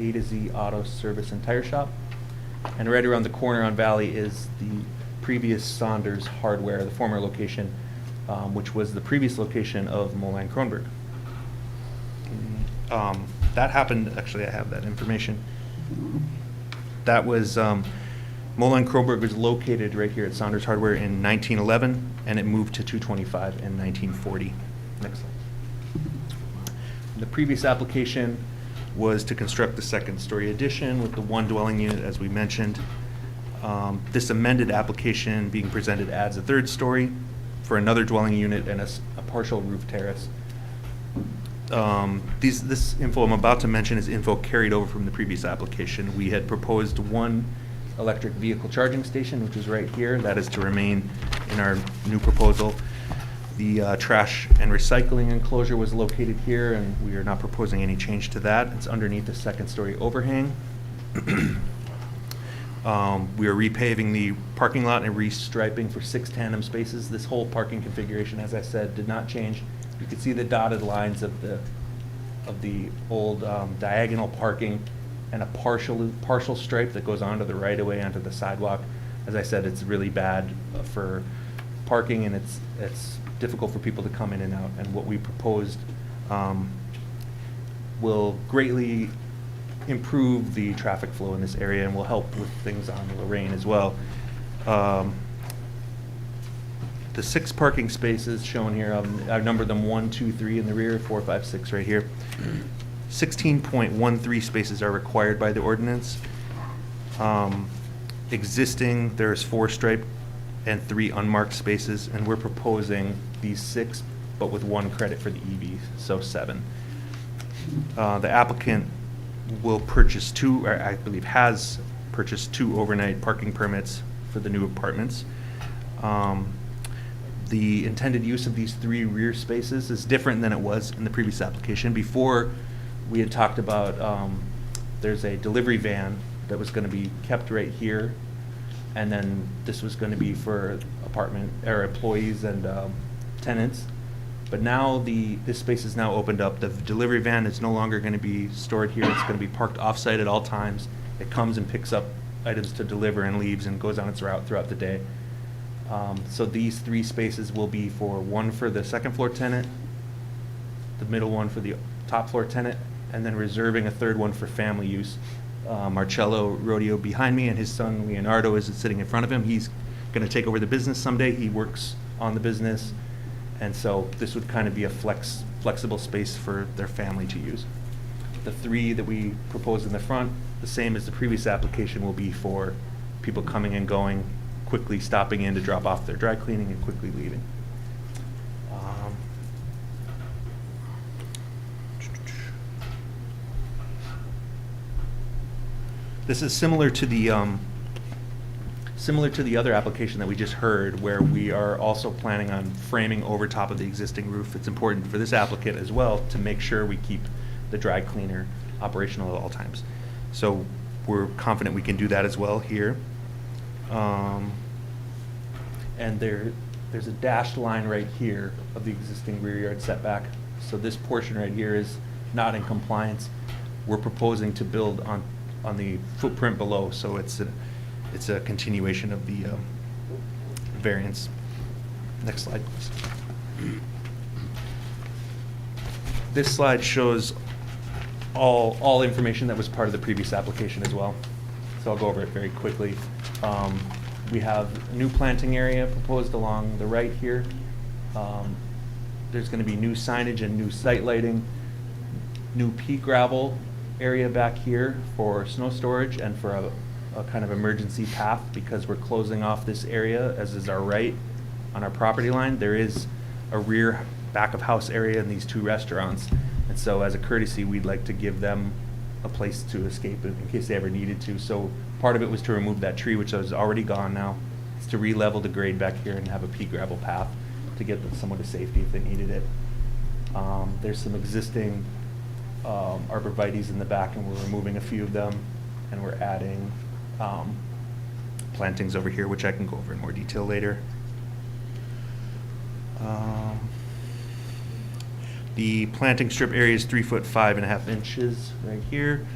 A to Z Auto Service and Tire Shop. And right around the corner on Valley is the previous Saunders Hardware, the former location, which was the previous location of Moline Kronberg. That happened, actually I have that information. That was, Moline Kronberg was located right here at Saunders Hardware in 1911, and it moved to 225 in 1940. Next slide. The previous application was to construct the second-story addition with the one dwelling unit, as we mentioned. This amended application being presented adds a third story for another dwelling unit and a partial roof terrace. This info I'm about to mention is info carried over from the previous application. We had proposed one electric vehicle charging station, which is right here. That is to remain in our new proposal. The trash and recycling enclosure was located here, and we are not proposing any change to that. It's underneath the second-story overhang. We are repaving the parking lot and restriping for 6 tandem spaces. This whole parking configuration, as I said, did not change. You can see the dotted lines of the old diagonal parking and a partial stripe that goes onto the right-of-way, onto the sidewalk. As I said, it's really bad for parking, and it's difficult for people to come in and out. And what we proposed will greatly improve the traffic flow in this area and will help with things on Lorraine as well. The 6 parking spaces shown here, I've numbered them 1, 2, 3 in the rear, 4, 5, 6 right here. 16.13 spaces are required by the ordinance. Existing, there's 4 striped and 3 unmarked spaces, and we're proposing these 6, but with 1 credit for the EV, so 7. The applicant will purchase 2, or I believe has purchased 2 overnight parking permits for the new apartments. The intended use of these 3 rear spaces is different than it was in the previous application. Before, we had talked about there's a delivery van that was going to be kept right here, and then this was going to be for apartment or employees and tenants. But now this space is now opened up. The delivery van is no longer going to be stored here. It's going to be parked off-site at all times. It comes and picks up items to deliver and leaves and goes on its route throughout the day. So these 3 spaces will be for 1 for the second floor tenant, the middle one for the top floor tenant, and then reserving a 3rd one for family use. Marcello Rodio behind me and his son Leonardo is sitting in front of him. He's going to take over the business someday. He works on the business, and so this would kind of be a flexible space for their family to use. The 3 that we proposed in the front, the same as the previous application, will be for people coming and going, quickly stopping in to drop off their dry cleaning and quickly leaving. This is similar to the other application that we just heard, where we are also planning on framing over top of the existing roof. It's important for this applicant as well to make sure we keep the dry cleaner operational at all times. So we're confident we can do that as well here. And there's a dashed line right here of the existing rear yard setback. So this portion right here is not in compliance. We're proposing to build on the footprint below, so it's a continuation of the variance. Next slide, please. This slide shows all information that was part of the previous application as well. So I'll go over it very quickly. We have a new planting area proposed along the right here. There's going to be new signage and new site lighting, new pea gravel area back here for snow storage and for a kind of emergency path, because we're closing off this area, as is our right on our property line. There is a rear back of house area in these 2 restaurants, and so as a courtesy, we'd like to give them a place to escape in case they ever needed to. So part of it was to remove that tree, which is already gone now. It's to re-level the grade back here and have a pea gravel path to get someone to safety if they needed it. There's some existing arborvitaes in the back, and we're removing a few of them, and we're adding plantings over here, which I can go over in more detail later. The planting strip area is 3 foot 5.5 inches right here.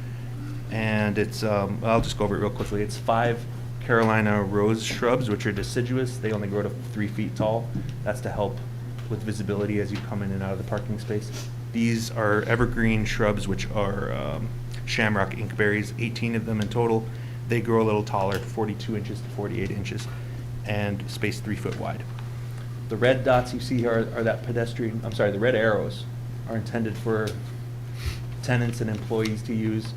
And it's, I'll just go over it real quickly. It's 5 Carolina rose shrubs, which are deciduous. They only grow to 3 feet tall. That's to help with visibility as you come in and out of the parking space. These are evergreen shrubs, which are shamrock inkberries, 18 of them in total. They grow a little taller, 42 inches to 48 inches, and spaced 3 foot wide. The red dots you see here are that pedestrian, I'm sorry, the red arrows are intended for tenants and employees to use.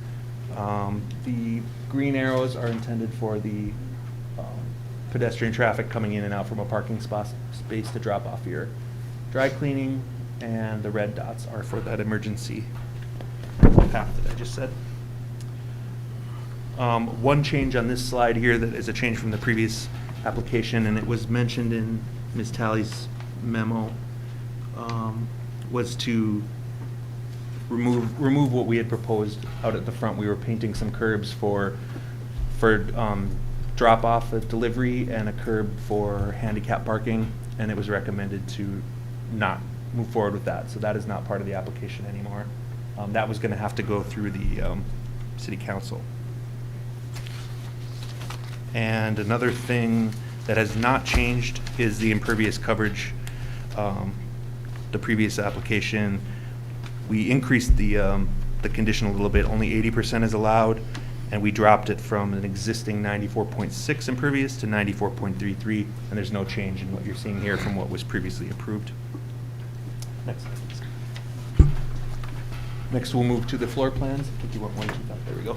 The green arrows are intended for the pedestrian traffic coming in and out from a parking space to drop off your dry cleaning, and the red dots are for that emergency path that I just said. One change on this slide here that is a change from the previous application, and it was mentioned in Ms. Talley's memo, was to remove what we had proposed out at the front. We were painting some curbs for drop-off of delivery and a curb for handicap parking, and it was recommended to not move forward with that. So that is not part of the application anymore. That was going to have to go through the city council. And another thing that has not changed is the impervious coverage. The previous application, we increased the condition a little bit. Only 80% is allowed, and we dropped it from an existing 94.6 impervious to 94.33, and there's no change in what you're seeing here from what was previously approved. Next slide, please. Next, we'll move to the floor plans. I think you want 1, 2, 5. There we go.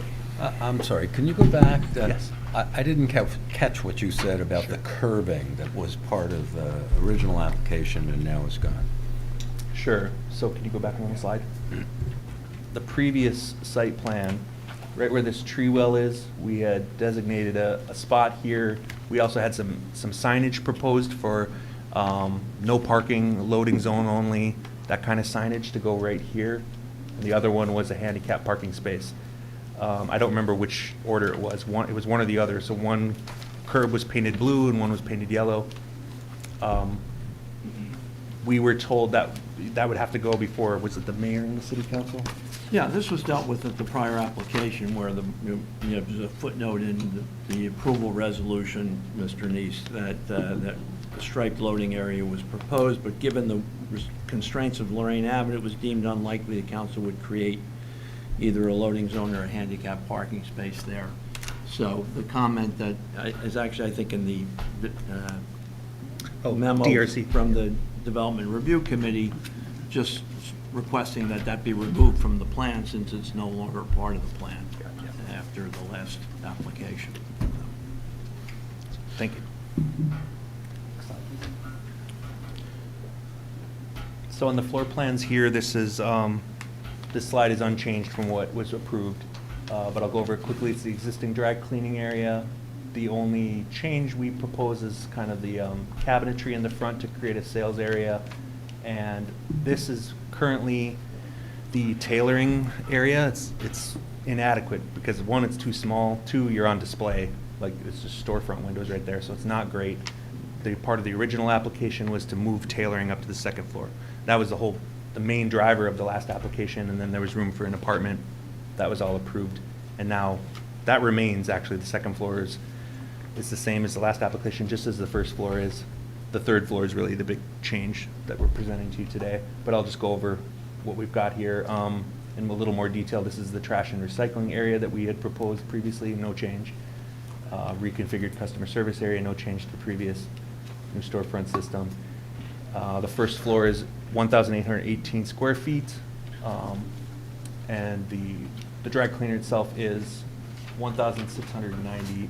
I'm sorry, can you go back? Yes. I didn't catch what you said about the curbing that was part of the original application and now is gone. Sure. So can you go back one slide? The previous site plan, right where this tree well is, we had designated a spot here. We also had some signage proposed for no parking, loading zone only, that kind of signage to go right here. And the other one was a handicap parking space. I don't remember which order it was. It was one or the other. So one curb was painted blue and one was painted yellow. We were told that that would have to go before, was it the mayor and the city council? Yeah, this was dealt with at the prior application where there's a footnote in the approval resolution, Mr. Neese, that the striped loading area was proposed, but given the constraints of Lorraine Avenue, it was deemed unlikely the council would create either a loading zone or a handicap parking space there. So the comment that is actually, I think, in the memo DRC from the Development Review Committee, just requesting that that be removed from the plan since it's no longer part of the plan after the last application. Thank you. So on the floor plans here, this is this slide is unchanged from what was approved, but I'll go over it quickly. It's the existing dry cleaning area. The only change we propose is kind of the cabinetry in the front to create a sales area, and this is currently the tailoring area. It's inadequate because one, it's too small. Two, you're on display. Like, it's just storefront windows right there, so it's not great. The part of the original application was to move tailoring up to the second floor. That was the main driver of the last application, and then there was room for an apartment. That was all approved, and now that remains. Actually, the second floor is the same as the last application, just as the first floor is. The third floor is really the big change that we're presenting to you today, but I'll just go over what we've got here in a little more detail. This is the trash and recycling area that we had proposed previously, no change. Reconfigured customer service area, no change to the previous new storefront system. The first floor is 1,818 square feet, and the dry cleaner itself is 1,690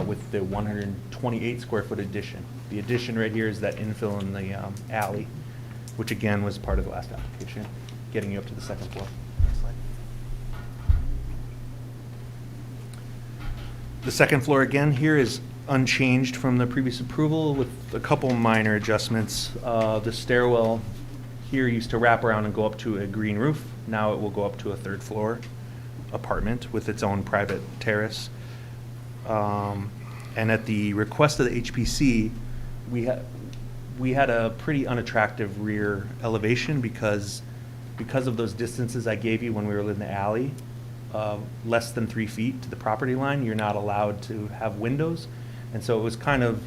with the 128 square foot addition. The addition right here is that infill in the alley, which again was part of the last application, getting you up to the second floor. Next slide. The second floor again here is unchanged from the previous approval with a couple minor adjustments. The stairwell here used to wrap around and go up to a green roof. Now it will go up to a third floor apartment with its own private terrace. And at the request of the HPC, we had a pretty unattractive rear elevation because of those distances I gave you when we were in the alley, less than 3 feet to the property line, you're not allowed to have windows. And so it was kind of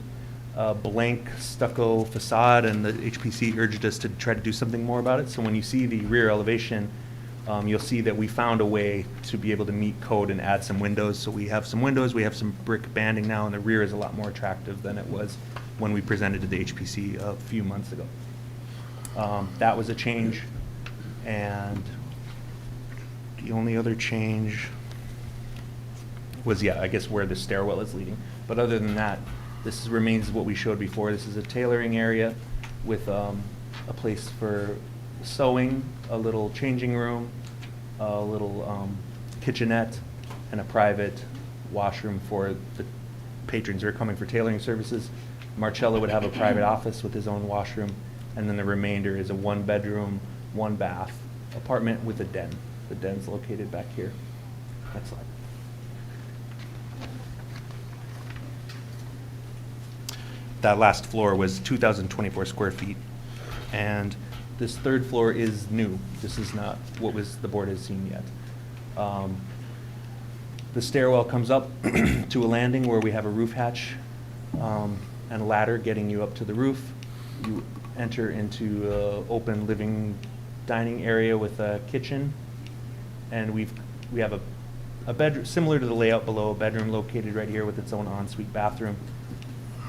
a blank stucco facade, and the HPC urged us to try to do something more about it. So when you see the rear elevation, you'll see that we found a way to be able to meet code and add some windows. So we have some windows, we have some brick banding now, and the rear is a lot more attractive than it was when we presented to the HPC a few months ago. That was a change, and the only other change was, I guess where the stairwell is leading. But other than that, this remains what we showed before. This is a tailoring area with a place for sewing, a little changing room, a little kitchenette, and a private washroom for the patrons who are coming for tailoring services. Marcello would have a private office with his own washroom, and then the remainder is a 1-bedroom, 1-bath apartment with a den. The den's located back here. Next slide. That last floor was 2,024 square feet, and this third floor is new. This is not what the board has seen yet. The stairwell comes up to a landing where we have a roof hatch and a ladder getting you up to the roof. You enter into an open living dining area with a kitchen, and we have a bedroom similar to the layout below, a bedroom located right here with its own ensuite bathroom.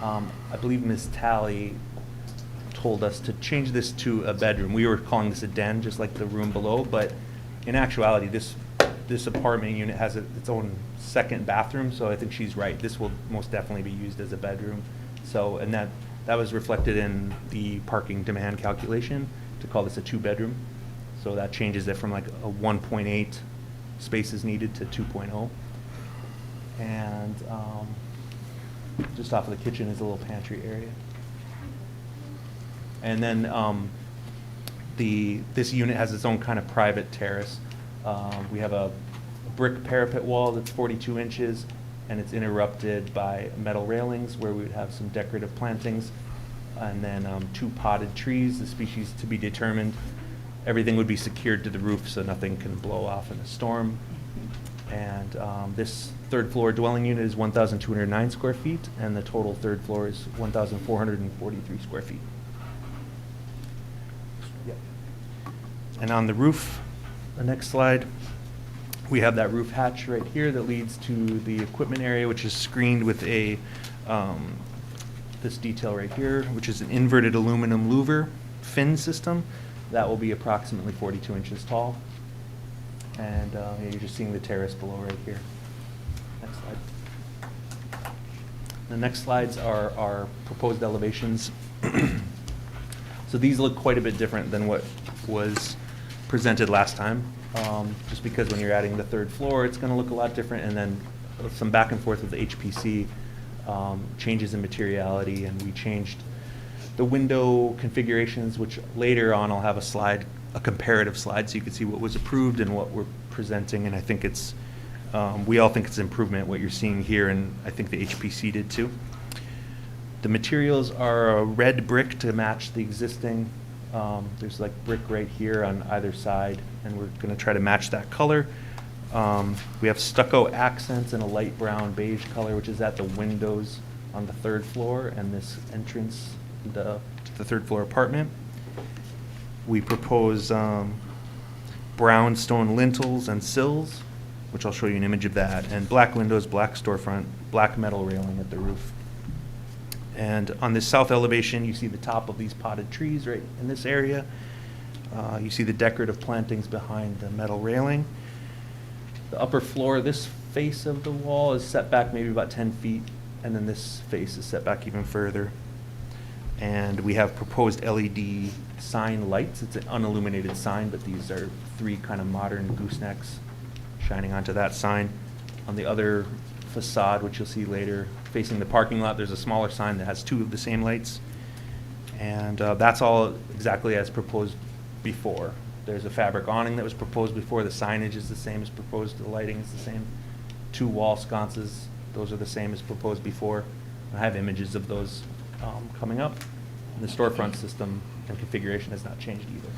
I believe Ms. Talley told us to change this to a bedroom. We were calling this a den, just like the room below, but in actuality, this apartment unit has its own second bathroom, so I think she's right. This will most definitely be used as a bedroom. So, and that was reflected in the parking demand calculation to call this a 2-bedroom. So that changes it from like a 1.8 spaces needed to 2.0. And just off of the kitchen is a little pantry area. And then this unit has its own kind of private terrace. We have a brick parapet wall that's 42 inches, and it's interrupted by metal railings where we would have some decorative plantings, and then 2 potted trees, the species to be determined. Everything would be secured to the roof so nothing can blow off in a storm. And this third floor dwelling unit is 1,209 square feet, and the total third floor is 1,443 square feet. Yep. And on the roof, the next slide, we have that roof hatch right here that leads to the equipment area, which is screened with a this detail right here, which is an inverted aluminum louver fin system. That will be approximately 42 inches tall. And you're just seeing the terrace below right here. Next slide. The next slides are our proposed elevations. So these look quite a bit different than what was presented last time, just because when you're adding the third floor, it's going to look a lot different, and then some back and forth with the HPC, changes in materiality, and we changed the window configurations, which later on I'll have a comparative slide so you can see what was approved and what we're presenting, and I think it's, we all think it's an improvement what you're seeing here, and I think the HPC did too. The materials are a red brick to match the existing. There's like brick right here on either side, and we're going to try to match that color. We have stucco accents and a light brown beige color, which is at the windows on the third floor and this entrance to the third floor apartment. We propose brown stone lintels and sills, which I'll show you an image of that, and black windows, black storefront, black metal railing at the roof. And on this south elevation, you see the top of these potted trees right in this area. You see the decorative plantings behind the metal railing. The upper floor, this face of the wall is set back maybe about 10 feet, and then this face is set back even further. And we have proposed LED sign lights. It's an unilluminated sign, but these are 3 kind of modern goosenecks shining onto that sign. On the other facade, which you'll see later, facing the parking lot, there's a smaller sign that has 2 of the same lights. And that's all exactly as proposed before. There's a fabric awning that was proposed before. The signage is the same as proposed. The lighting is the same. 2 wall sconces Those are the same as proposed before. I have images of those coming up. The storefront system and configuration has not changed either.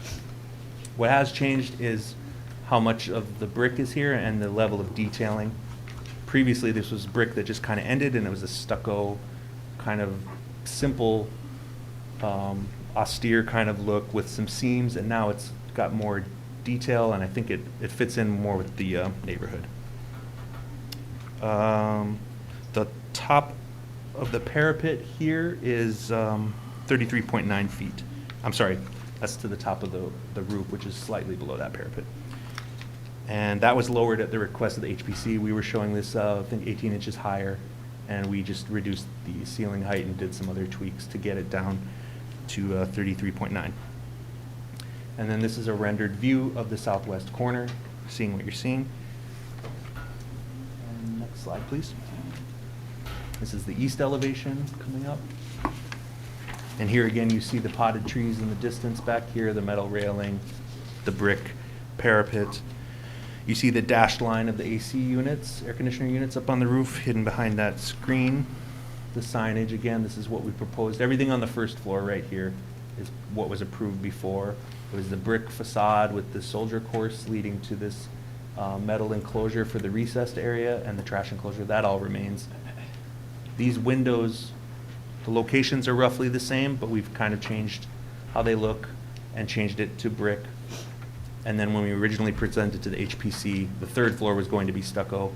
What has changed is how much of the brick is here and the level of detailing. Previously, this was brick that just kind of ended, and it was a stucco, kind of simple, austere kind of look with some seams, and now it's got more detail, and I think it fits in more with the neighborhood. The top of the parapet here is 33.9 feet. I'm sorry, that's to the top of the roof, which is slightly below that parapet. And that was lowered at the request of the HPC. We were showing this, I think, 18 inches higher, and we just reduced the ceiling height and did some other tweaks to get it down to 33.9. And then this is a rendered view of the southwest corner, seeing what you're seeing. And next slide, please. This is the east elevation coming up. And here again, you see the potted trees in the distance back here, the metal railing, the brick parapet. You see the dashed line of the AC units, air conditioner units up on the roof, hidden behind that screen. The signage, again, this is what we proposed. Everything on the first floor right here is what was approved before. It was the brick facade with the soldier course leading to this metal enclosure for the recessed area and the trash enclosure. That all remains. These windows, the locations are roughly the same, but we've kind of changed how they look and changed it to brick. And then when we originally presented to the HPC, the third floor was going to be stucco,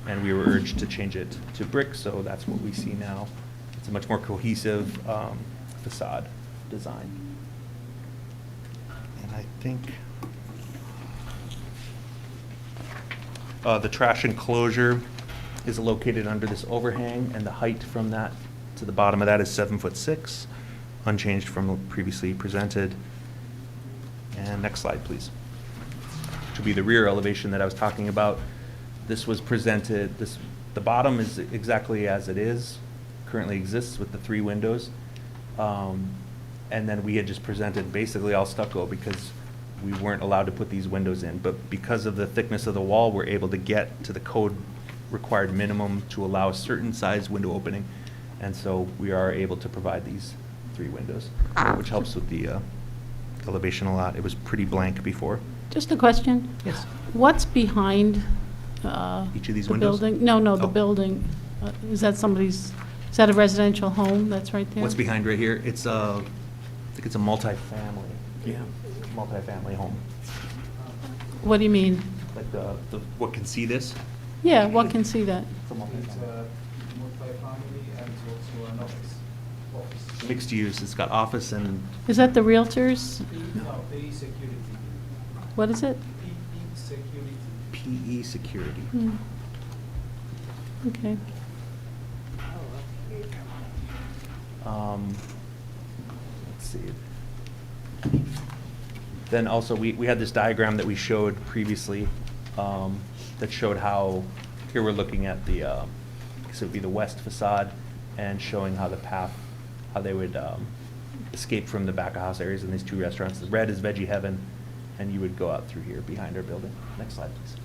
and we were urged to change it to brick, so that's what we see now. It's a much more cohesive facade design. And I think the trash enclosure is located under this overhang, and the height from that to the bottom of that is 7'6", unchanged from what previously presented. And next slide, please. Which will be the rear elevation that I was talking about. This was presented, the bottom is exactly as it is, currently exists with the 3 windows. And then we had just presented basically all stucco because we weren't allowed to put these windows in. But because of the thickness of the wall, we're able to get to the code required minimum to allow a certain size window opening. And so we are able to provide these 3 windows, which helps with the elevation a lot. It was pretty blank before. Just a question. Yes. What's behind Each of these the windows? building? No, the Oh. building. Is that somebody's, is that a residential home that's right there? What's behind right here? It's I think it's a multifamily. Yeah. Multifamily home. What do you mean? Like what can see this? Yeah, what can see that? It's a multifamily. Multi-family and it's also an office. Mixed use. It's got office and Is that the Realtors? No, PE security. What is it? PE security. PE security. Hmm. Okay. Let's see. Then also, we had this diagram that we showed previously that showed how, here we're looking at the, so it would be the west facade and showing how the path, how they would escape from the back of house areas in these 2 restaurants. The red is Veggie Heaven, and you would go out through here behind our building. Next slide, please.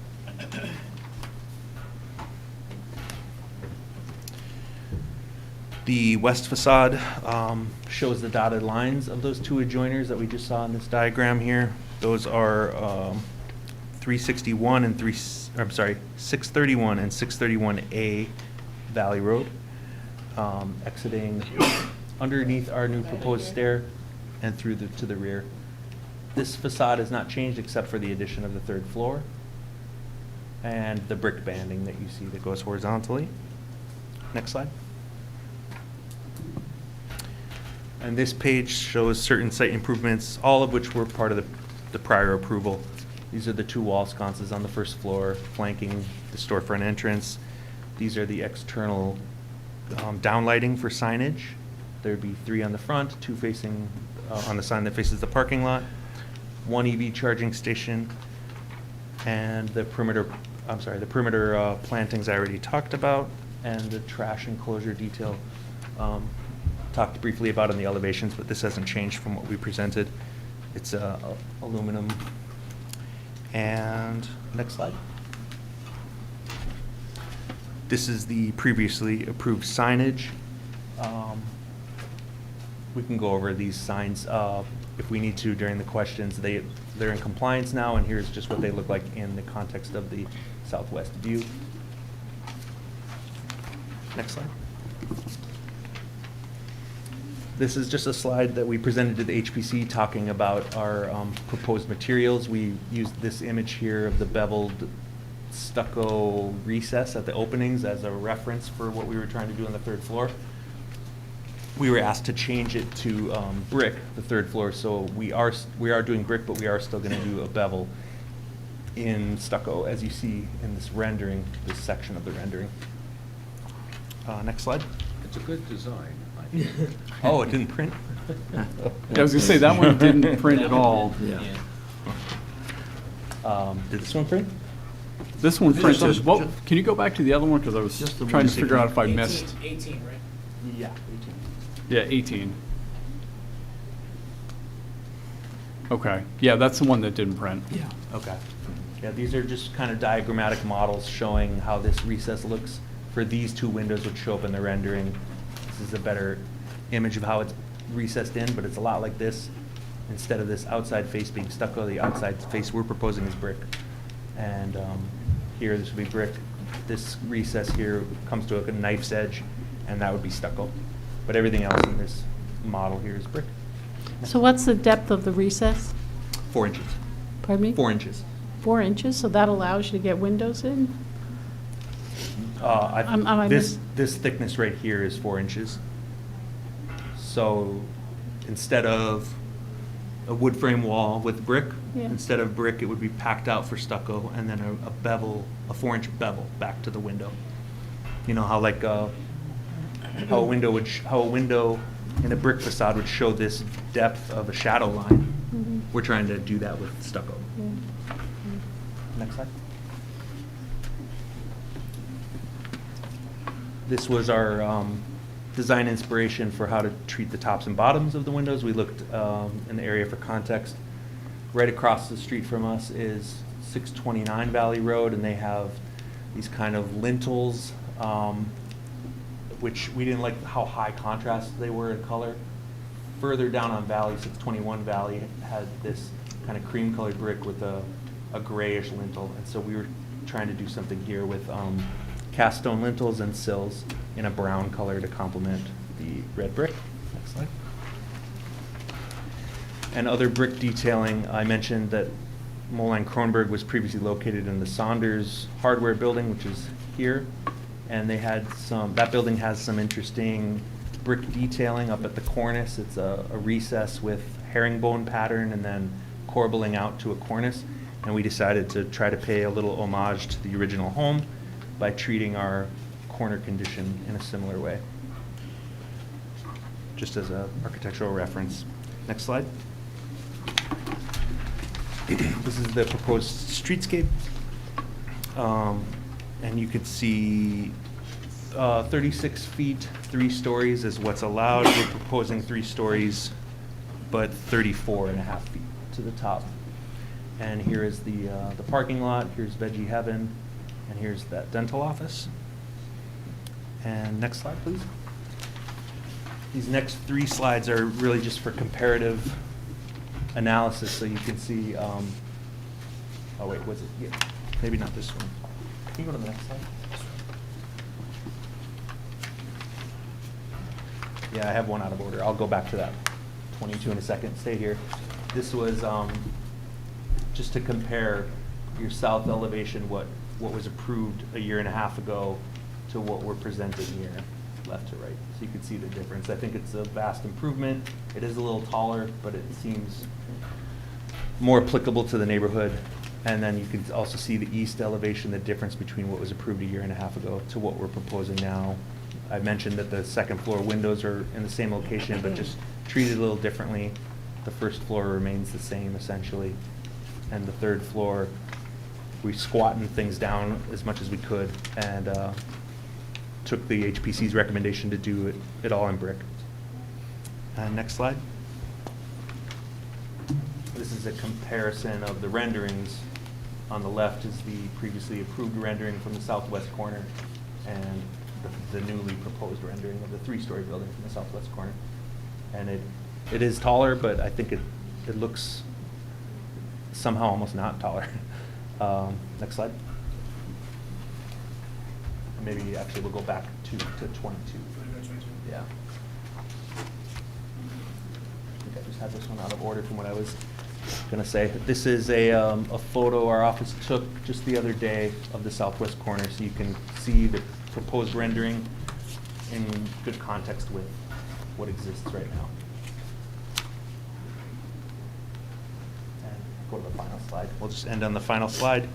The west facade shows the dotted lines of those 2 adjoiners that we just saw in this diagram here. Those are 361 and 631 and 631A Valley Road, exiting underneath our new proposed stair and through to the rear. This facade has not changed except for the addition of the 3rd floor and the brick banding that you see that goes horizontally. Next slide. And this page shows certain site improvements, all of which were part of the prior approval. These are the 2 wall sconces on the 1st floor flanking the storefront entrance. These are the external downlighting for signage. There'd be 3 on the front, 2 facing on the sign that faces the parking lot, 1 EV charging station, and the perimeter plantings I already talked about, and the trash enclosure detail talked briefly about in the elevations, but this hasn't changed from what we presented. It's aluminum. And next slide. This is the previously approved signage. We can go over these signs if we need to during the questions. They're in compliance now, and here's just what they look like in the context of the southwest view. Next slide. This is just a slide that we presented to the HPC talking about our proposed materials. We used this image here of the beveled stucco recess at the openings as a reference for what we were trying to do on the third floor. We were asked to change it to brick, the third floor, so we are doing brick, but we are still going to do a bevel in stucco, as you see in this rendering, this section of the rendering. Next slide. It's a good design. Oh, it didn't print? Yeah, I was going to say, that one didn't print at all. Yeah. Did this one print? This one This printed. is Well, just- can you go back to the other one? Because I was Just the trying to one figure out if I missed. 18, right? Yeah, 18. Yeah, 18. Okay. Yeah, that's the one that didn't print. Yeah. Okay. Yeah, these are just kind of diagrammatic models showing how this recess looks for these two windows, which show up in the rendering. This is a better image of how it's recessed in, but it's a lot like this. Instead of this outside face being stucco, the outside face we're proposing is brick. And here, this would be brick. This recess here comes to a knife's edge, and that would be stucco. But everything else in this model here is brick. So what's the depth of the recess? 4 inches. Pardon me? 4 inches. 4 inches, so that allows you to get windows in? I This thickness right here is 4 inches. So instead of a wood frame wall with brick, Yeah. instead of brick, it would be packed out for stucco and then a bevel, a 4-inch bevel back to the window. You know how like how a window in a brick facade would show this depth of a shadow line. Mhm. We're trying to do that with stucco. Yeah. Next slide. This was our design inspiration for how to treat the tops and bottoms of the windows. We looked in the area for context. Right across the street from us is 629 Valley Road, and they have these kind of lintels, which we didn't like how high contrast they were in color. Further down on Valley, 621 Valley had this kind of cream colored brick with a grayish lintel, and so we were trying to do something here with cast stone lintels and sills in a brown color to complement the red brick. Next slide. And other brick detailing, I mentioned that Moline Kronberg was previously located in the Saunders Hardware Building, which is here. And they had that building has some interesting brick detailing up at the cornice. It's a recess with herringbone pattern and then corbelling out to a cornice. And we decided to try to pay a little homage to the original home by treating our corner condition in a similar way. Just as an architectural reference. Next slide. This is the proposed streetscape. And you can see 36 feet, 3 stories is what's allowed. We're proposing 3 stories, but 34.5 feet to the top. And here is the parking lot. Here's Veggie Heaven, and here's that dental office. And next slide, please. These next 3 slides are really just for comparative analysis, so you can see. Oh wait, was it? Yeah, maybe not this one. Can you go to the next slide? Yeah, I have one out of order. I'll go back to that 22 in a second. Stay here. This was just to compare your south elevation, what was approved a year and a half ago, to what we're presenting here, left to right. So you can see the difference. I think it's a vast improvement. It is a little taller, but it seems more applicable to the neighborhood. And then you can also see the east elevation, the difference between what was approved a year and a half ago to what we're proposing now. I mentioned that the second floor windows are in the same location, but just treated a little differently. The first floor remains the same essentially. And the third floor, we squatted things down as much as we could and took the HPC's recommendation to do it all in brick. Next slide. This is a comparison of the renderings. On the left is the previously approved rendering from the southwest corner. and the newly proposed rendering of the three-story building from the southwest corner. And it is taller, but I think it looks somehow almost not taller. Next slide. Maybe actually we'll go back to 22. Yeah. I think I just had this one out of order from what I was gonna say. This is a photo our office took just the other day of the southwest corner, so you can see the proposed rendering in good context with what exists right now. And go to the final slide. We'll just end on the final slide,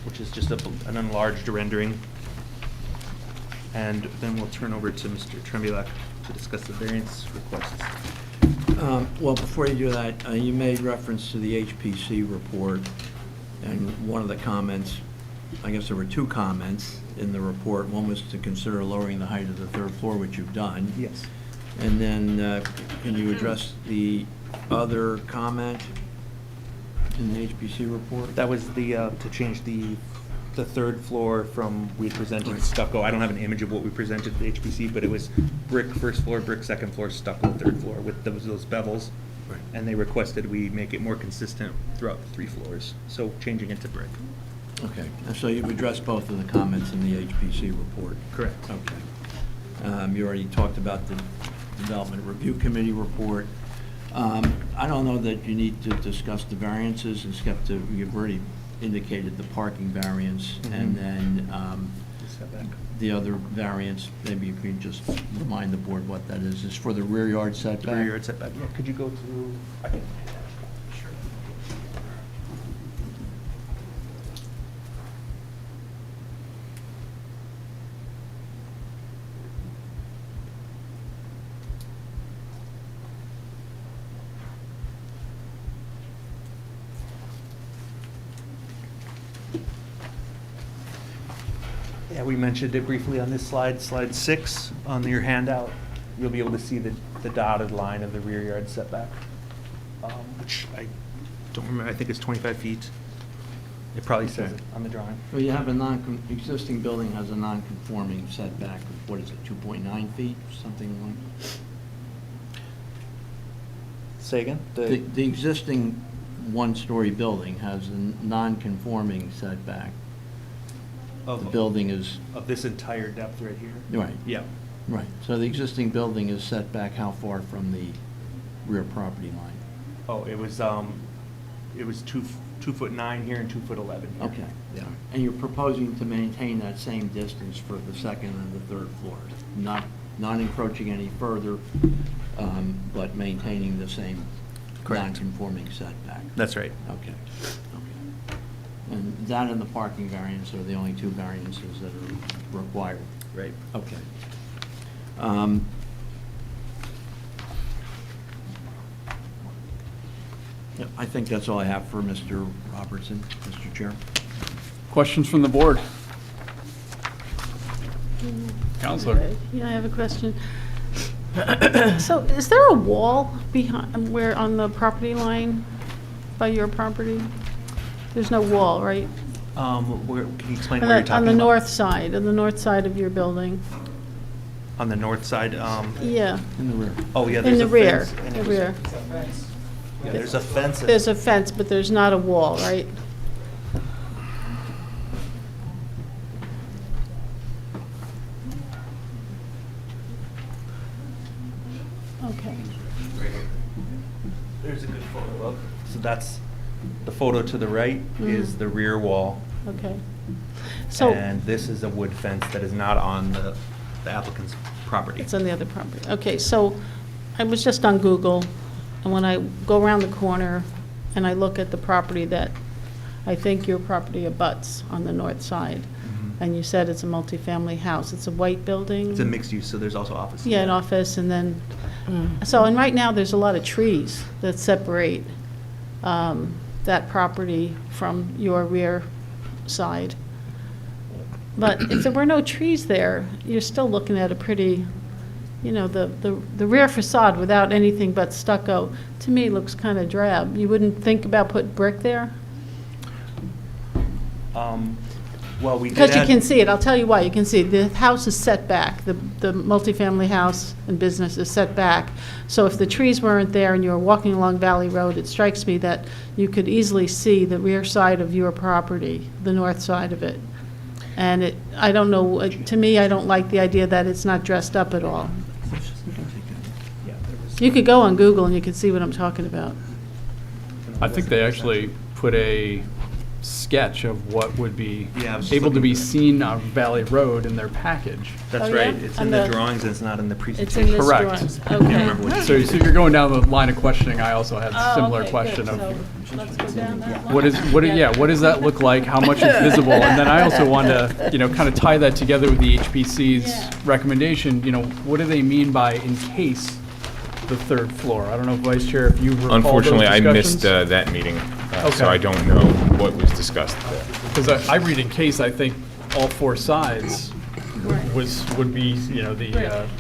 which is just an enlarged rendering. And then we'll turn over to Mr. Tremblay to discuss the variance requests. Well, before you do that, you made reference to the HPC report, and one of the comments, I guess there were two comments in the report. One was to consider lowering the height of the third floor, which you've done. Yes. And then, can you address the other comment in the HPC report? That was the, to change the third floor from, we presented stucco. I don't have an image of what we presented to the HPC, but it was brick first floor, brick second floor, stucco third floor with those bevels. Right. And they requested we make it more consistent throughout the 3 floors, so changing it to brick. Okay, and so you've addressed both of the comments in the HPC report? Correct. Okay. You already talked about the Development Review Committee report. I don't know that you need to discuss the variances, except you've already indicated the parking variance, and then the other variance, maybe you could just remind the board what that is for the rear yard setback? The rear yard setback, yeah. Could you go through? I can. Sure. Yeah, we mentioned it briefly on this slide, slide 6 on your handout. You'll be able to see the dotted line of the rear yard setback, which I don't remember, I think it's 25 feet. It probably says it on the drawing. Well, you have existing building has a non-conforming setback of, what is it, 2.9 feet, something like? Say again? The existing one-story building has a non-conforming setback. The building is... Of this entire depth right here? Right. Yeah. Right. So the existing building is set back how far from the rear property line? Oh, it was 2'9" here and 2'11" here. Okay. Yeah. And you're proposing to maintain that same distance for the second and the third floors, not encroaching any further, but maintaining the same non-conforming setback? That's right. Okay. And that and the parking variance are the only two variances that are required? Right. Okay. Yeah, I think that's all I have for Mr. Robertson, Mr. Chair. Questions from the board? Counselor? Yeah, I have a question. So is there a wall behind, where on the property line by your property? There's no wall, right? Can you explain what you're talking about? On the north side of your building. On the north side? Yeah. In the rear. Oh, yeah, In there's the a rear, fence. the rear. Yeah, there's a fence. There's a fence, but there's not a wall, right? Okay. There's a good photo of. So that's, the photo to the right is the rear wall. Okay. So And this is a wood fence that is not on the applicant's property. it's on the other property. Okay, so I was just on Google, and when I go around the corner and I look at the property that I think your property abuts on the north side, and you said it's a multifamily house, it's a white building? It's a mixed use, so there's also offices. Yeah, an office, and then, so, and right now, there's a lot of trees that separate that property from your rear side. But if there were no trees there, you're still looking at a pretty, you know, the rear facade without anything but stucco, to me, looks kind of drab. You wouldn't think about putting brick there? Well, we did Because you add- can see it, I'll tell you why, you can see, the house is set back, the multifamily house and business is set back. So if the trees weren't there and you were walking along Valley Road, it strikes me that you could easily see the rear side of your property, the north side of it. And I don't know, to me, I don't like the idea that it's not dressed up at all. You could go on Google and you could see what I'm talking about. I think they actually put a sketch of what would be Yeah, I was just able to looking be for it. seen on Valley Road in their package. That's Oh, right. yeah? It's On in the the- drawings, and it's not in the It's presentation. in this Correct. drawings, Can't remember okay. what So you're going down the line of questioning, I also had a Oh, similar okay, question good. of So let's go down that line. what does that look like? How much is visible? And then I also wanted to, kind of tie that together with the HPC's Yeah. recommendation. What do they mean by encase the third floor? I don't know, Vice Chair, if you recall those Unfortunately, I missed discussions? that meeting, Okay. so I don't know what was discussed there. Because I read encase, I think all four sides would be, the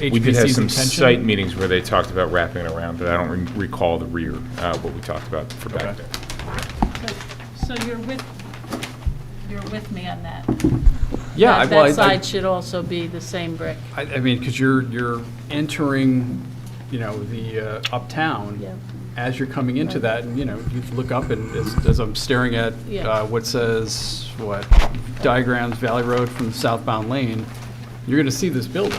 HPC's We did have some intention. site meetings where they talked about wrapping it around, but I don't recall the rear, what we talked about for back Okay. there. So you're with me on that? Yeah, That side should also be the same brick. I mean, because you're entering, the uptown. Yeah. As you're coming into that, and, you look up and as I'm staring at Yeah. what says, diagrams Valley Road from the southbound lane, you're going to see this building.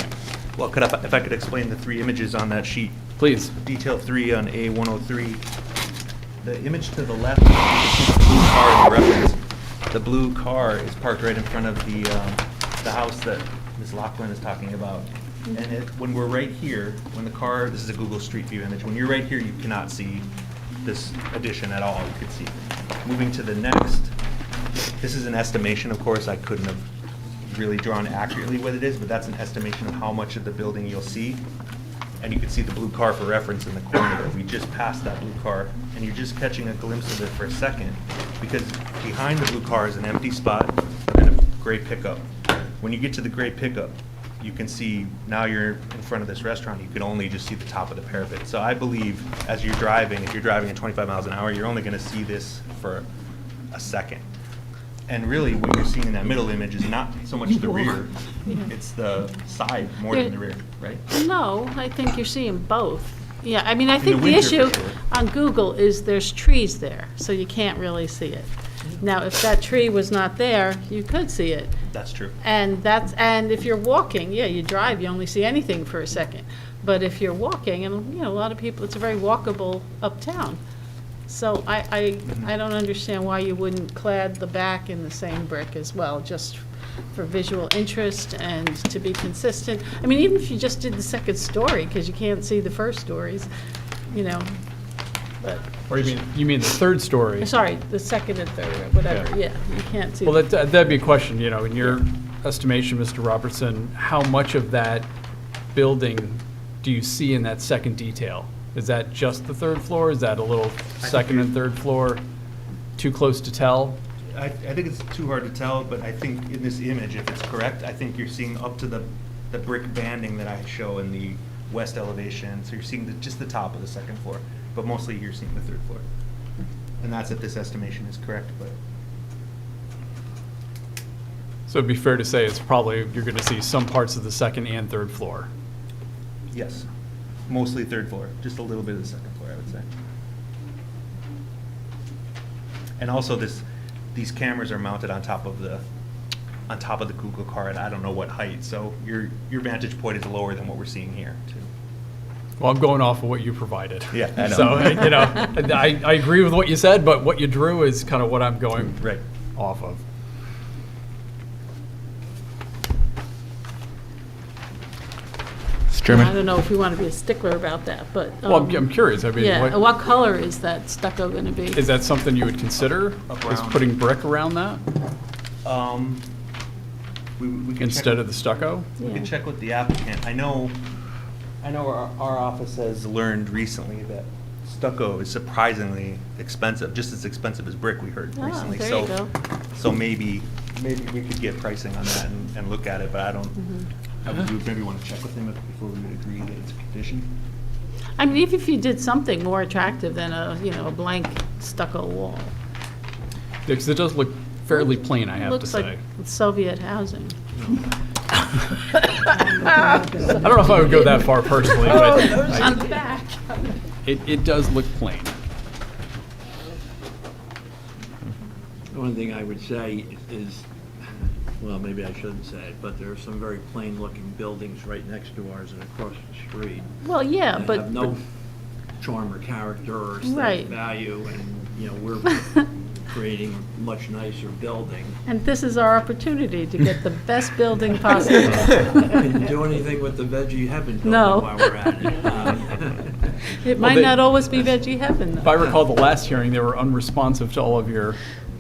Well, if I could explain the three images on that sheet. Please. Detail 3 on A103. The image to the left, you can see the blue car in the reference. The blue car is parked right in front of the house that Ms. Lachlan is talking about. And when we're right here, this is a Google Street View image, when you're right here, you cannot see this addition at all. You could see. Moving to the next, this is an estimation, of course, I couldn't have really drawn accurately what it is, but that's an estimation of how much of the building you'll see. And you can see the blue car for reference in the corner there. We just passed that blue car, and you're just catching a glimpse of it for a second, because behind the blue car is an empty spot and a gray pickup. When you get to the gray pickup, you can see now you're in front of this restaurant, you can only just see the top of the parapet. So I believe as you're driving, if you're driving at 25 miles an hour, you're only going to see this for a second. And really, what you're seeing in that middle image is not so much the rear, it's the side more than the rear, right? No, I think you're seeing both. Yeah, I mean, I In the think the winter, issue for sure. on Google is there's trees there, so you can't really see it. Now, if that tree was not there, you could see it. That's true. And if you're walking, yeah, you drive, you only see anything for a second. But if you're walking, and, a lot of people, it's a very walkable uptown. So I don't understand why you wouldn't clad the back in the same brick as well, just for visual interest and to be consistent. I mean, even if you just did the second story, because you can't see the first stories, but, Or you mean the third story? sorry, the second and third, or whatever, yeah, you can't see. Well, that'd be a question, in your estimation, Mr. Robertson, how much of that building do you see in that second detail? Is that just the third floor? Is that a little second and third floor? Too close to tell? I think it's too hard to tell, but I think in this image, if it's correct, I think you're seeing up to the brick banding that I show in the west elevation. So you're seeing just the top of the second floor, but mostly you're seeing the third floor. And that's if this estimation is correct, but. So it'd be fair to say it's probably, you're going to see some parts of the second and third floor. Yes, mostly third floor, just a little bit of the second floor, I would say. And also these cameras are mounted on top of the Google car at I don't know what height, so your vantage point is lower than what we're seeing here too. Well, I'm going off of what you provided. Yeah, I know. So, I agree with what you said, but what you drew is kind of what I'm going right off of. I don't know if we want to be a stickler about that, but. Well, I'm curious. I mean, Yeah, what color is that stucco going to be? Is that something you would consider, is putting brick around that We can instead of the stucco? We can check with the applicant. I know our office has learned recently that stucco is surprisingly expensive, just as expensive as brick, we heard recently. There you go. So maybe we could get pricing on that and look at it, but I don't, I would maybe want to check with him before we would agree that it's a condition. I mean, if you did something more attractive than a blank stucco wall. Because it does look fairly plain, I have to Looks say. like Soviet housing. I don't know if I would go that far personally, but On the back. it does look plain. The only thing I would say is, well, maybe I shouldn't say it, but there are some very plain-looking buildings right next to ours and across the street. Well, yeah, that but. have no charm or character or Right. aesthetic value, and, you know, we're creating a much nicer building. And this is our opportunity to get the best building possible. Can you do anything with the veggie heaven building No. while we're at it? It might not always be veggie heaven, If I though. recall the last hearing, they were unresponsive to all of your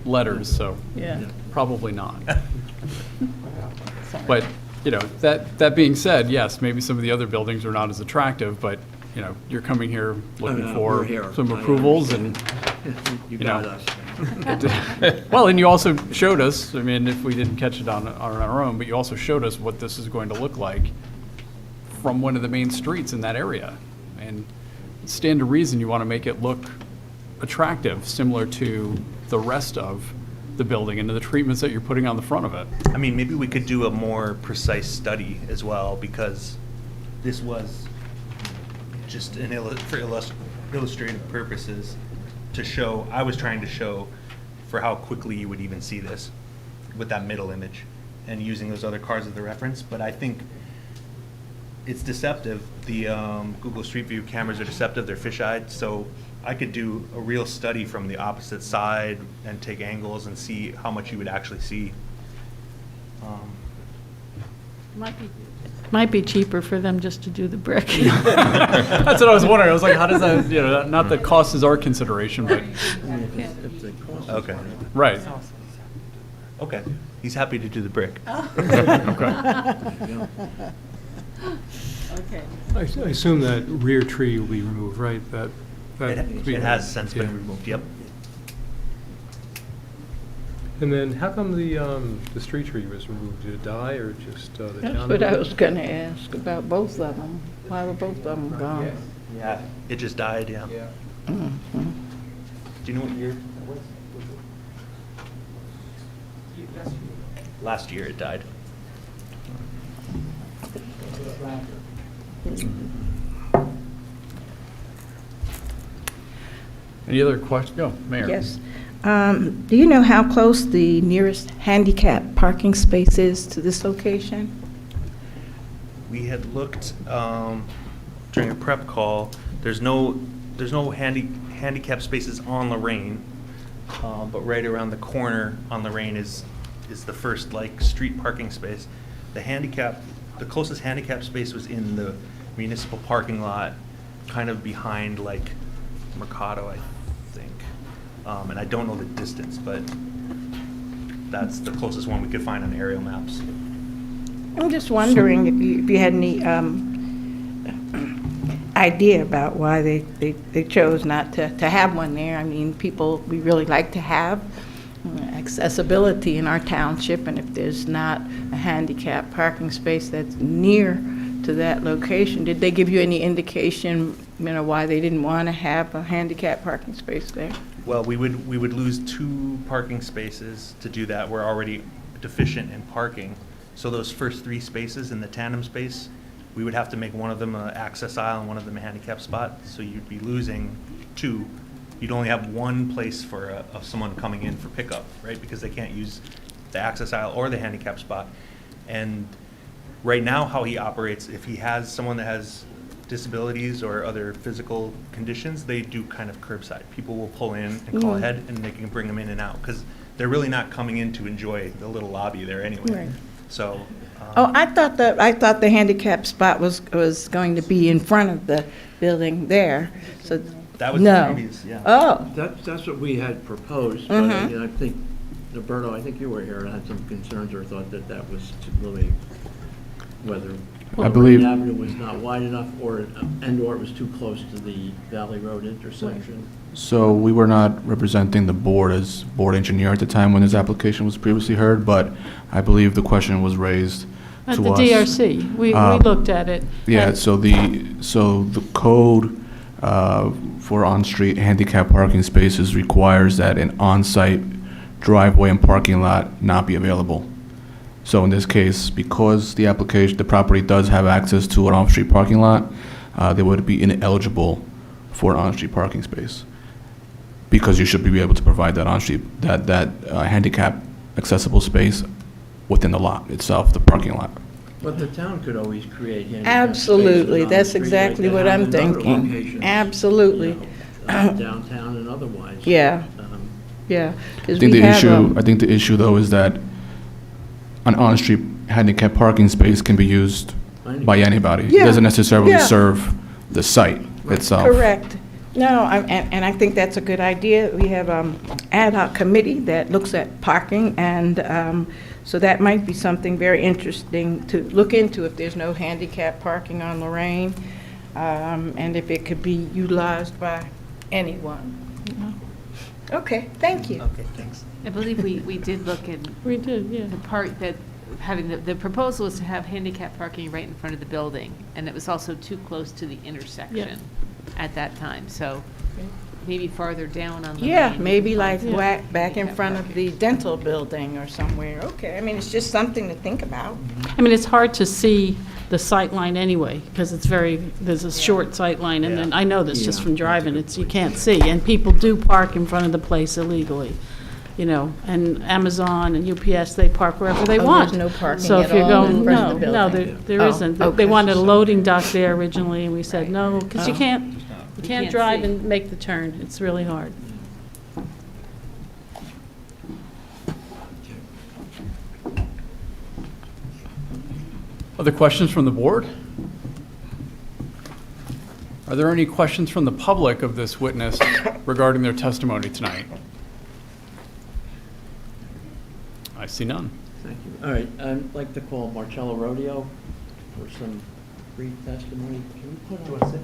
letters, so Yeah. probably not. But, you know, that being said, yes, maybe some of the other buildings are not as attractive, but, you know, you're coming here looking We're for here. some I approvals and, You you know. got us. well, and you also showed us, I mean, if we didn't catch it on our own, but you also showed us what this is going to look like from one of the main streets in that area. And stand to reason you want to make it look attractive, similar to the rest of the building and to the treatments that you're putting on the front of it. I mean, maybe we could do a more precise study as well, because this was just for illustrative purposes to show, I was trying to show for how quickly you would even see this with that middle image and using those other cars as the reference, but I think it's deceptive. The Google Street View cameras are deceptive, they're fisheye, so I could do a real study from the opposite side and take angles and see how much you would actually see. Might be cheaper for them just to do the brick. That's what I was wondering. I was like, how does that, you know, not that cost is our consideration, but, Okay. right. Okay. He's happy to do the brick. Okay. I assume that rear tree will be removed, right? That It has since been Yeah. removed, yep. And then how come the street tree was removed? Did it die or just the town? That's what I was gonna ask about both of them. Why were both of them gone? Yeah. It just died, yeah. Mhm. Do you know what year that was? Last year it died. Any other questions? Go, Mayor. Yes. Do you know how close the nearest handicap parking space is to this location? We had looked during a prep call. There's no handicap spaces on Lorraine, but right around the corner on Lorraine is the first like street parking space. The closest handicap space was in the municipal parking lot, kind of behind like Mercado, I think. And I don't know the distance, but that's the closest one we could find on aerial maps. I'm just wondering if you had any idea about why they chose not to have one there. I mean, we really like to have accessibility in our township, and if there's not a handicap parking space that's near to that location, did they give you any indication, why they didn't want to have a handicap parking space there? Well, we would lose 2 parking spaces to do that. We're already deficient in parking. So those first 3 spaces in the tandem space, we would have to make one of them an access aisle and one of them a handicap spot. So you'd be losing 2. You'd only have 1 place for someone coming in for pickup, right? Because they can't use the access aisle or the handicap spot. And right now, how he operates, if he has someone that has disabilities or other physical conditions, they do kind of curbside. People will pull in and call ahead, and they can bring them in and out, because they're really not coming in to enjoy the little lobby there anyway. Right. So. I thought the handicap spot was going to be in front of the building there, so. That was No. previous, yeah. Oh, That's what we had proposed, but I think, Roberto, I think you were here and had some concerns or thought that was to really, whether I believe- Lorraine Avenue was not wide enough or it was too close to the Valley Road intersection. So we were not representing the board as board engineer at the time when this application was previously heard, but I believe the question was raised At to the us. DRC, we looked at it. Yeah, and- so the code for on-street handicap parking spaces requires that an on-site driveway and parking lot not be available. So in this case, because the property does have access to an off-street parking lot, they would be ineligible for an on-street parking space, because you should be able to provide that on-street, that handicap accessible space within the lot itself, the parking lot. But the town could always create handicap spaces Absolutely, on the that's street like exactly they what have I'm in other thinking. locations, Absolutely. you know, downtown and otherwise. Yeah. Yeah. 'cause I think we the have, issue though is that an on-street handicap parking space can be used by anybody. It Yeah, doesn't necessarily yeah. serve the site itself. Correct. No, and I think that's a good idea. We have ad hoc committee that looks at parking, and so that might be something very interesting to look into if there's no handicap parking on Lorraine, and if it could be utilized by anyone. you know. Okay, thank you. Okay, thanks. I believe we did look at We did, yeah. the part that, having, the proposal was to have handicap parking right in front of the building, and it was also too close to the intersection at that time, so maybe farther down on the Yeah, lane, maybe you like could find back in handicap front of parking. the dental building or somewhere. Okay, I mean, it's just something to think about. I mean, it's hard to see the sight line anyway, because there's a short sight line, and then, I know this just from driving, you can't see, and people do park in front of the place illegally, you know, and Amazon and UPS, they park wherever they Oh, want. there's no parking So at if you're all in going, front of the no, building? there Oh, isn't. okay. They wanted a loading dock there originally, and we said, Right. no, because you Oh. can't can't drive see. and make the turn, it's really hard. Other questions from the board? Are there any questions from the public of this witness regarding their testimony tonight? I see none. Thank you. All right, I'd like to call Marcello Rodio for some brief testimony. Can we put on? That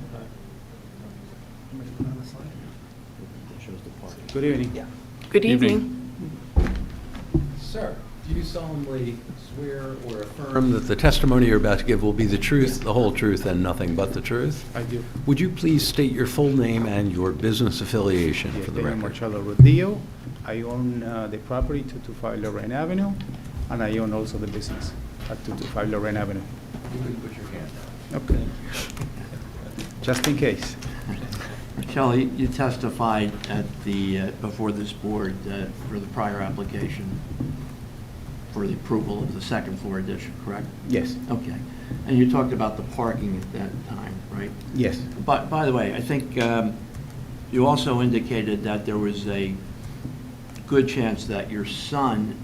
shows the parking. Good evening. Yeah. Good Evening. evening. Sir, do you solemnly swear or affirm that the testimony you're about to give will be the truth, the whole truth, and nothing but the truth? I do. Would you please state your full name and your business affiliation for the record? Marcello Rodio. I own the property, 225 Lorraine Avenue, and I own also the business at 225 Lorraine Avenue. You can put your hand down. Okay. Just in case. Marcello, you testified at the, before this board for the prior application for the approval of the second floor addition, correct? Yes. Okay. And you talked about the parking at that time, right? Yes. But, by the way, I think you also indicated that there was a good chance that your son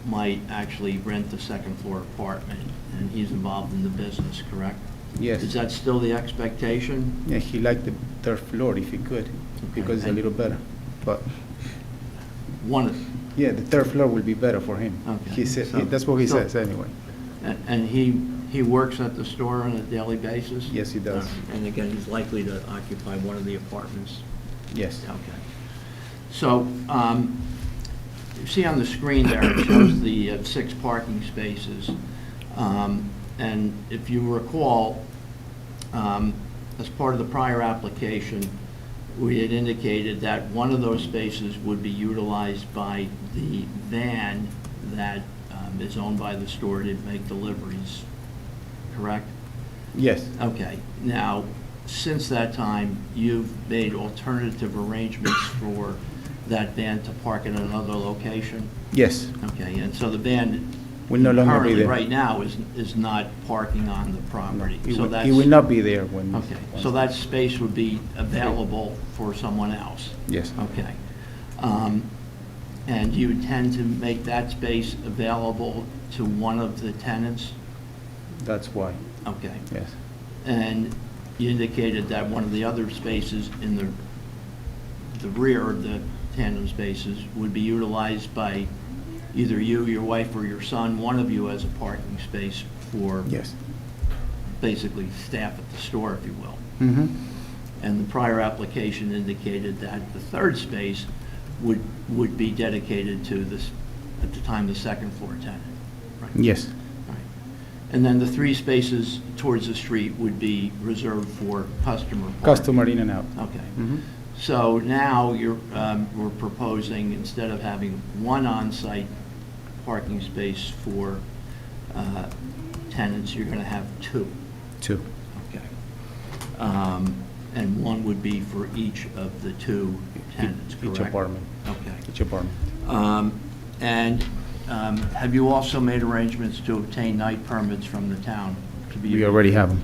might actually rent the second floor apartment, and he's involved in the business, correct? Yes. Is that still the expectation? Yeah, he liked the third floor if he could, because it's a little better. But yeah, the third floor will be better for him. Okay. He said, So- that's what he so- says anyway. And he works at the store on a daily basis? Yes, he does. And again, he's likely to occupy one of the apartments? Yes. Okay. So, you see on the screen there, it shows the 6 parking spaces. And if you recall, as part of the prior application, we had indicated that one of those spaces would be utilized by the van that is owned by the store to make deliveries, correct? Yes. Okay. Now, since that time, you've made alternative arrangements for that van to park in another location? Yes. Okay, and so the van Will no longer be currently, there. right now, is not parking on the property? He So will, that's he will not be there when. Okay, so that space would be available for someone else? Yes. Okay. And you intend to make that space available to one of the tenants? That's why. Okay. Yes. And you indicated that one of the other spaces in the rear of the tandem spaces would be utilized by either you, your wife, or your son, one of you as a parking space for Yes. basically staff at the store, if you will. Mm-hmm. And the prior application indicated that the third space would be dedicated to this, at the time, the second floor tenant. Right? Yes. Right. And then the 3 spaces towards the street would be reserved for customer parking. Customer in and out. Okay. Mm-hmm. So now we're proposing, instead of having one on-site parking space for tenants, you're going to have two. Two. Okay. And one would be for each of the two tenants, correct? Each apartment. Okay. Each apartment. And have you also made arrangements to obtain night permits from the town? We already have them.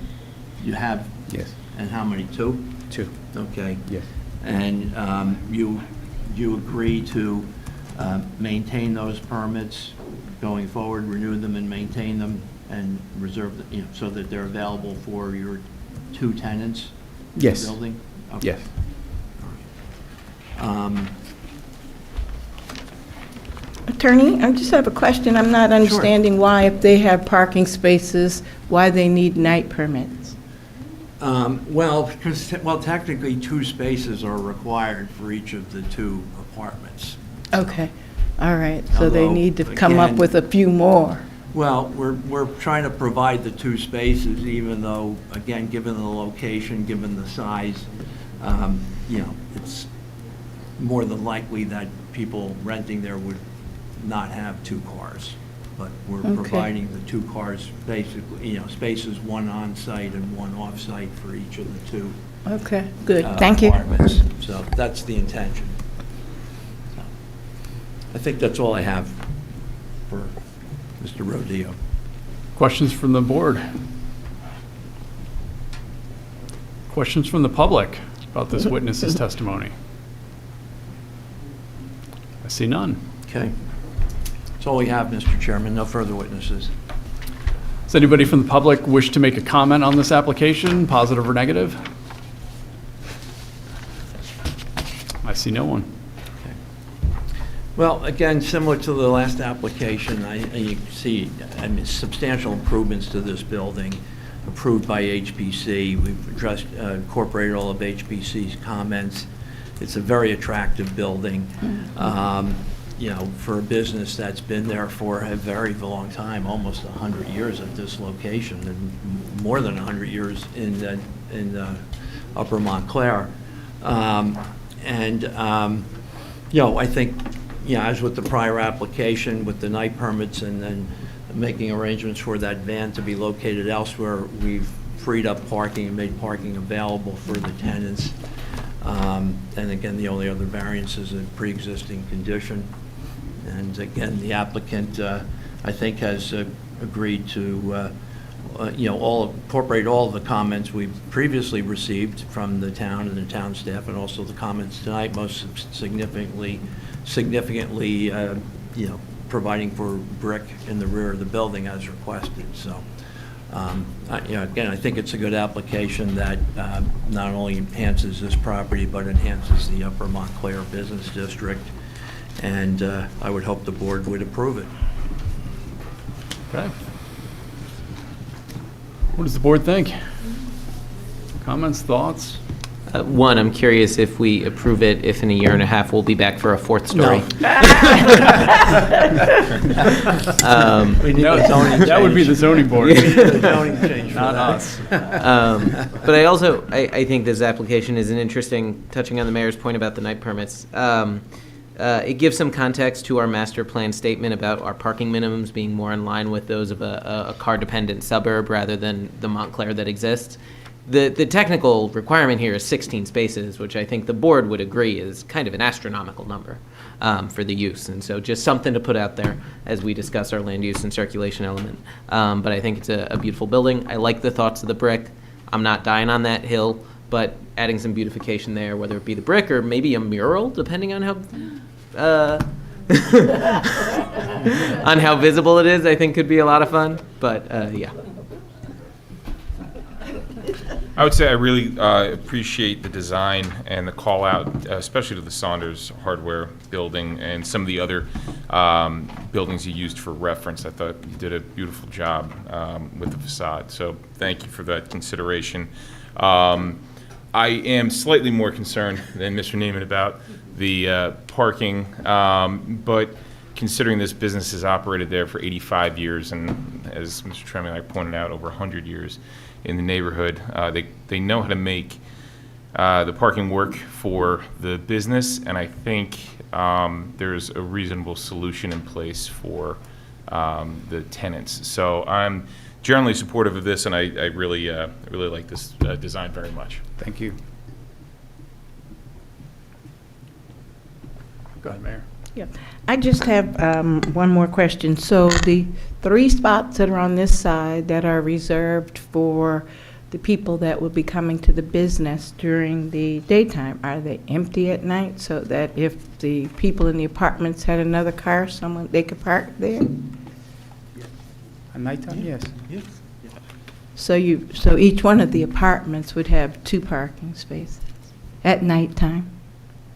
You have? Yes. And how many, two? Two. Okay. Yes. And you agree to maintain those permits going forward, renew them and maintain them, and reserve, so that they're available for your two tenants? in the Yes. Building? Okay. Yes. Attorney, I just have a question. I'm not understanding why, if they have parking spaces, why they need night permits. Well, technically, two spaces are required for each of the two apartments. Okay, all right, so they Although, need to come up again- with a few more. Well, we're trying to provide the two spaces, even though, again, given the location, given the size, it's more than likely that people renting there would not have two cars. But we're Okay. providing the two cars, basically, spaces, one on-site and one off-site for each of the two. Okay, good, thank you. Apartments. So that's the intention. So, I think that's all I have for Mr. Rodio. Questions from the board? Questions from the public about this witness's testimony? I see none. Okay. That's all we have, Mr. Chairman. No further witnesses. Does anybody from the public wish to make a comment on this application, positive or negative? I see no one. Well, again, similar to the last application, you see, substantial improvements to this building approved by HPC. We've addressed, incorporated all of HPC's comments. It's a very attractive building. For a business that's been there for a very long time, almost 100 years at this location, and more than 100 years in Upper Montclair. I think, as with the prior application, with the night permits and then making arrangements for that van to be located elsewhere, we've freed up parking and made parking available for the tenants. And again, the only other variance is a pre-existing condition. And again, the applicant, I think, has agreed to, incorporate all of the comments we've previously received from the town and the town staff, and also the comments tonight, most significantly, providing for brick in the rear of the building as requested. So, again, I think it's a good application that not only enhances this property, but enhances the Upper Montclair Business District. And I would hope the board would approve it. Okay. What does the board think? Comments, thoughts? One, I'm curious if we approve it, if in a year and a half we'll be back for a fourth story. We need a zoning That would be change. the zoning board. We need a zoning change for Not that. us. But I also, I think this application is an interesting, touching on the mayor's point about the night permits. It gives some context to our master plan statement about our parking minimums being more in line with those of a car-dependent suburb rather than the Montclair that exists. The technical requirement here is 16 spaces, which I think the board would agree is kind of an astronomical number for the use. And so just something to put out there as we discuss our land use and circulation element. But I think it's a beautiful building. I like the thoughts of the brick. I'm not dying on that hill, but adding some beautification there, whether it be the brick or maybe a mural, depending on how on how visible it is, I think could be a lot of fun. But yeah. I would say I really appreciate the design and the call out, especially to the Saunders Hardware building and some of the other buildings you used for reference. I thought you did a beautiful job with the facade. So thank you for that consideration. I am slightly more concerned than Mr. Neiman about the parking, but considering this business has operated there for 85 years and, as Mr. Tremblay pointed out, over 100 years in the neighborhood, they know how to make the parking work for the business, and I think there's a reasonable solution in place for the tenants. So I'm generally supportive of this, and I really like this design very much. Thank you. Go ahead, Mayor. Yeah, I just have one more question. So the 3 spots that are on this side that are reserved for the people that will be coming to the business during the daytime, are they empty at night so that if the people in the apartments had another car, they could park there? At nighttime, yes. So each one of the apartments would have 2 parking spaces at nighttime?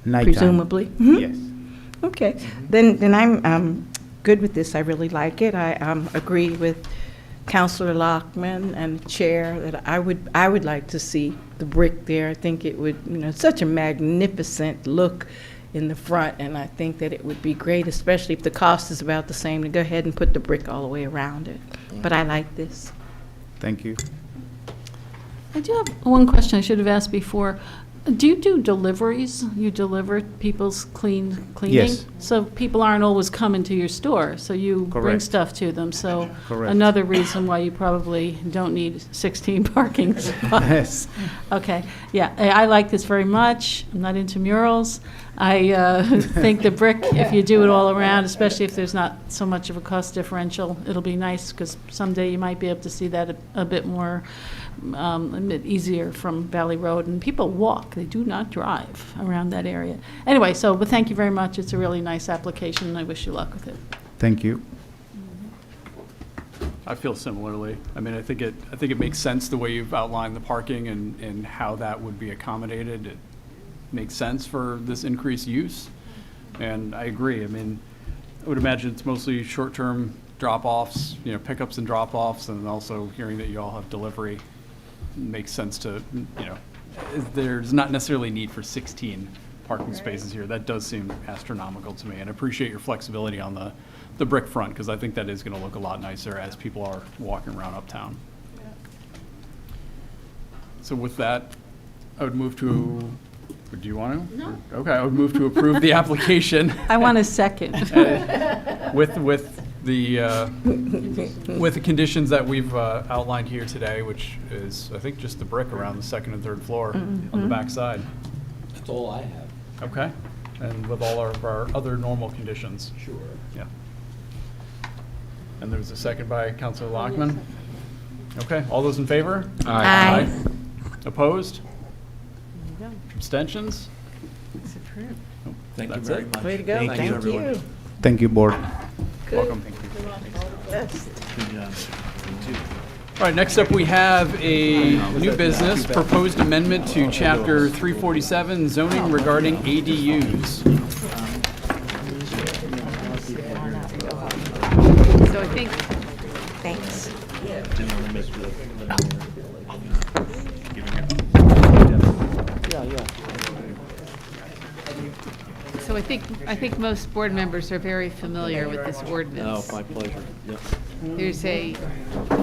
Nighttime. Presumably? Mhm. Yes. Okay, then I'm good with this. I really like it. I agree with Councilor Lockman and the Chair that I would like to see the brick there. I think it would, such a magnificent look in the front, and I think that it would be great, especially if the cost is about the same, to go ahead and put the brick all the way around it. But I like this. Thank you. I do have one question I should have asked before. Do you do deliveries? You deliver people's cleaning? Yes. So people aren't always coming to your store, so you bring Correct. stuff to them. So Correct. another reason why you probably don't need 16 parking spots. Yes. Okay, yeah, I like this very much. I'm not into murals. I think the brick, if you do it all around, especially if there's not so much of a cost differential, it'll be nice, because someday you might be able to see that a bit more, a bit easier from Valley Road. And people walk, they do not drive around that area. Anyway, but thank you very much. It's a really nice application, and I wish you luck with it. Thank you. I feel similarly. I mean, I think it makes sense the way you've outlined the parking and how that would be accommodated. It makes sense for this increased use, and I agree. I mean, I would imagine it's mostly short-term drop-offs, pickups and drop-offs, and also hearing that you all have delivery makes sense to, there's not necessarily need for 16 parking spaces here. That does seem astronomical to me, and I appreciate your flexibility on the brick front, because I think that is going to look a lot nicer as people are walking around uptown. So with that, I would move to, do you want to? No. Okay, I would move to approve the application. I want a second. With the conditions that we've outlined here today, which is, I think, just the brick around the second and third floor on the back side. That's all I have. Okay, and with all of our other normal conditions. Sure. Yeah. And there's a second by Councilor Lockman. Okay, all those in favor? Aye. Opposed? There you Abstentions? It's approved. Thank you That's very it. much. Way to go. Thank everyone. you. Thank you, board. Welcome. Yes. Good job. All right, next up, we have a new business, proposed amendment to Chapter 347 zoning regarding ADUs. So I think, Thanks. so I think most board members are very familiar with this ordinance. Oh, my pleasure. Yep. There's a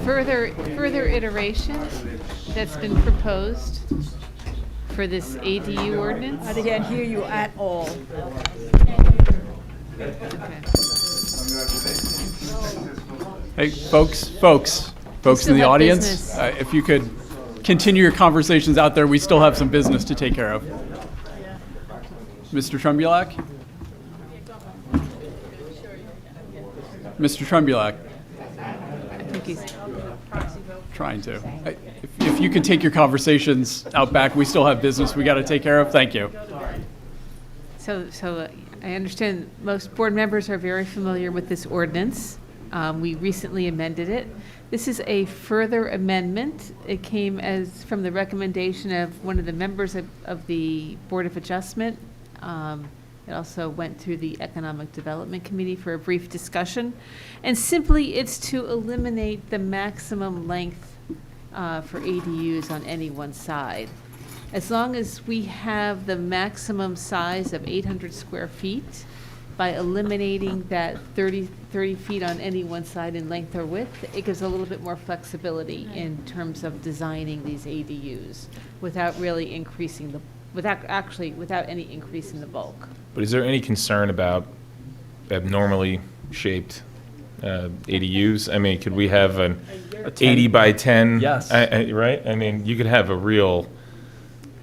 further iteration that's been proposed for this ADU ordinance. I can't hear you at all. Okay. Hey, folks still in the have audience, business. if you could continue your conversations out there, we still have some business to take care of. Mr. Trumbulak? Mr. Trumbulak? I think he's, Trying to. If you could take your conversations out back, we still have business we got to take care of. Thank you. so I understand most board members are very familiar with this ordinance. We recently amended it. This is a further amendment. It came from the recommendation of one of the members of the Board of Adjustment. It also went through the Economic Development Committee for a brief discussion. And simply, it's to eliminate the maximum length for ADUs on any one side. As long as we have the maximum size of 800 square feet, by eliminating that 30 feet on any one side in length or width, it gives a little bit more flexibility in terms of designing these ADUs without really increasing without any increase in the bulk. But is there any concern about abnormally shaped ADUs? I mean, could we have an 80 by 10? Yes. Right? I mean, you could have a real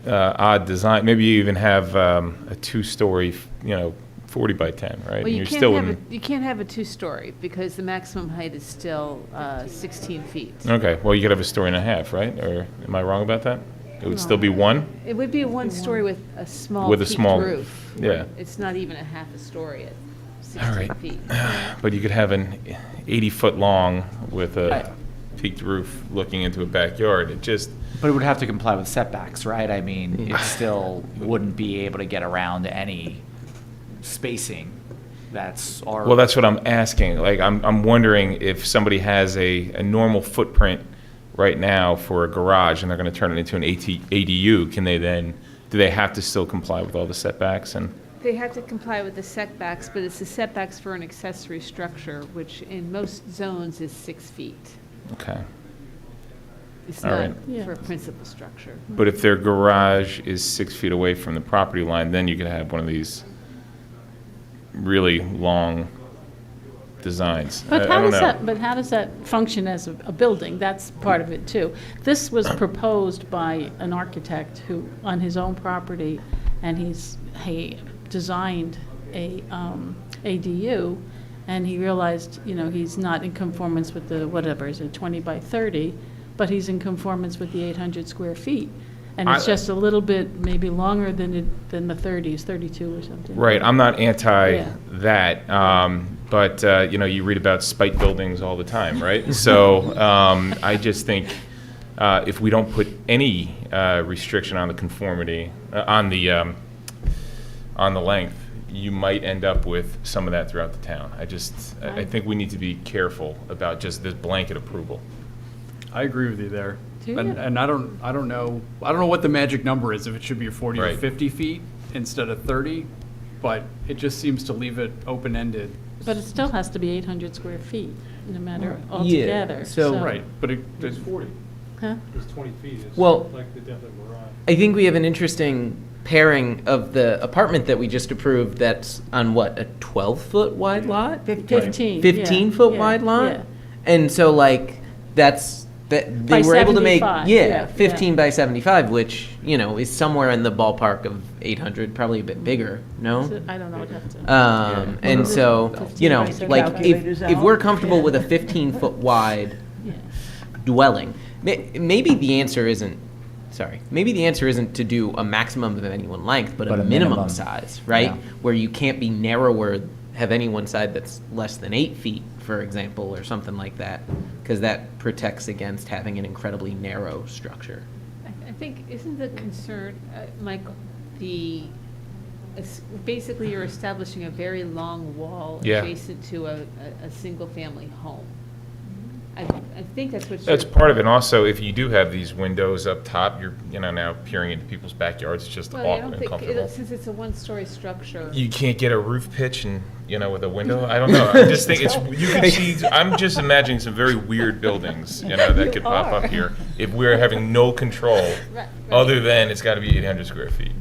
odd design. Maybe you even have a 2-story, 40 by 10, right? Well, And you can't have a 2-story because the maximum height is still 16 feet. Okay, well, you could have a story and a half, right? Or am I wrong about that? It would still be 1? It would be a 1-story with a small With a peaked small- roof. yeah. It's not even a half a story at All 16 right. feet. But you could have an 80-foot long with a peaked roof looking into a backyard. It just, But it would have to comply with setbacks, right? I mean, it still wouldn't be able to get around any spacing that's already. well, that's what I'm asking. Like, I'm wondering if somebody has a normal footprint right now for a garage and they're going to turn it into an ADU, do they have to still comply with all the setbacks? And They have to comply with the setbacks, but it's the setbacks for an accessory structure, which in most zones is 6 feet. okay. It's All not right. for a principal structure. But if their garage is 6 feet away from the property line, then you could have one of these really long designs. But I how don't does know. that, but how does that function as a building? That's part of it too. This was proposed by an architect who, on his own property, and he designed a ADU, and he realized, he's not in conformance with the, whatever, is it 20 by 30, but he's in conformance with the 800 square feet. And it's just a little bit maybe longer than the 30s, 32 or something. Right, I'm not anti Yeah. that, but, you read about spite buildings all the time, right? So I just think if we don't put any restriction on the conformity, on the length, you might end up with some of that throughout the town. I think we need to be careful about just this blanket approval. I agree with you there. Do And, you? and I don't know what the magic number is, if it should be 40 or Right. 50 feet instead of 30, but it just seems to leave it open-ended. But it still has to be 800 square feet, no matter Yeah, altogether. so- Right, but It's 40. Huh? It's 20 feet. It's Well- like the depth of a garage. I think we have an interesting pairing of the apartment that we just approved that's on what, a 12-foot wide lot? 15. 15-foot yeah, wide lot? yeah. And so they By were able to make, 75, yeah, yeah, 15 by 75, which, is somewhere in the ballpark of 800, probably a bit bigger, no? So I don't know, I'd have to. And so, 15 by 75. if we're comfortable with a 15-foot wide Yeah. dwelling, maybe the answer isn't to do a maximum of any one length, but a minimum size, right? Yeah. Where you can't be narrower, have any one side that's less than 8 feet, for example, or something like that, because that protects against having an incredibly narrow structure. I think, isn't the concern, Michael, basically you're establishing a very long wall Yeah. adjacent to a single-family home. I think that's what you're. That's part of it. And also, if you do have these windows up top, you're, now peering into people's backyards, it's just Well, I awkward don't and think, uncomfortable. since it's a one-story structure. You can't get a roof pitch and, with a window? I don't know. I just think you can see, I'm just imagining some very weird buildings, that could pop up here if we're having no control, Right. other than it's got to be 800 square feet.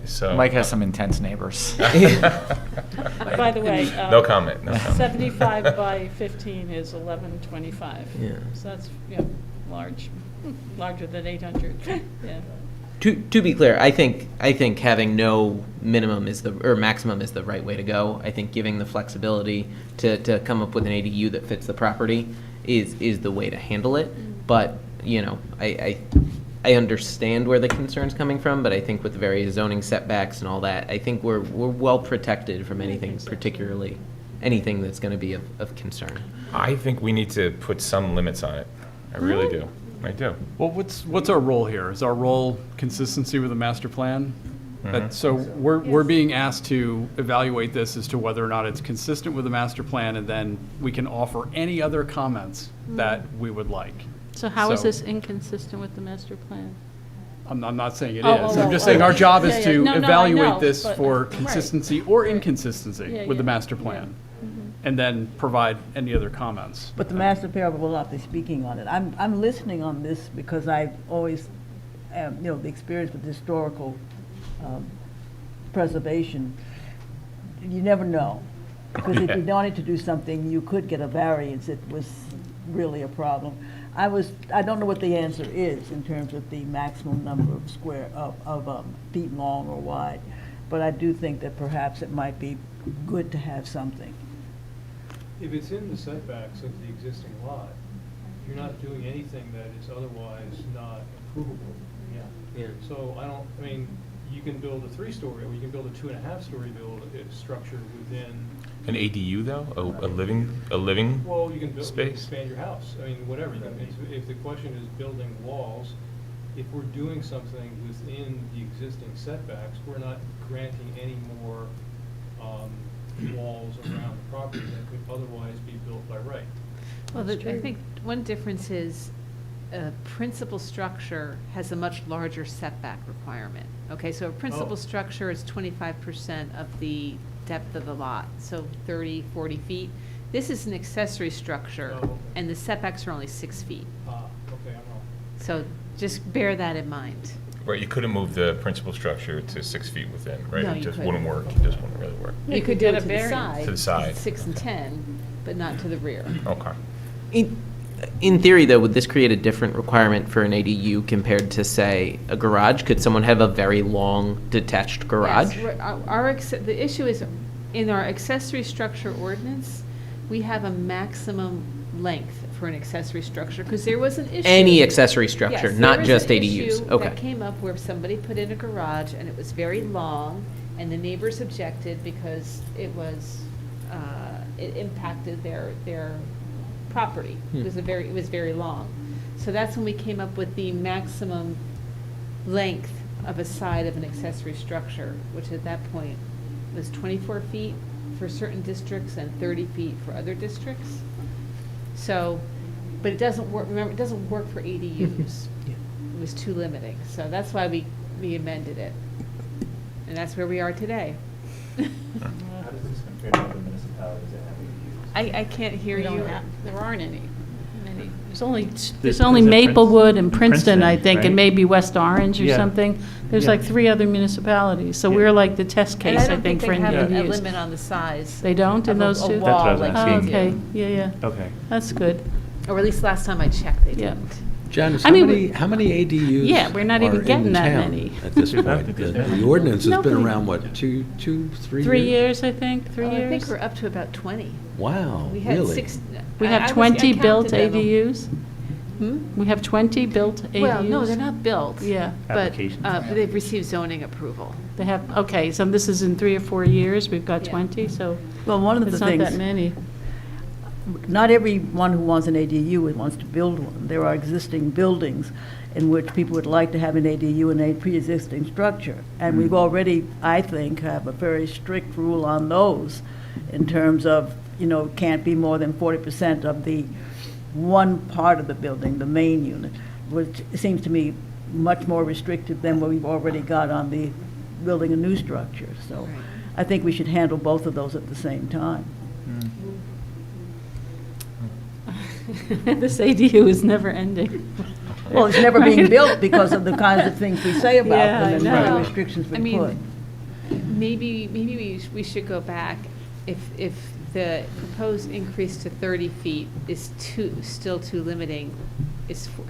So. Mike has some intense neighbors. By the way. No comment, no comment. 75 by 15 is 1125. Yeah. So that's, larger than 800, yeah. To be clear, I think having no minimum or maximum is the right way to go. I think giving the flexibility to come up with an ADU that fits the property is the way to handle it. But, I understand where the concern's coming from, but I think with the various zoning setbacks and all that, I think we're well protected from anything that's going to be of concern. I think we need to put some limits on it. I really do. I do. Well, what's our role here? Is our role consistency with the master plan? So we're being asked to evaluate this as to whether or not it's consistent with the master plan, and then we can offer any other comments that we would like. So how is So- this inconsistent with the master plan? I'm not saying it Oh, is. oh, I'm just oh, saying our job is yeah, yeah. to No, no, I evaluate know, this but- for right. consistency or inconsistency Yeah, with the yeah. master plan, and then provide any other comments. But the master plan will not be speaking on it. I'm listening on this because I've always, the experience with historical preservation, you never know. Because if you wanted to do something, you could get a variance. It was really a problem. I don't know what the answer is in terms of the maximum number of feet long or wide, but I do think that perhaps it might be good to have something. If it's in the setbacks of the existing lot, you're not doing anything that is otherwise not improvable. Yeah. So you can build a 3-story, or you can build a 2.5-story structure within. An ADU though, a living Well, you can build, you can space? expand your house, whatever. If the question is building walls, if we're doing something within the existing setbacks, we're not granting any more walls around the property that could otherwise be built by right. Well, I think one difference is a principal structure has a much larger setback requirement. Okay, so a principal structure is 25% of the depth of the lot, so 30, 40 feet. This is an accessory structure, and the setbacks are only 6 feet. Okay, I'm wrong. So just bear that in mind. Right, you couldn't move the principal structure to 6 feet within, right? No, It you just couldn't. wouldn't work, it just wouldn't really work. You could do it to the side. To the side. 6 and 10, but not to the rear. Okay. In theory, though, would this create a different requirement for an ADU compared to, say, a garage? Could someone have a very long detached garage? Yes, the issue is, in our accessory structure ordinance, we have a maximum length for an accessory structure, because there was an issue. Any accessory structure, Yes, not there just was an ADUs. issue Okay. that came up where somebody put in a garage, and it was very long, and the neighbors objected because it was, it impacted their property. It was very long. So that's when we came up with the maximum length of a side of an accessory structure, which at that point was 24 feet for certain districts and 30 feet for other districts. So, but it doesn't work, remember, it doesn't work for ADUs. It was too limiting. So that's why we amended it. And that's where we are today. How does this compare to other municipalities that have ADUs? I can't hear We don't you. have- There aren't any. There's There's only a Maplewood and Princeton, Princeton, I think, right? and maybe West Orange or Yeah. something. There's Yeah. like 3 other municipalities, so Yeah. we're like the test And case, I I don't think, think for they have a ADUs. limit on the size. They don't in of a- those a two? That's what I was wall like asking. Oh, they do. okay, yeah, Okay. that's good. Or at least last time I checked, they Yeah. didn't. Janice, I mean, how many ADUs Yeah, we're not even are getting in that town many. at this point? The ordinance has been Nobody- around, what, 3 3 years? years, I think, 3 Oh, I think years. we're up to about 20. Wow, We had really? 6. We I have was- I 20 built counted them. ADUs? Hmm? We have 20 built ADUs? Well, no, they're not built. Yeah. But Applications. they've received zoning approval. They have, okay, so this is in 3 or 4 years, we've got Yeah. 20, so Well, one of the it's not that things, many. not everyone who wants an ADU wants to build one. There are existing buildings in which people would like to have an ADU in a pre-existing structure. And we've already, I think, have a very strict rule on those in terms of, can't be more than 40% of the one part of the building, the main unit, which seems to me much more restrictive than what we've already got on the building a new structure. So Right. I think we should handle both of those at the same time. This ADU is never ending. Well, it's never being built because of the kinds of things we say about Yeah, I them and know. the restrictions I we mean, put. maybe we should go back. If the proposed increase to 30 feet is still too limiting,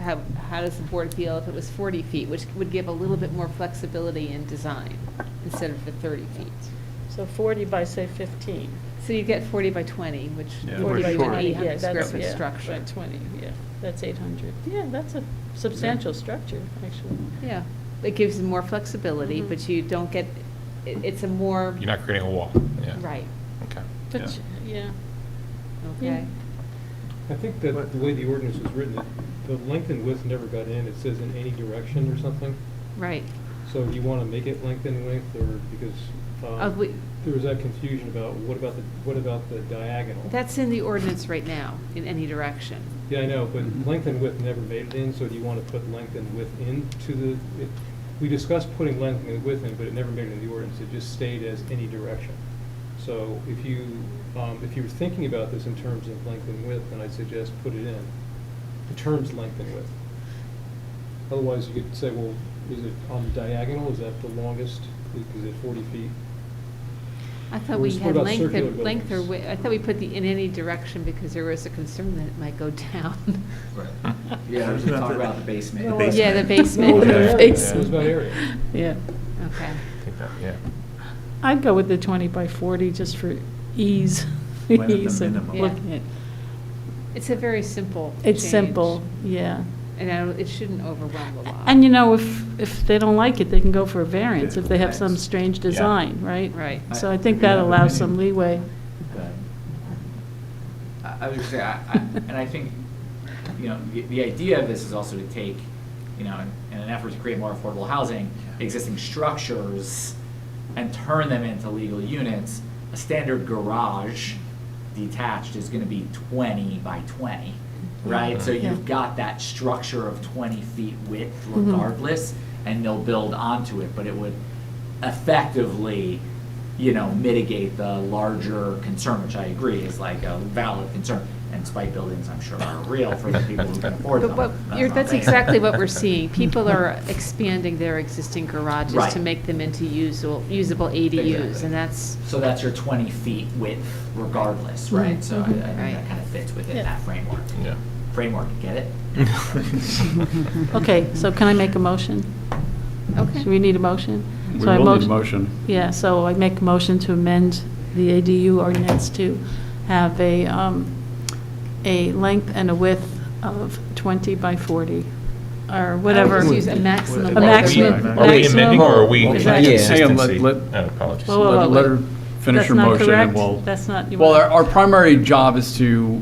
how does the board feel if it was 40 feet, which would give a little bit more flexibility in design instead of the 30 feet? So 40 by, say, 15. So you get 40 by 20, which Yeah. would 40 give by you an 20, 800 square that's- foot yeah, structure. By 20, yeah, that's 800. Yeah, that's a substantial structure, actually. Yeah, it gives you more flexibility, Mhm. but you don't get, it's a more, You're not creating a wall, yeah. right, Okay. But, yeah. okay? I think that the way the ordinance was written, the length and width never got in. It says in any direction or something. Right. So do you want to make it length and width, or because There was that confusion about what about the diagonal? That's in the ordinance right now, in any direction. Yeah, I know, but length and width never made it in, so do you want to put length and width into the, we discussed putting length and width in, but it never made it in the ordinance, it just stayed as any direction. So if you were thinking about this in terms of length and width, then I'd suggest put it in, the terms length and width. Otherwise, you could say, well, is it on the diagonal, is that the longest, is it 40 feet? I thought Or we just had what about length circular or buildings? width, I thought we put the in any direction because there was a concern that it might go down. Yeah, we should talk about the basement. Yeah, the basement. No, The it basement. was about area. Yeah. Okay. I think that, yeah. I'd go with the 20 by 40 just for ease, Why not the ease of minimum? looking at. It's a very simple It's change. simple, yeah. And it shouldn't overwhelm the law. And you know, if they don't like it, they can go for a variance if they have some strange design, right? Right. So I think that allows some leeway. I was gonna say, and I think, you know, the idea of this is also to take, you know, in an effort to create more affordable housing, existing structures and turn them into legal units. A standard garage detached is gonna be 20 by 20, right? So Yeah. you've got that structure of 20 feet width Mhm. regardless, and they'll build onto it, but it would effectively, you know, mitigate the larger concern, which I agree is like a valid concern. And spike buildings, I'm sure, are real for the people who can afford them. But that's exactly what we're seeing. People are expanding their existing garages Right. to make them into usable ADUs, Exactly. and that's, So that's your 20 feet width regardless, right? So I think Right. that kind of fits within that framework. Yeah. Framework, get it? Okay, so can I make a motion? okay. Do we need a motion? We So I will need a motion- motion. Yeah, so I make a motion to amend the ADU ordinance to have a length and a width of 20 by 40, or whatever. I would just use a maximum. A maximum. Are we amending or are we Is that- Hang on, consistency? let- Oh, apologies. Whoa, whoa, whoa, Let her wait. finish That's her not motion correct? and we'll. That's not. you Well, want- our primary job is to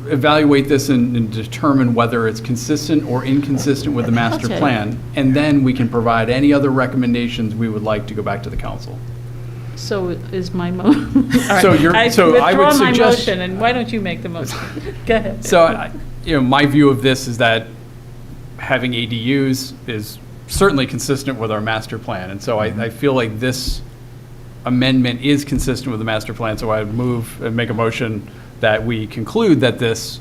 evaluate this and determine whether it's consistent or inconsistent with the master Okay. plan. And then we can provide any other recommendations we would like to go back to the council. So is my mo. All So right. you're- so I would withdraw my suggest- motion, and why don't you make the motion? Go ahead. So, you know, my view of this is that having ADUs is certainly consistent with our master plan. And so I feel like this amendment is consistent with the master plan. So I would move and make a motion that we conclude that this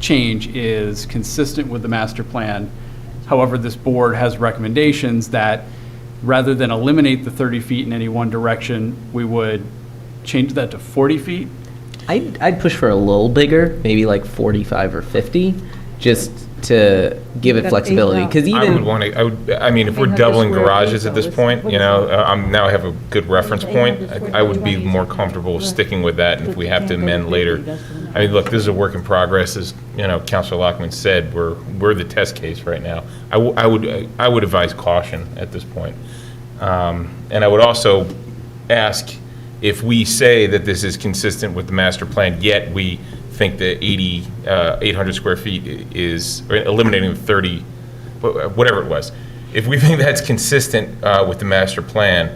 change is consistent with the master plan. However, this board has recommendations that rather than eliminate the 30 feet in any one direction, we would change that to 40 feet. I'd push for a little bigger, maybe like 45 or 50, just to give it That's flexibility. 8 Because I would even, want to, I mean, if we're 800 doubling square garages feet, at this though, is- point, what you is know, that? now I have a good reference point. I would be more comfortable sticking with that, and if we have to amend later. I mean, look, this is a work in progress, as, you know, Counselor Lockman said, we're the test case right now. I would advise caution at this point. And I would also ask if we say that this is consistent with the master plan, yet we think that 800 square feet is, or eliminating the 30, whatever it was. If we think that's consistent with the master plan,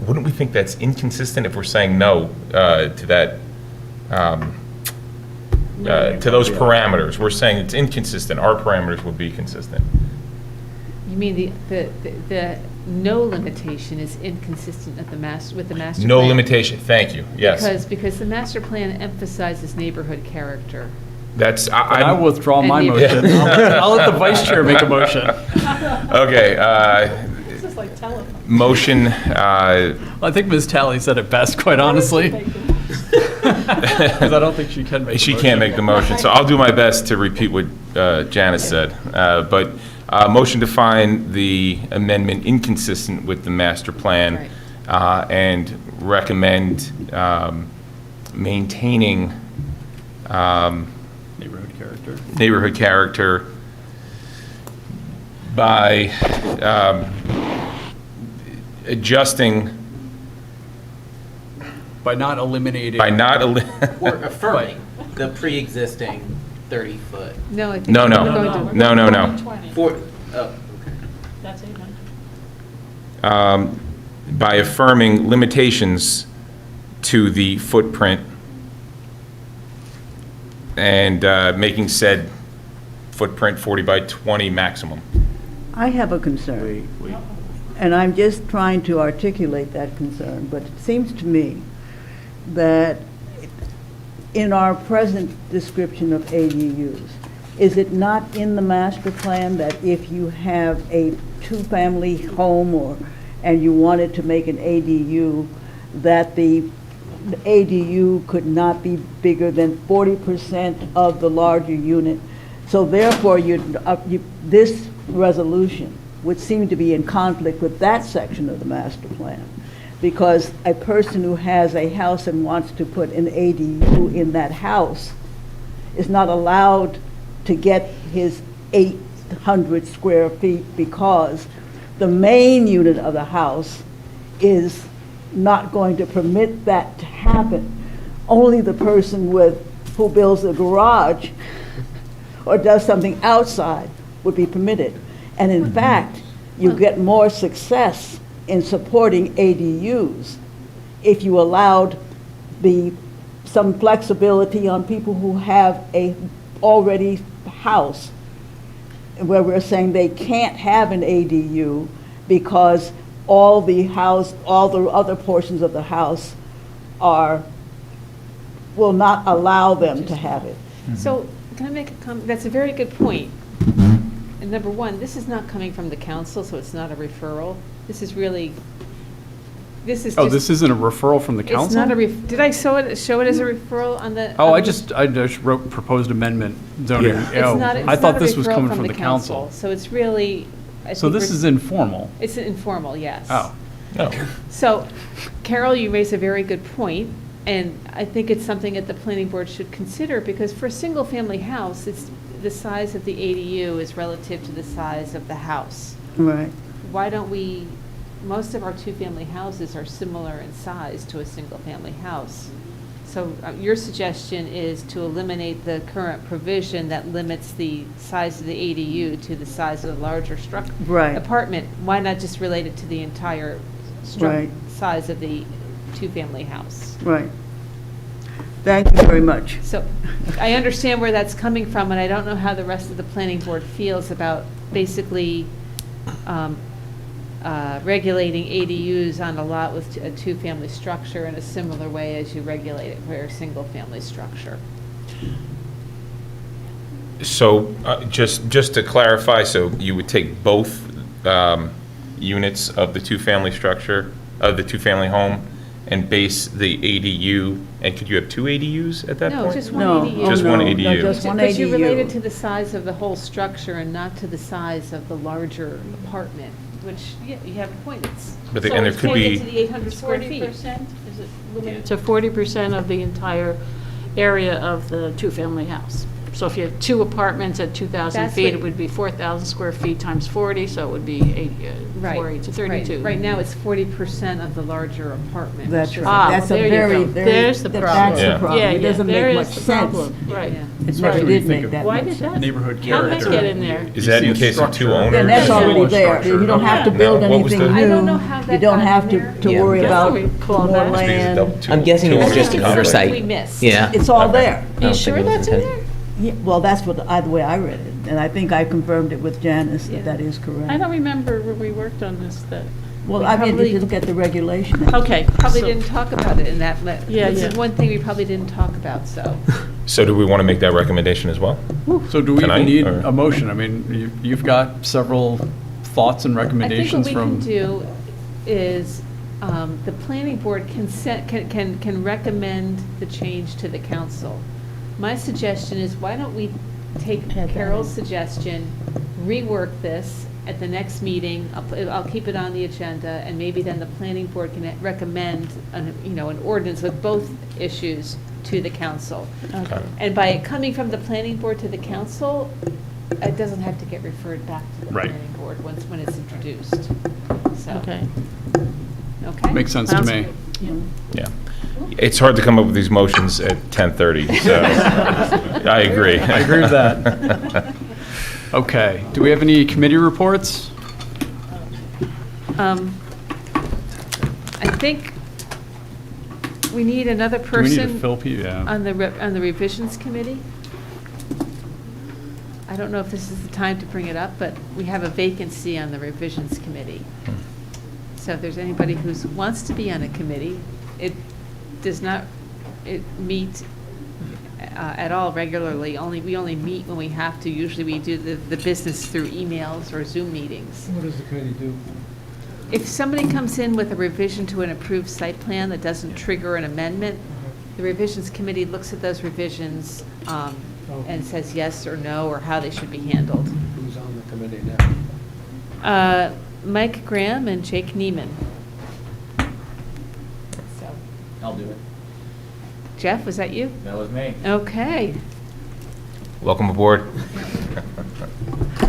wouldn't we think that's inconsistent if we're saying no to that, to those parameters? We're saying it's inconsistent. Our parameters would be consistent. You mean the no limitation is inconsistent with the master plan? No limitation, thank you, yes. Because the master plan emphasizes neighborhood character. That's, I will withdraw my And motion. I'll let the vice chair make a motion. Okay, This is like telephone. motion, I think Ms. Talley said it best, quite honestly. Because I don't think she can make a she motion. can't make the motion, so I'll do my best to repeat what Janice said. But motion to find the amendment inconsistent with the master plan and recommend maintaining neighborhood character by adjusting, By not eliminating. or affirming the pre-existing 30-foot. No, I think. No, we're no. going to- No. For, For, oh, that's 800. by affirming limitations to the footprint and making said footprint 40 by 20 maximum. I have a concern. And I'm just trying to articulate that concern, but it seems to me that in our present description of ADUs, is it not in the master plan that if you have a two-family home and you wanted to make an ADU, that the ADU could not be bigger than 40% of the larger unit? So therefore, this resolution would seem to be in conflict with that section of the master plan, because a person who has a house and wants to put an ADU in that house is not allowed to get his 800 square feet because the main unit of the house is not going to permit that to happen. Only the person who builds a garage or does something outside would be permitted. And in fact, you get more success in supporting ADUs if you allowed some flexibility on people who have a already house, where we're saying they can't have an ADU because all the other portions of the house will not allow them to have it. So, can I make a comment? That's a very good point. And number one, this is not coming from the council, so it's not a referral. This is really, this is Oh, just- this isn't a referral from the council? It's not a, did I show it as a referral on the? Oh, on I the- just wrote proposed amendment zoning. Yeah. It's Oh, not- it's I thought not a this was referral coming from the council. So it's really. I So think this we're- is informal. It's informal, yes. Oh. No. So, Carol, you raise a very good point, and I think it's something that the planning board should consider, because for a single-family house, the size of the ADU is relative to the size of the house. Right. Why don't we, most of our two-family houses are similar in size to a single-family house. So your suggestion is to eliminate the current provision that limits the size of the ADU to the size of the larger Right. apartment. Why not just relate it to the entire Right. size of the two-family house? Right. Thank you very much. So I understand where that's coming from, and I don't know how the rest of the planning board feels about basically regulating ADUs on a lot with a two-family structure in a similar way as you regulate it for a single-family structure. So just to clarify, so you would take both units of the two-family structure, of the two-family home, and base the ADU, and could you have two ADUs at that point? No, just one No. ADU. Just Oh, one no. ADU. No, just one Because you relate it ADU. to the size of the whole structure and not to the size of the larger apartment, which, yeah, you have a point. But there- and there could So be- it's to the 800 square feet. 40%? Is it limited to 40% of the entire area of the two-family house? So if you have two apartments at 2,000 That's feet, what- it would be 4,000 square feet times 40, so it would be 40 to 32. Right now, it's 40% of the larger apartment. That's which is- right. That's a there you very, go. very. There's the That's problem. the Yeah. problem. Yeah, It yeah, doesn't there make much is the sense. problem. Right. Yeah. It Especially never when you did think make of that Why much did sense. that? Neighborhood How did character. that get in there? Is that You in see a case of two structure. owners? Then that's Yeah. already there. Structure. You don't have to No, build what was anything the- I don't know new. how You that don't got have in to there. to Yeah. worry Guess about we call more that. land. I'm guessing it was just an It's something oversight. we missed. Yeah. It's all there. I don't sure think it was that's in intended. there? Yeah, well, that's the way I read it, and I think I confirmed it with Janice Yeah. that that is correct. I don't remember when we worked on this, that, Well, We I mean, if probably- you look at the regulation. okay. Probably so- didn't talk about it in that, Yeah, this yeah. is one thing we probably didn't talk about, so. So do we want to make that recommendation as well? So do we even Tonight, need or- a motion? I mean, you've got several thoughts and recommendations I think what we from. can do is, the planning board can recommend the change to the council. My suggestion is, why don't we take Add that Carol's in. suggestion, rework this at the next meeting, I'll keep it on the agenda, and maybe then the planning board can recommend, an ordinance with both issues to the council. Okay. And by it coming from the planning board to the council, it doesn't have to get referred back to the Right. planning board when it's introduced. So, Okay. okay? Makes sense to Sounds me. good. Yeah. It's hard to come up with these motions at 10:30, so I agree. I agree with that. Okay, do we have any committee reports? I think we need another Do we need to person fill yeah. on the revisions committee. I don't know if this is the time to bring it up, but we have a vacancy on the revisions committee. So if there's anybody who wants to be on a committee, it meet at all regularly. We only meet when we have to. Usually we do the business through emails or Zoom meetings. What does the committee do? If somebody comes in with a revision to an approved site plan that doesn't trigger an amendment, the revisions committee looks at those revisions and says yes or no, or how they should be handled. Who's on the committee now? Mike Graham and Jake Neiman. So, I'll do it. Jeff, was that you? That was me. Okay. Welcome aboard.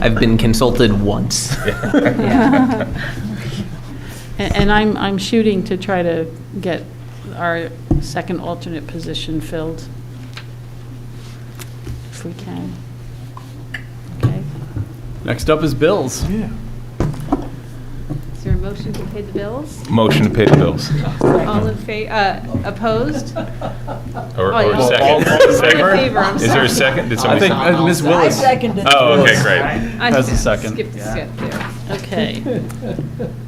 I've been consulted once. And I'm shooting to try to get our second alternate position filled, if we can. Okay. Next up is bills. Yeah. Is there a motion to pay the bills? Motion to pay the bills. All in favor, opposed? Or Oh, yeah. second. All in favor? All in favor, I'm Is there sorry. a second? Did I somebody think second? Ms. Willis. Oh, okay, great. I Has a second. Skipped a step there. Okay.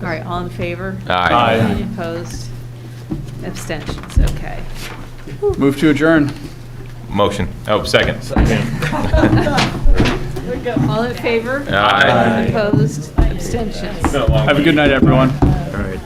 All right, all in favor? Aye. Any opposed? Abstentions, okay. Move to adjourn. Motion. Oh, second. All in favor? Aye. Opposed? Abstentions? Have a good night, everyone. All right.